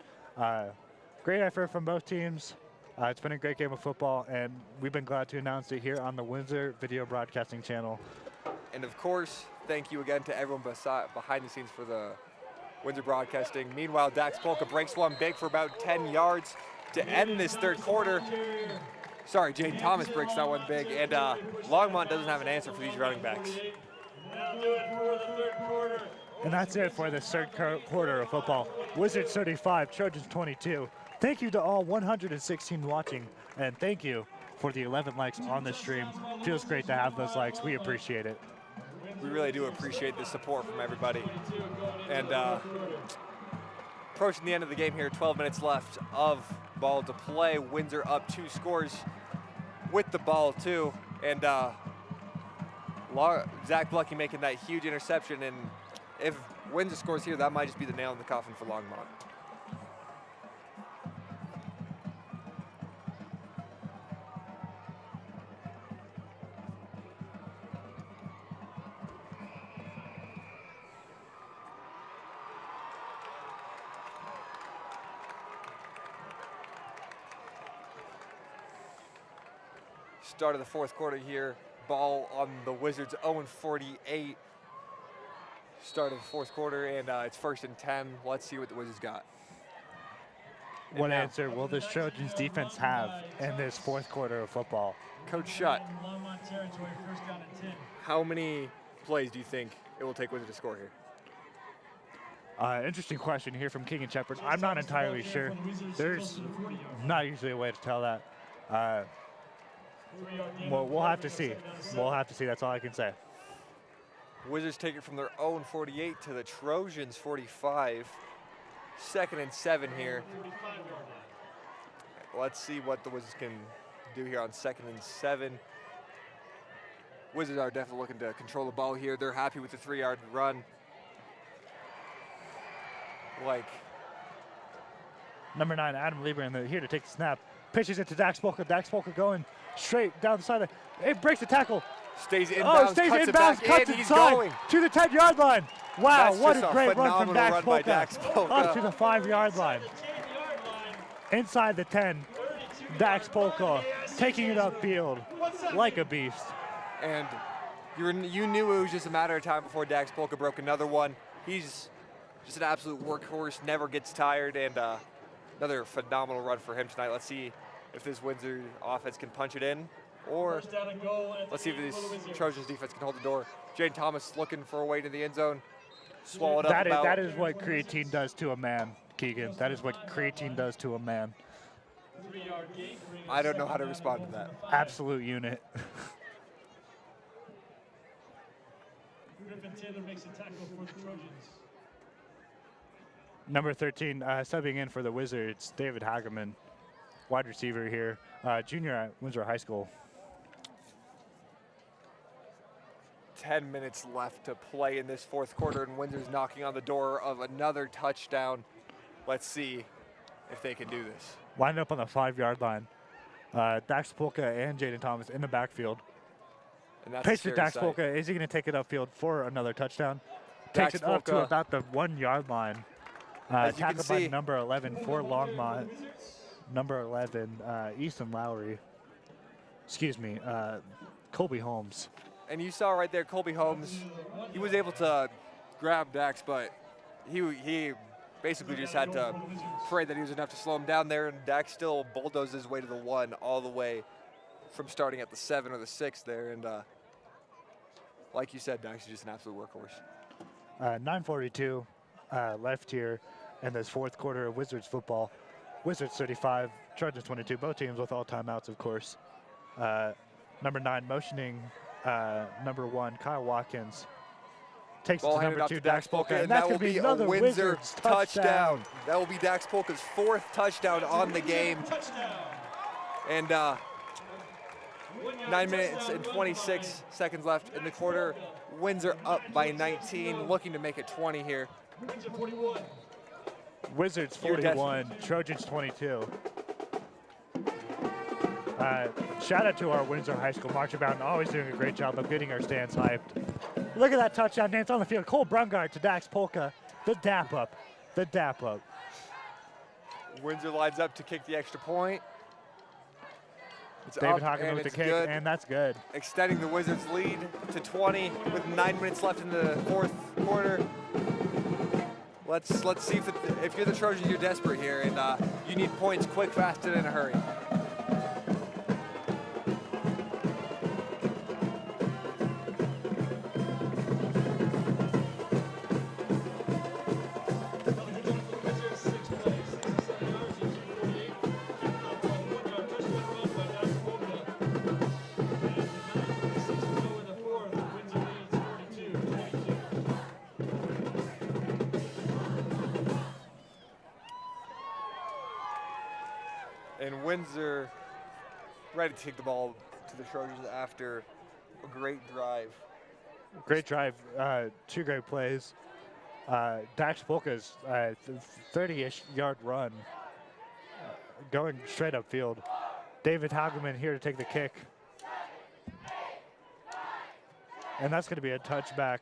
Great effort from both teams. It's been a great game of football, and we've been glad to announce it here on the Windsor Video Broadcasting Channel. And of course, thank you again to everyone behind the scenes for the Windsor Broadcasting. Meanwhile, Dax Polka breaks one big for about 10 yards to end this third quarter. Sorry, Jaden Thomas breaks that one big, and Longmont doesn't have an answer for these running backs. And that's it for this third quarter of football. Wizards 35, Trojans 22. Thank you to all 116 watching, and thank you for the 11 likes on the stream. Feels great to have those likes. We appreciate it. We really do appreciate the support from everybody. And approaching the end of the game here, 12 minutes left of ball to play. Windsor up 2 scores with the ball too. And Zach Blecky making that huge interception. And if Windsor scores here, that might just be the nail in the coffin for Longmont. Start of the fourth quarter here. Ball on the Wizards' own 48. Start of the fourth quarter, and it's 1st and 10. Let's see what the Wizards got. What answer will this Trojans defense have in this fourth quarter of football? Coach Shutt, how many plays do you think it will take Windsor to score here? Interesting question here from King and Shepherd. I'm not entirely sure. There's not usually a way to tell that. Well, we'll have to see. We'll have to see. That's all I can say. Wizards take it from their own 48 to the Trojans' 45. 2nd and 7 here. Let's see what the Wizards can do here on 2nd and 7. Wizards are definitely looking to control the ball here. They're happy with the 3-yard run. Number 9, Adam Lieber, here to take the snap. Pitches it to Dax Polka. Dax Polka going straight down the side. It breaks the tackle. Stays inbounds, cuts it back in, he's going. To the 10-yard line. Wow, That's what just a great run from Dax by Polka. Dax Polka. Up to the 5-yard line. Inside the 10, Dax Polka taking it upfield like a beast. And you knew it was just a matter of time before Dax Polka broke another one. He's just an absolute workhorse, never gets tired, and another phenomenal run for him tonight. Let's see if this Windsor offense can punch it in, or let's see if this Trojans defense can hold the door. Jaden Thomas looking for a way to the end zone. Swallowed up. That is what creatine does to a man, Keegan. That is what creatine does to a man. I don't know how to respond to that. Absolute unit. Griffin Taylor makes a tackle for the Trojans. Number 13, subbing in for the Wizards, David Hageman, wide receiver here, junior at Windsor High School. 10 minutes left to play in this fourth quarter, and Windsor's knocking on the door of another touchdown. Let's see if they can do this. Lined up on the 5-yard line. Dax Polka and Jaden Thomas in the backfield. And that's Pitch to Dax Polka. Is he going to take it upfield for another touchdown? Takes it up to about the 1-yard line. Tackled by number 11 for Longmont. Number 11, Easton Lowry. Excuse me. Colby Holmes. And you saw right there, Colby Holmes, he was able to grab Dax, but he basically just had to pray that he was enough to slow him down there, and Dax still bulldozed his way to the 1 all the way from starting at the 7 or the 6 there. And like you said, Dax is just an absolute workhorse. 9:42 left here in this fourth quarter of Wizards football. Wizards 35, Trojans 22, both teams with all timeouts, of course. Number 9 motioning number 1, Kyle Watkins. Takes it Ball to handed number off 2, to Dax Polka, and that that's will going to be be another a Windsor Wizards touchdown. That will be Dax Polka's 4th touchdown on the game. And 9 minutes and 26 seconds left in the quarter. Windsor up by 19, looking to make it 20 here. Wizards 41, Trojans 22. Shout out to our Windsor High School marching band, always doing a great job of getting our stands hyped. Look at that touchdown dance on the field. Cole Brungard to Dax Polka. The dap up. The dap up. Windsor lines up to kick the extra point. It's David up, Hagen and with the it's kick, good, and that's good. extending the Wizards' lead to 20 with 9 minutes left in the fourth quarter. Let's see if you're the Trojans, you're desperate here, and you need points quick, fast, and in a hurry. And Windsor ready to take the ball to the Trojans after a great drive. Great drive, 2 great plays. Dax Polka's 30-ish yard run going straight upfield. David Hageman here to take the kick. And that's going to be a touchback.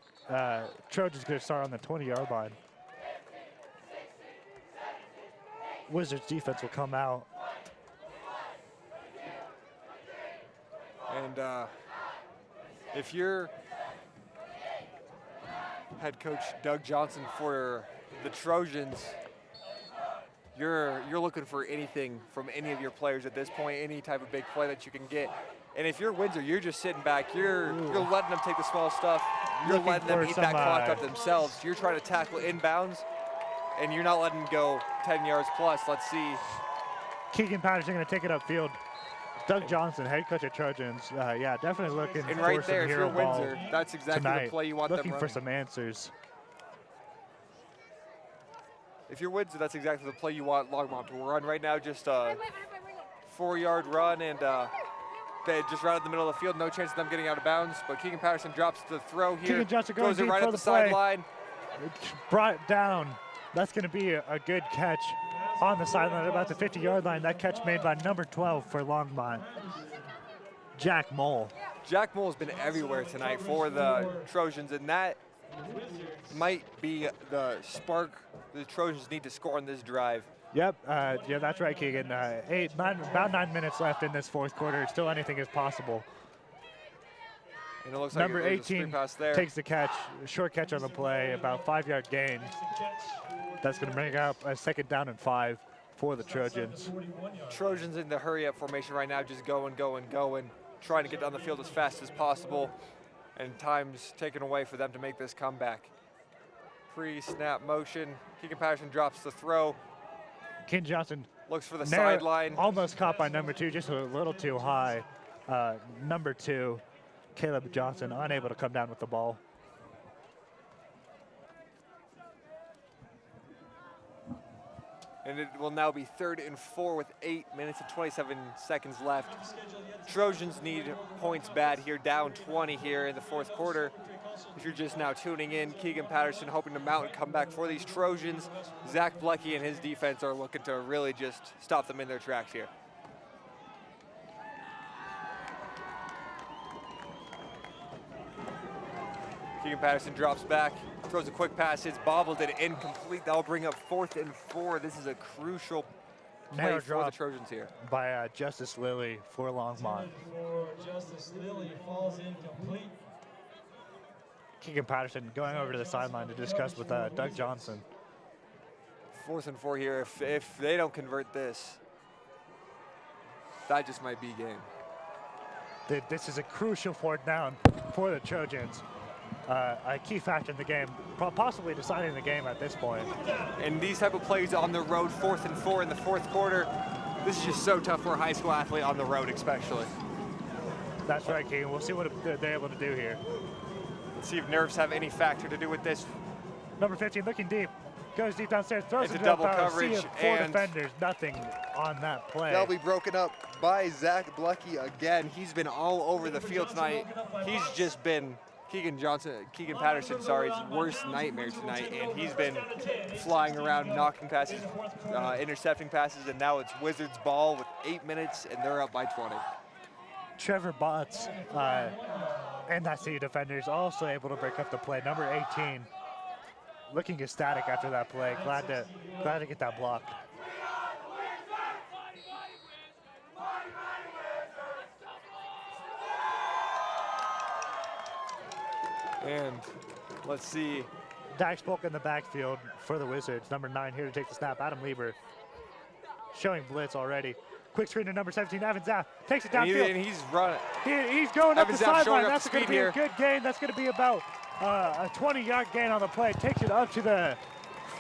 Trojans going to start on the 20-yard line. Wizards defense will come out. And if you're head coach Doug Johnson for the Trojans, you're looking for anything from any of your players at this point, any type of big play that you can get. And if you're Windsor, you're just sitting back. You're letting them take the small stuff. You're Looking letting them for eat some, that clock up themselves. You're trying to tackle inbounds, and you're not letting them go 10 yards plus. Let's see. Keegan Patterson going to take it upfield. Doug Johnson, head coach at Trojans, yeah, definitely looking And for right some there, if hero you're ball Windsor, that's exactly tonight. the play you want Looking them for running. some answers. If you're Windsor, that's exactly the play you want Longmont to run. Right now, just a 4-yard run, and they just right in the middle of the field. No chance of them getting out of bounds, but Keegan Patterson drops the throw here. Keegan Johnson going throws it deep right for at the the play. sideline. Brought down. That's going to be a good catch on the sideline, about the 50-yard line. That catch made by number 12 for Longmont, Jack Mole. Jack Mole's been everywhere tonight for the Trojans, and that might be the spark the Trojans need to score on this drive. Yep, yeah, that's right, Keegan. About 9 minutes left in this fourth quarter. Still anything is possible. And it looks Number like there's a 18 screen pass there. takes the catch, short catch on the play, about 5-yard gain. That's going to bring up a 2nd down and 5 for the Trojans. Trojans in the hurry-up formation right now, just going, trying to get down the field as fast as possible, and time's taken away for them to make this comeback. Pre-snap motion, Keegan Patterson drops the throw. Ken Johnson Looks for the sideline. almost caught by number 2, just a little too high. Number 2, Caleb Johnson, unable to come down with the ball. And it will now be 3rd and 4 with 8 minutes and 27 seconds left. Trojans need points bad here, down 20 here in the fourth quarter. If you're just now tuning in, Keegan Patterson hoping to mount and come back for these Trojans. Zach Blecky and his defense are looking to really just stop them in their tracks here. Keegan Patterson drops back, throws a quick pass, hits bobbled and incomplete. That'll bring up 4th and 4. This is a crucial play Narrow for drop the Trojans here. by Justice Lilly for Longmont. For Justice Lilly falls incomplete. Keegan Patterson going over to the sideline to discuss with Doug Johnson. 4th and 4 here. If they don't convert this, that just might be game. This is a crucial 4th down for the Trojans. A key factor in the game, possibly deciding the game at this point. And these type of plays on the road, 4th and 4 in the 4th quarter, this is just so tough for a high school athlete on the road especially. That's right, Keegan. We'll see what they're able to do here. Let's see if nerves have any factor to do with this. Number 15 looking deep. Goes deep downstairs, throws Into it double up, coverage, sea of 4 and defenders, nothing on that play. They'll be broken up by Zach Blucky again. He's been all over the field tonight. He's just been Keegan Patterson, sorry's worst nightmare tonight, and he's been flying around, knocking passes, intercepting passes, and now it's Wizards ball with 8 minutes, and they're up by 20. Trevor Botts and that sea of defenders also able to break up the play. Number 18, looking ecstatic after that play. Glad to get that block. And let's see. Dax Polk in the backfield for the Wizards. Number 9 here to take the snap. Adam Lieber showing blitz already. Quick screen to number 17, Evan Zapp. Takes it downfield. And he's running. He's going up Evan the Zapp showing sideline. up That's the going to speed be here. a good gain. That's going to be about a 20-yard gain on the play. Takes it up to the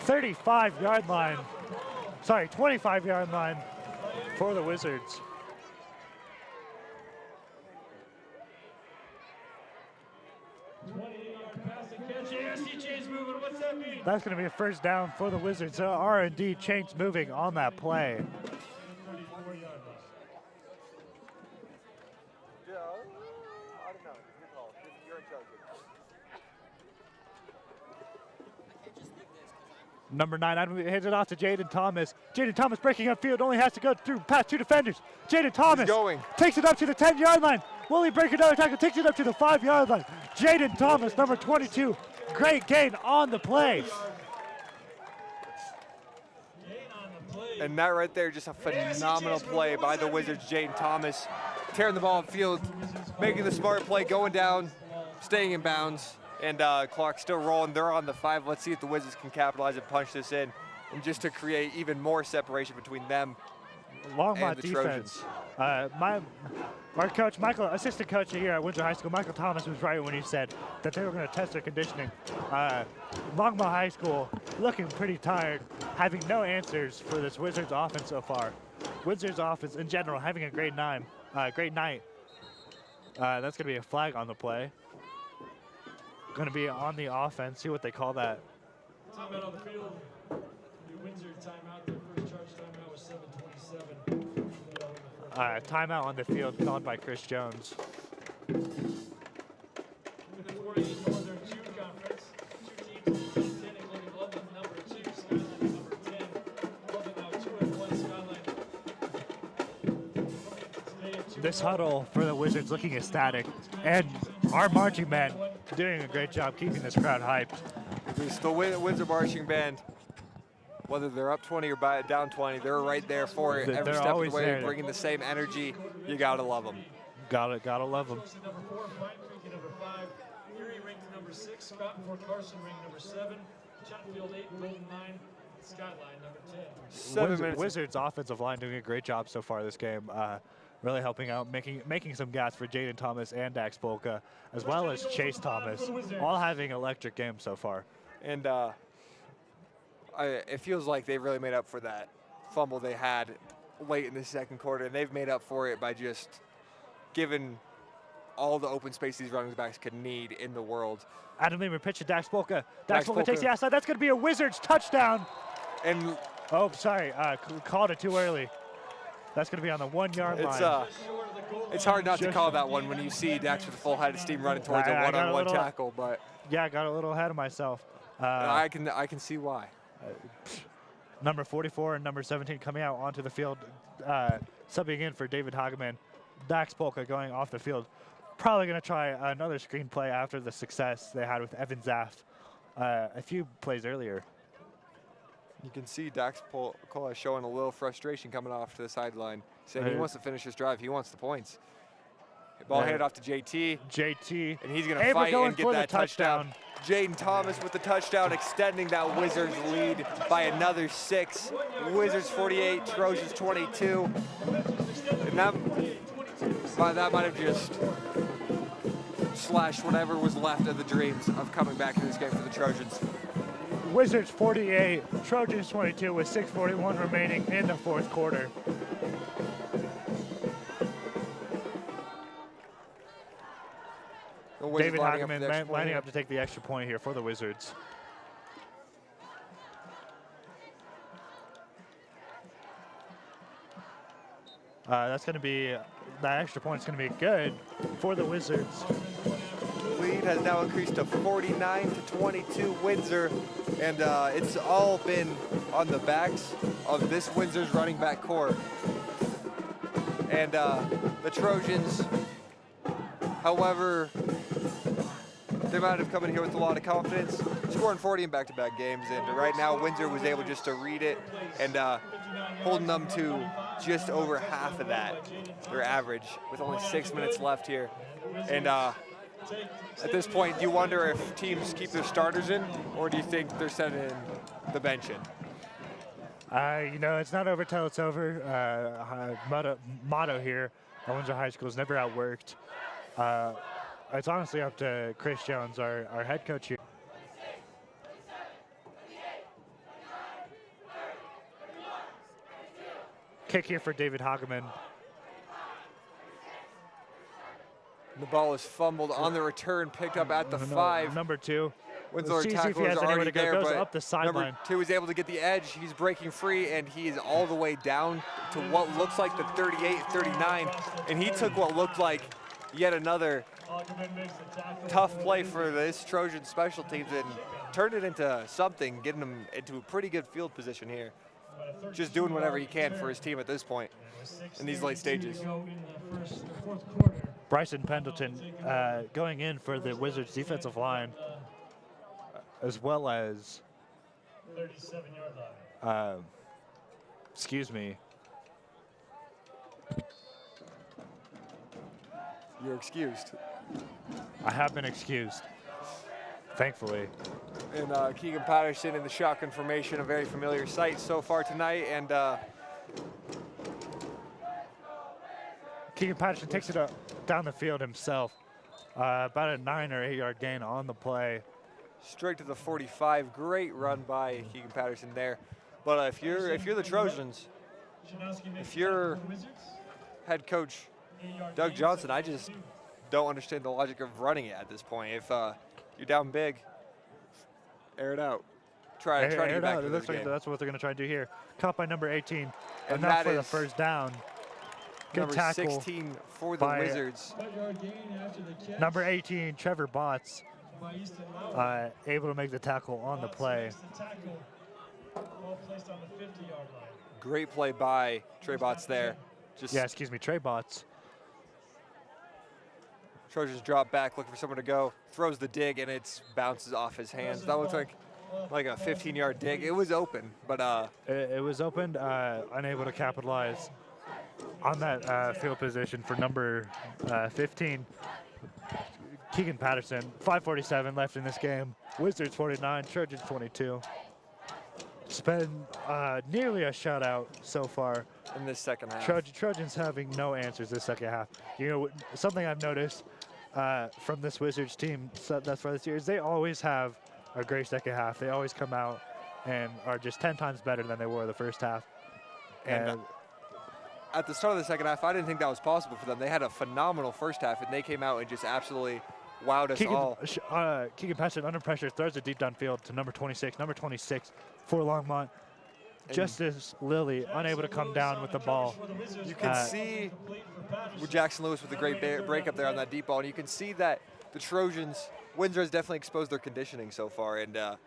35-yard line. Sorry, 25-yard line for the Wizards. That's going to be a first down for the Wizards. R&D change moving on that play. Number 9, Adam hands it off to Jaden Thomas. Jaden Thomas breaking upfield, only has to go through past 2 defenders. Jaden Thomas takes it up to the 10-yard line. Will he break another tackle? Takes it up to the 5-yard line. Jaden Thomas, number 22, great gain on the play. And that right there, just a phenomenal play by the Wizards. Jaden Thomas tearing the ball upfield, making the smart play, going down, staying in bounds. And clock still rolling. They're on the 5. Let's see if the Wizards can capitalize and punch this in, and just to create even more separation between them Longmont and the defense. Trojans. Our coach, Michael, assistant coach here at Windsor High School, Michael Thomas, was right when he said that they were going to test their conditioning. Longmont High School looking pretty tired, having no answers for this Wizards offense so far. Wizards offense in general having a great night. That's going to be a flag on the play. Going to be on the offense. See what they call that. Timeout on the field. The Windsor timeout. Their first charge timeout was 7:27. Timeout on the field called by Chris Jones. In the 4A Northern 2 Conference, 2 teams, 10 including London number 2, Skyline number 10. London now 2-1 Skyline. This huddle for the Wizards looking ecstatic, and our marching band doing a great job keeping this crowd hyped. It's the Windsor marching band. Whether they're up 20 or down 20, they're right there for it every step of the way, there. bringing the same energy. You gotta love them. Gotta love them. Number 4, Pine Creek number 5. Erie ranked number 6. Scott Fort Carson ranked number 7. Chatfield 8, Golden 9. Skyline number 10. 7 minutes. Wizards offensive line doing a great job so far this game. Really helping out, making some gas for Jaden Thomas and Dax Polka, as well as Chase Thomas, all having electric games so far. And it feels like they really made up for that fumble they had late in the second quarter, and they've made up for it by just giving all the open space these running backs could need in the world. Adam Lehman pitch to Dax Polka. Dax Polka takes the outside. That's going to be a Wizards touchdown. And oh, sorry, called it too early. That's going to be on the 1-yard line. It's hard not to call that one when you see Dax with a full head of steam running towards a one-on-one tackle, but yeah, I got a little ahead of myself. I can see why. Number 44 and number 17 coming out onto the field, subbing in for David Hageman. Dax Polka going off the field. Probably going to try another screen play after the success they had with Evan Zaft a few plays earlier. You can see Dax Cola showing a little frustration coming off to the sideline, saying he Right. wants to finish his drive. He wants the points. Ball handed off to JT. JT. And he's going to Able fight going and get for the that touchdown. Jaden Thomas with the touchdown, extending that Wizards lead by another 6. Wizards 48, Trojans 22. And that might have just slashed whatever was left of the dreams of coming back to this game for the Trojans. Wizards 48, Trojans 22 with 6:41 remaining in the fourth quarter. David Hageman lining up to take the extra point here for the Wizards. That's going to be, that extra point is going to be good for the Wizards. Lead has now increased to 49 to 22 Windsor, and it's all been on the backs of this Windsor's running back core. And the Trojans, however, they might have come in here with a lot of confidence, scoring 40 in back-to-back games, and right now Windsor was able just to read it and holding them to just over half of that, their average, with only 6 minutes left here. And at this point, do you wonder if teams keep their starters in, or do you think they're sending the bench in? You know, it's not over till it's over. Motto here at Windsor High School is never outworked. It's honestly up to Chris Jones, our head coach here. Kick here for David Hageman. The ball is fumbled on the return, picked up at the 5. Number 2. Windsor See if tackler he is has anywhere already to go. there, Goes but up the sideline. number 2 is able to get the edge. He's breaking free, and he is all the way down to what looks like the 38-39, and he took what looked like yet another tough play for this Trojan special teams and turned it into something, getting him into a pretty good field position here. Just doing whatever he can for his team at this point in these late stages. Bryson Pendleton going in for the Wizards defensive line, as well as, 37-yard line. excuse me. You're excused. I have been excused, thankfully. And Keegan Patterson in the shotgun formation, a very familiar sight so far tonight. And Keegan Patterson takes it up down the field himself. About a 9 or 8 yard gain on the play. straight to the 45. Great run by Keegan Patterson there. But if you're the Trojans, if you're head coach Doug Johnson, I just don't understand the logic of running it at this point. If you're down big, air it out. Try to get back to this game. That's what they're going to try to do here. Caught by number 18. And enough that for the is first down. Good number tackle 16 for the Wizards. Number 18, Trevor Botts, able to make the tackle on the play. Great play by Trey Botts there. Trey Botts. Trojans drop back, looking for someone to go. Throws the dig, and it bounces off his hands. That looks like a 15-yard dig. It was open, but it was opened, unable to capitalize on that field position for number 15, Keegan Patterson. 5:47 left in this game. Wizards 49, Trojans 22. It's been nearly a shutout so far in this second half. Trojans having no answers this second half. You know, something I've noticed from this Wizards team thus far this year is they always have a great second half. They always come out and are just 10 times better than they were the first half. And at the start of the second half, I didn't think that was possible for them. They had a phenomenal first half, and they came out and just absolutely wowed us all. Keegan Patterson under pressure throws it deep downfield to number 26. Number 26 for Longmont. Justice Lilly unable to come down with the ball. You can see Jackson Lewis with a great break up there on that deep ball, and you can see that the Trojans, Windsor has definitely exposed their conditioning so far, and the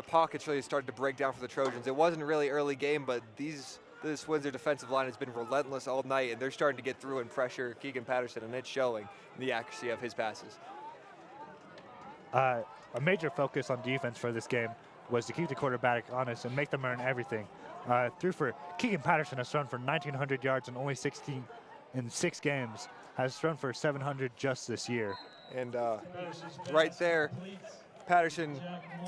pocket's really started to break down for the Trojans. It wasn't a really early game, but this Windsor defensive line has been relentless all night, and they're starting to get through and pressure Keegan Patterson, and it's showing in the accuracy of his passes. A major focus on defense for this game was to keep the quarterback honest and make them earn everything. Threw for Keegan Patterson has thrown for 1,900 yards in only 16 in 6 games. Has thrown for 700 just this year. And right there, Patterson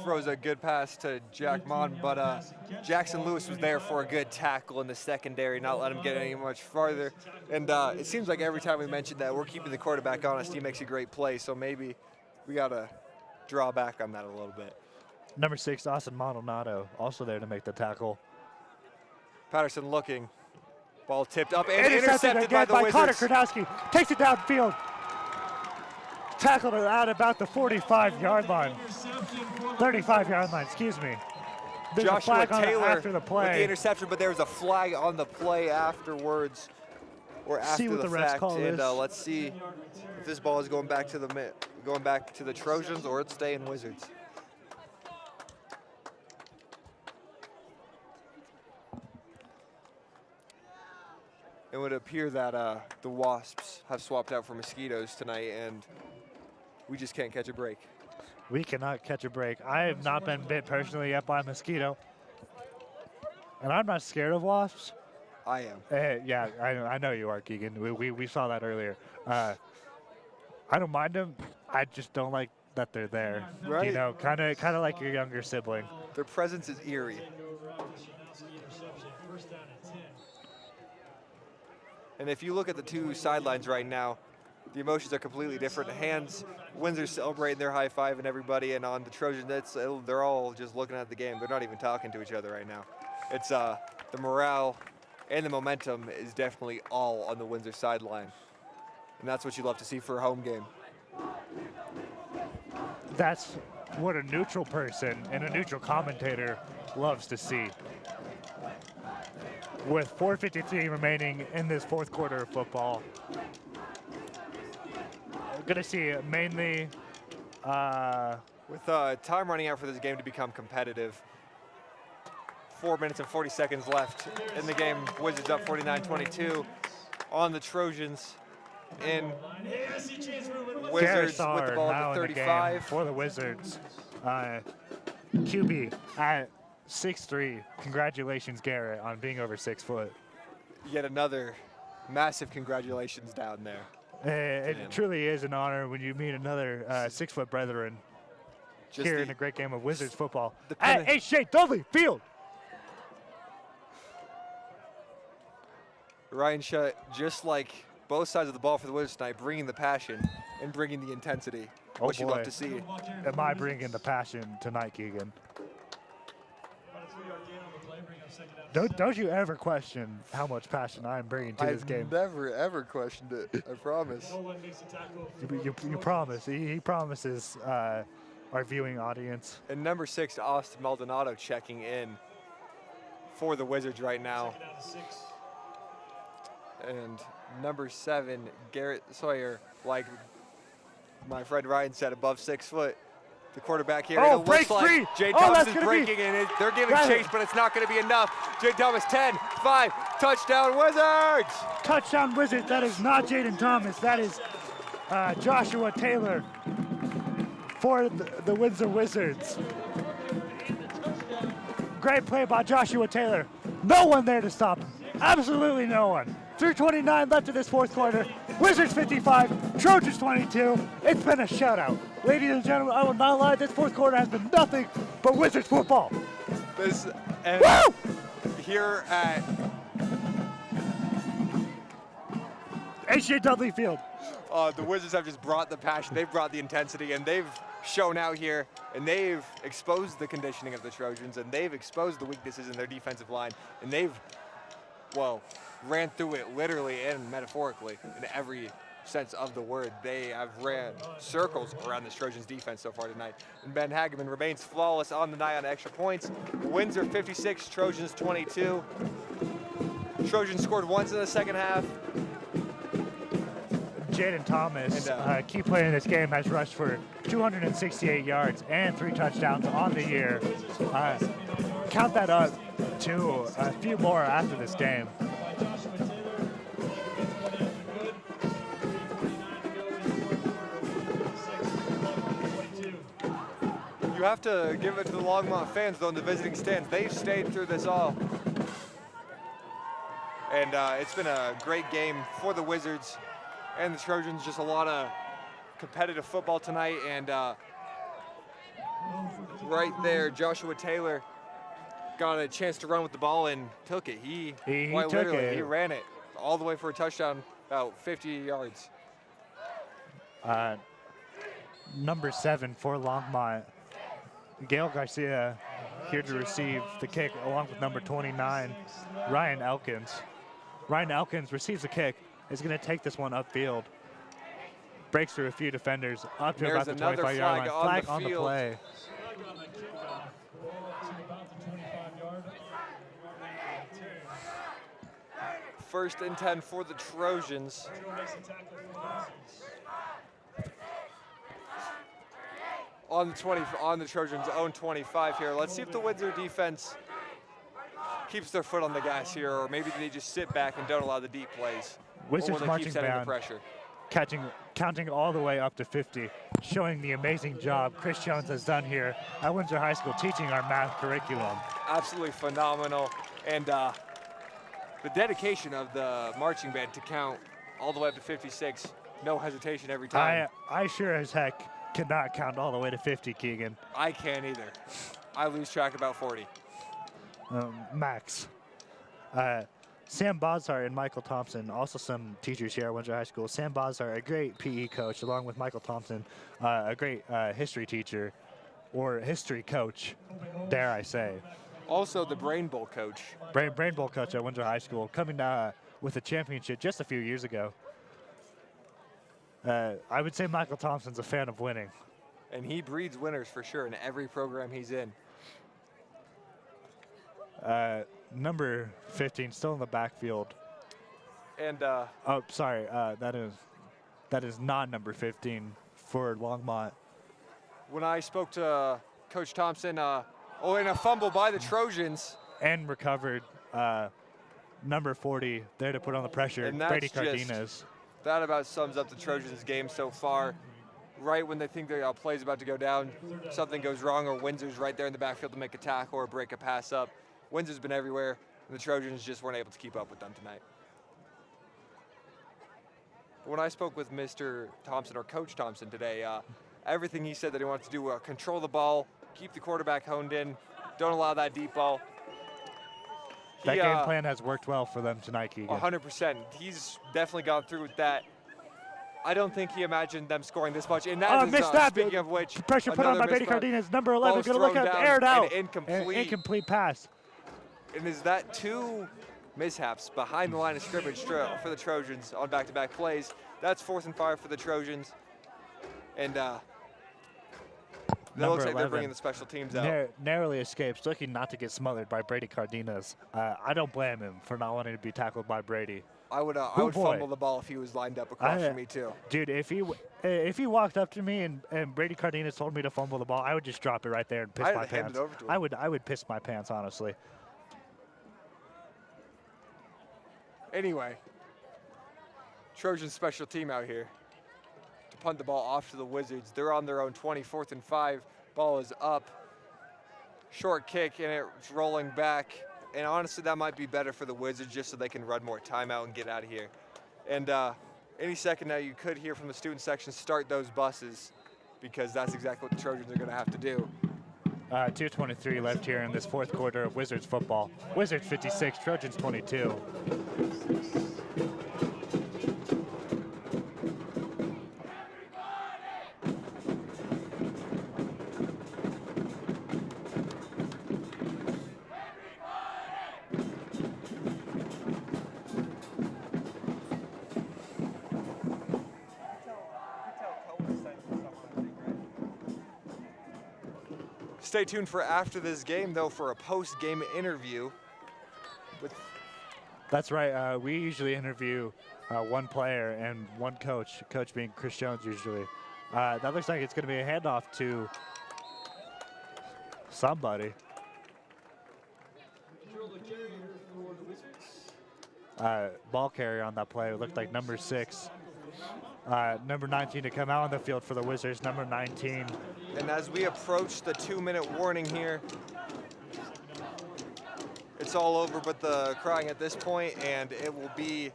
throws a good pass to Jack Mon, but Jackson Lewis was there for a good tackle in the secondary, not let him get any much farther. And it seems like every time we mention that we're keeping the quarterback honest, he makes a great play. So maybe we got to draw back on that a little bit. Number 6, Austin Maldonado, also there to make the tackle. Patterson looking. Ball tipped up and intercepted again by the Connor Wizards. Kardowski. Takes it downfield. Tackled it out about the 45-yard line. 35-yard line, excuse me. There's a Joshua flag on it Taylor after the play. with the interception, but there was a flag on the play afterwards, or after See what the refs fact. call And is. let's see if this ball is going back to the Trojans or it's staying Wizards. It would appear that the Wasps have swapped out for Mosquitoes tonight, and we just can't catch a break. We cannot catch a break. I have not been bit personally yet by a mosquito. And I'm not scared of wasps. I am. Yeah, I know you are, Keegan. We saw that earlier. I don't mind them. I just don't like that they're there. Right. You know, kind of like your younger sibling. Their presence is eerie. And if you look at the two sidelines right now, the emotions are completely different. Hands, Windsor celebrating their high five and everybody, and on the Trojans, they're all just looking at the game. They're not even talking to each other right now. It's the morale and the momentum is definitely all on the Windsor sideline. And that's what you love to see for a home game. That's what a neutral person and a neutral commentator loves to see. With 4:53 remaining in this fourth quarter of football, going to see mainly with time running out for this game to become competitive. 4 minutes and 40 seconds left in the game. Wizards up 49-22 on the Trojans. And Wizards with the ball at the 35 for the Wizards. QB at 6'3". Congratulations, Garrett, on being over 6 foot. Yet another massive congratulations down there. It truly is an honor when you meet another 6 foot brethren here in a great game of Wizards football at H.J. Dudley Field. Ryan Shutt, just like both sides of the ball for the Wizards tonight, bringing the passion and bringing the intensity, which you love to see. Am I bringing the passion tonight, Keegan? Don't you ever question how much passion I'm bringing to this game. I've never, ever questioned it, I promise. You promise. He promises our viewing audience. And number 6, Austin Maldonado checking in for the Wizards right now. And number 7, Garrett Sawyer, like my friend Ryan said, above 6 foot. The quarterback here. Oh, it breaks looks like free. Jay Oh, Thomas that's is breaking, and they're giving chase, but it's not going to be enough. Jay Thomas, 10, 5, touchdown Wizards! Touchdown Wizards. That is not Jaden Thomas. That is Joshua Taylor for the Windsor Wizards. Great play by Joshua Taylor. No one there to stop him. Absolutely no one. 3:29 left in this fourth quarter. Wizards 55, Trojans 22. It's been a shutout. Ladies and gentlemen, I will not lie, this fourth quarter has been nothing but Wizards football. Woo! Here at H.J. Dudley Field. The Wizards have just brought the passion, they've brought the intensity, and they've shown out here, and they've exposed the conditioning of the Trojans, and they've exposed the weaknesses in their defensive line, and they've, well, ran through it literally and metaphorically in every sense of the word. They have ran circles around this Trojans defense so far tonight. And Ben Hageman remains flawless on the night on extra points. Windsor 56, Trojans 22. Trojans scored once in the second half. Jaden Thomas, key player in this game, has rushed for 268 yards and 3 touchdowns on the year. Count that up to a few more after this game. You You have to give it to the Longmont fans, though, in the visiting stands. They've stayed through this all. And it's been a great game for the Wizards and the Trojans. Just a lot of competitive football tonight. And right there, Joshua Taylor got a chance to run with the ball and took it. He quite took literally, it. he ran it all the way for a touchdown, about 50 yards. Number 7 for Longmont, Gail Garcia, here to receive the kick, along with number 29, Ryan Elkins. Ryan Elkins receives the kick, is going to take this one upfield. Breaks through a few defenders, up to about the 25-yard line. Flag on the play. First and 10 for the Trojans. On the Trojans' own 25 here. Let's see if the Windsor defense keeps their foot on the gas here, or maybe they just sit back and don't allow the deep plays. Wizards or marching keep setting the down, pressure. counting all the way up to 50, showing the amazing job Chris Jones has done here at Windsor High School teaching our math curriculum. Absolutely phenomenal. And the dedication of the marching band to count all the way up to 56, no hesitation every time. I sure as heck cannot count all the way to 50, Keegan. I can't either. I lose track about 40. Max. Sam Bodzar and Michael Thompson, also some teachers here at Windsor High School. Sam Bodzar, a great PE coach, along with Michael Thompson, a great history teacher, or history coach, dare I say. Also the Brain Bowl coach. Brain Bowl coach at Windsor High School, coming with a championship just a few years ago. I would say Michael Thompson's a fan of winning. And he breeds winners for sure in every program he's in. Number 15 still in the backfield. And oh, sorry, that is not number 15 for Longmont. When I spoke to Coach Thompson, and a fumble by the Trojans. And recovered number 40 there to put on the pressure, Brady Cardenas. That about sums up the Trojans' game so far. Right when they think their play's about to go down, something goes wrong, or Windsor's right there in the backfield to make a tackle or break a pass up. Windsor's been everywhere, and the Trojans just weren't able to keep up with them tonight. When I spoke with Mr. Thompson, or Coach Thompson today, everything he said that he wanted to do, control the ball, keep the quarterback honed in, don't allow that deep ball. That game plan has worked well for them tonight, Keegan. 100%. He's definitely gone through with that. I don't think he imagined them scoring this much. And that is, speaking of which, pressure put on by Brady Cardenas. Number 11 going to look up, aired out. Incomplete pass. And is that 2 mishaps behind the line of scrimmage for the Trojans on back-to-back plays? That's 4th and 5 for the Trojans. And it looks like they're bringing the special teams out. Narrowly escapes, looking not to get smothered by Brady Cardenas. I don't blame him for not wanting to be tackled by Brady. I would fumble the ball if he was lined up across from me too. Dude, if he walked up to me and Brady Cardenas told me to fumble the ball, I would just drop it right there and piss my pants. I would piss my pants, honestly. Anyway, Trojan special team out here to punt the ball off to the Wizards. They're on their own 24th and 5. Ball is up. Short kick, and it's rolling back. And honestly, that might be better for the Wizards just so they can run more timeout and get out of here. And any second now, you could hear from the student section, start those buses, because that's exactly what the Trojans are going to have to do. 2:23 left here in this 4th quarter of Wizards football. Wizards 56, Trojans 22. Stay tuned for after this game, though, for a post-game interview. That's right. We usually interview one player and one coach, coach being Chris Jones usually. That looks like it's going to be a handoff to somebody. Ball carrier on that play. It looked like number 6. number 19 to come out on the field for the Wizards, number 19. And as we approach the 2-minute warning here, it's all over but the crying at this point, and it will be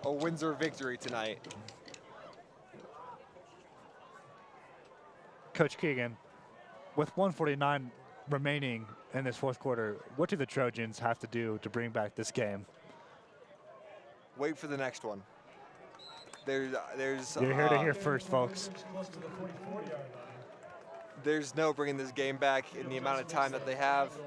a Windsor victory tonight. Coach Keegan, with 1:49 remaining in this fourth quarter, what do the Trojans have to do to bring back this game? Wait for the next one. There's You're here to hear first, folks. There's no bringing this game back in the amount of time that they have.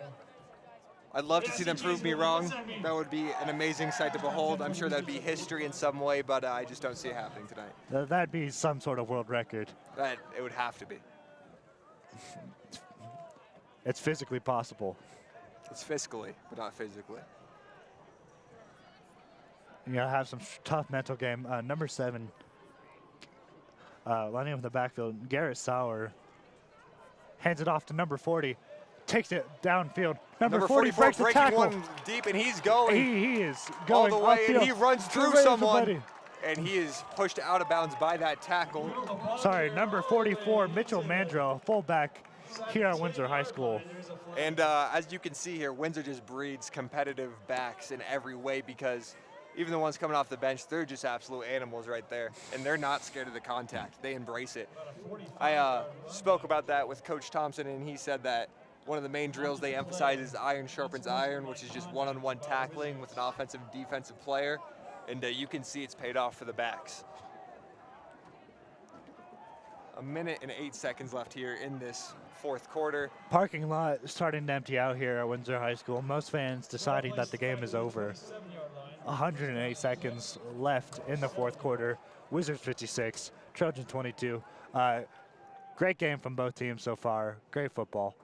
I'd love to see them prove me wrong. That would be an amazing sight to behold. I'm sure that'd be history in some way, but I just don't see it happening tonight. That'd be some sort of world record. That it would have to be. It's physically possible. It's fiscally, but not physically. You gotta have some tough mental game. Number 7, lining up in the backfield, Garrett Sauer hands it off to number 40, takes it downfield. Number 40 breaks the breaking tackle. one deep, and he's going He is all going the way, upfield. and he runs through Great someone, everybody. and he is pushed out of bounds by that tackle. Sorry, number 44, Mitchell Mandrell, fullback here at Windsor High School. And as you can see here, Windsor just breeds competitive backs in every way, because even the ones coming off the bench, they're just absolute animals right there. And they're not scared of the contact. They embrace it. I spoke about that with Coach Thompson, and he said that one of the main drills they emphasize is iron sharpens iron, which is just one-on-one tackling with an offensive defensive player. And you can see it's paid off for the backs. 1 minute and 8 seconds left here in this fourth quarter. Parking lot starting to empty out here at Windsor High School. Most fans deciding that the game is over. 108 seconds left in the fourth quarter. Wizards 56, Trojans 22. Great game from both teams so far. Great football.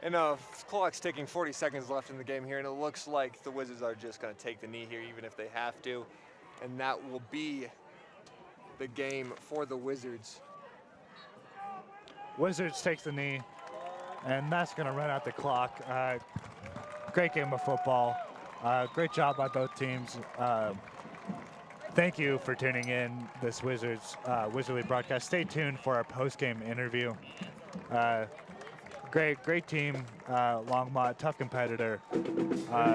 And clock's ticking, 40 seconds left in the game here, and it looks like the Wizards are just going to take the knee here, even if they have to. And that will be the game for the Wizards. Wizards takes the knee, and that's going to run out the clock. Great game of football. Great job by both teams. Thank you for tuning in this Wizardly broadcast. Stay tuned for our post-game interview. Great team, Longmont, tough competitor.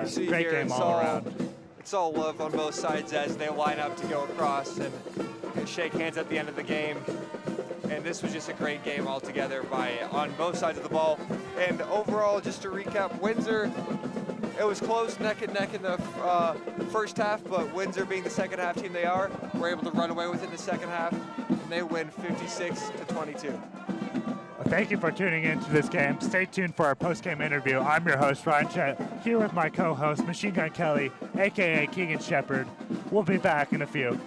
See Great here, game all around. It's all love on both sides as they line up to go across and shake hands at the end of the game. And this was just a great game altogether on both sides of the ball. And overall, just to recap, Windsor, it was close, neck and neck in the first half, but Windsor, being the second half team they are, were able to run away with it in the second half, and they win 56-22. Thank you for tuning in to this game. Stay tuned for our post-game interview. I'm your host, Ryan Chet, here with my co-host, Machine Gun Kelly, a.k.a. Keegan Shepard. We'll be back in a few.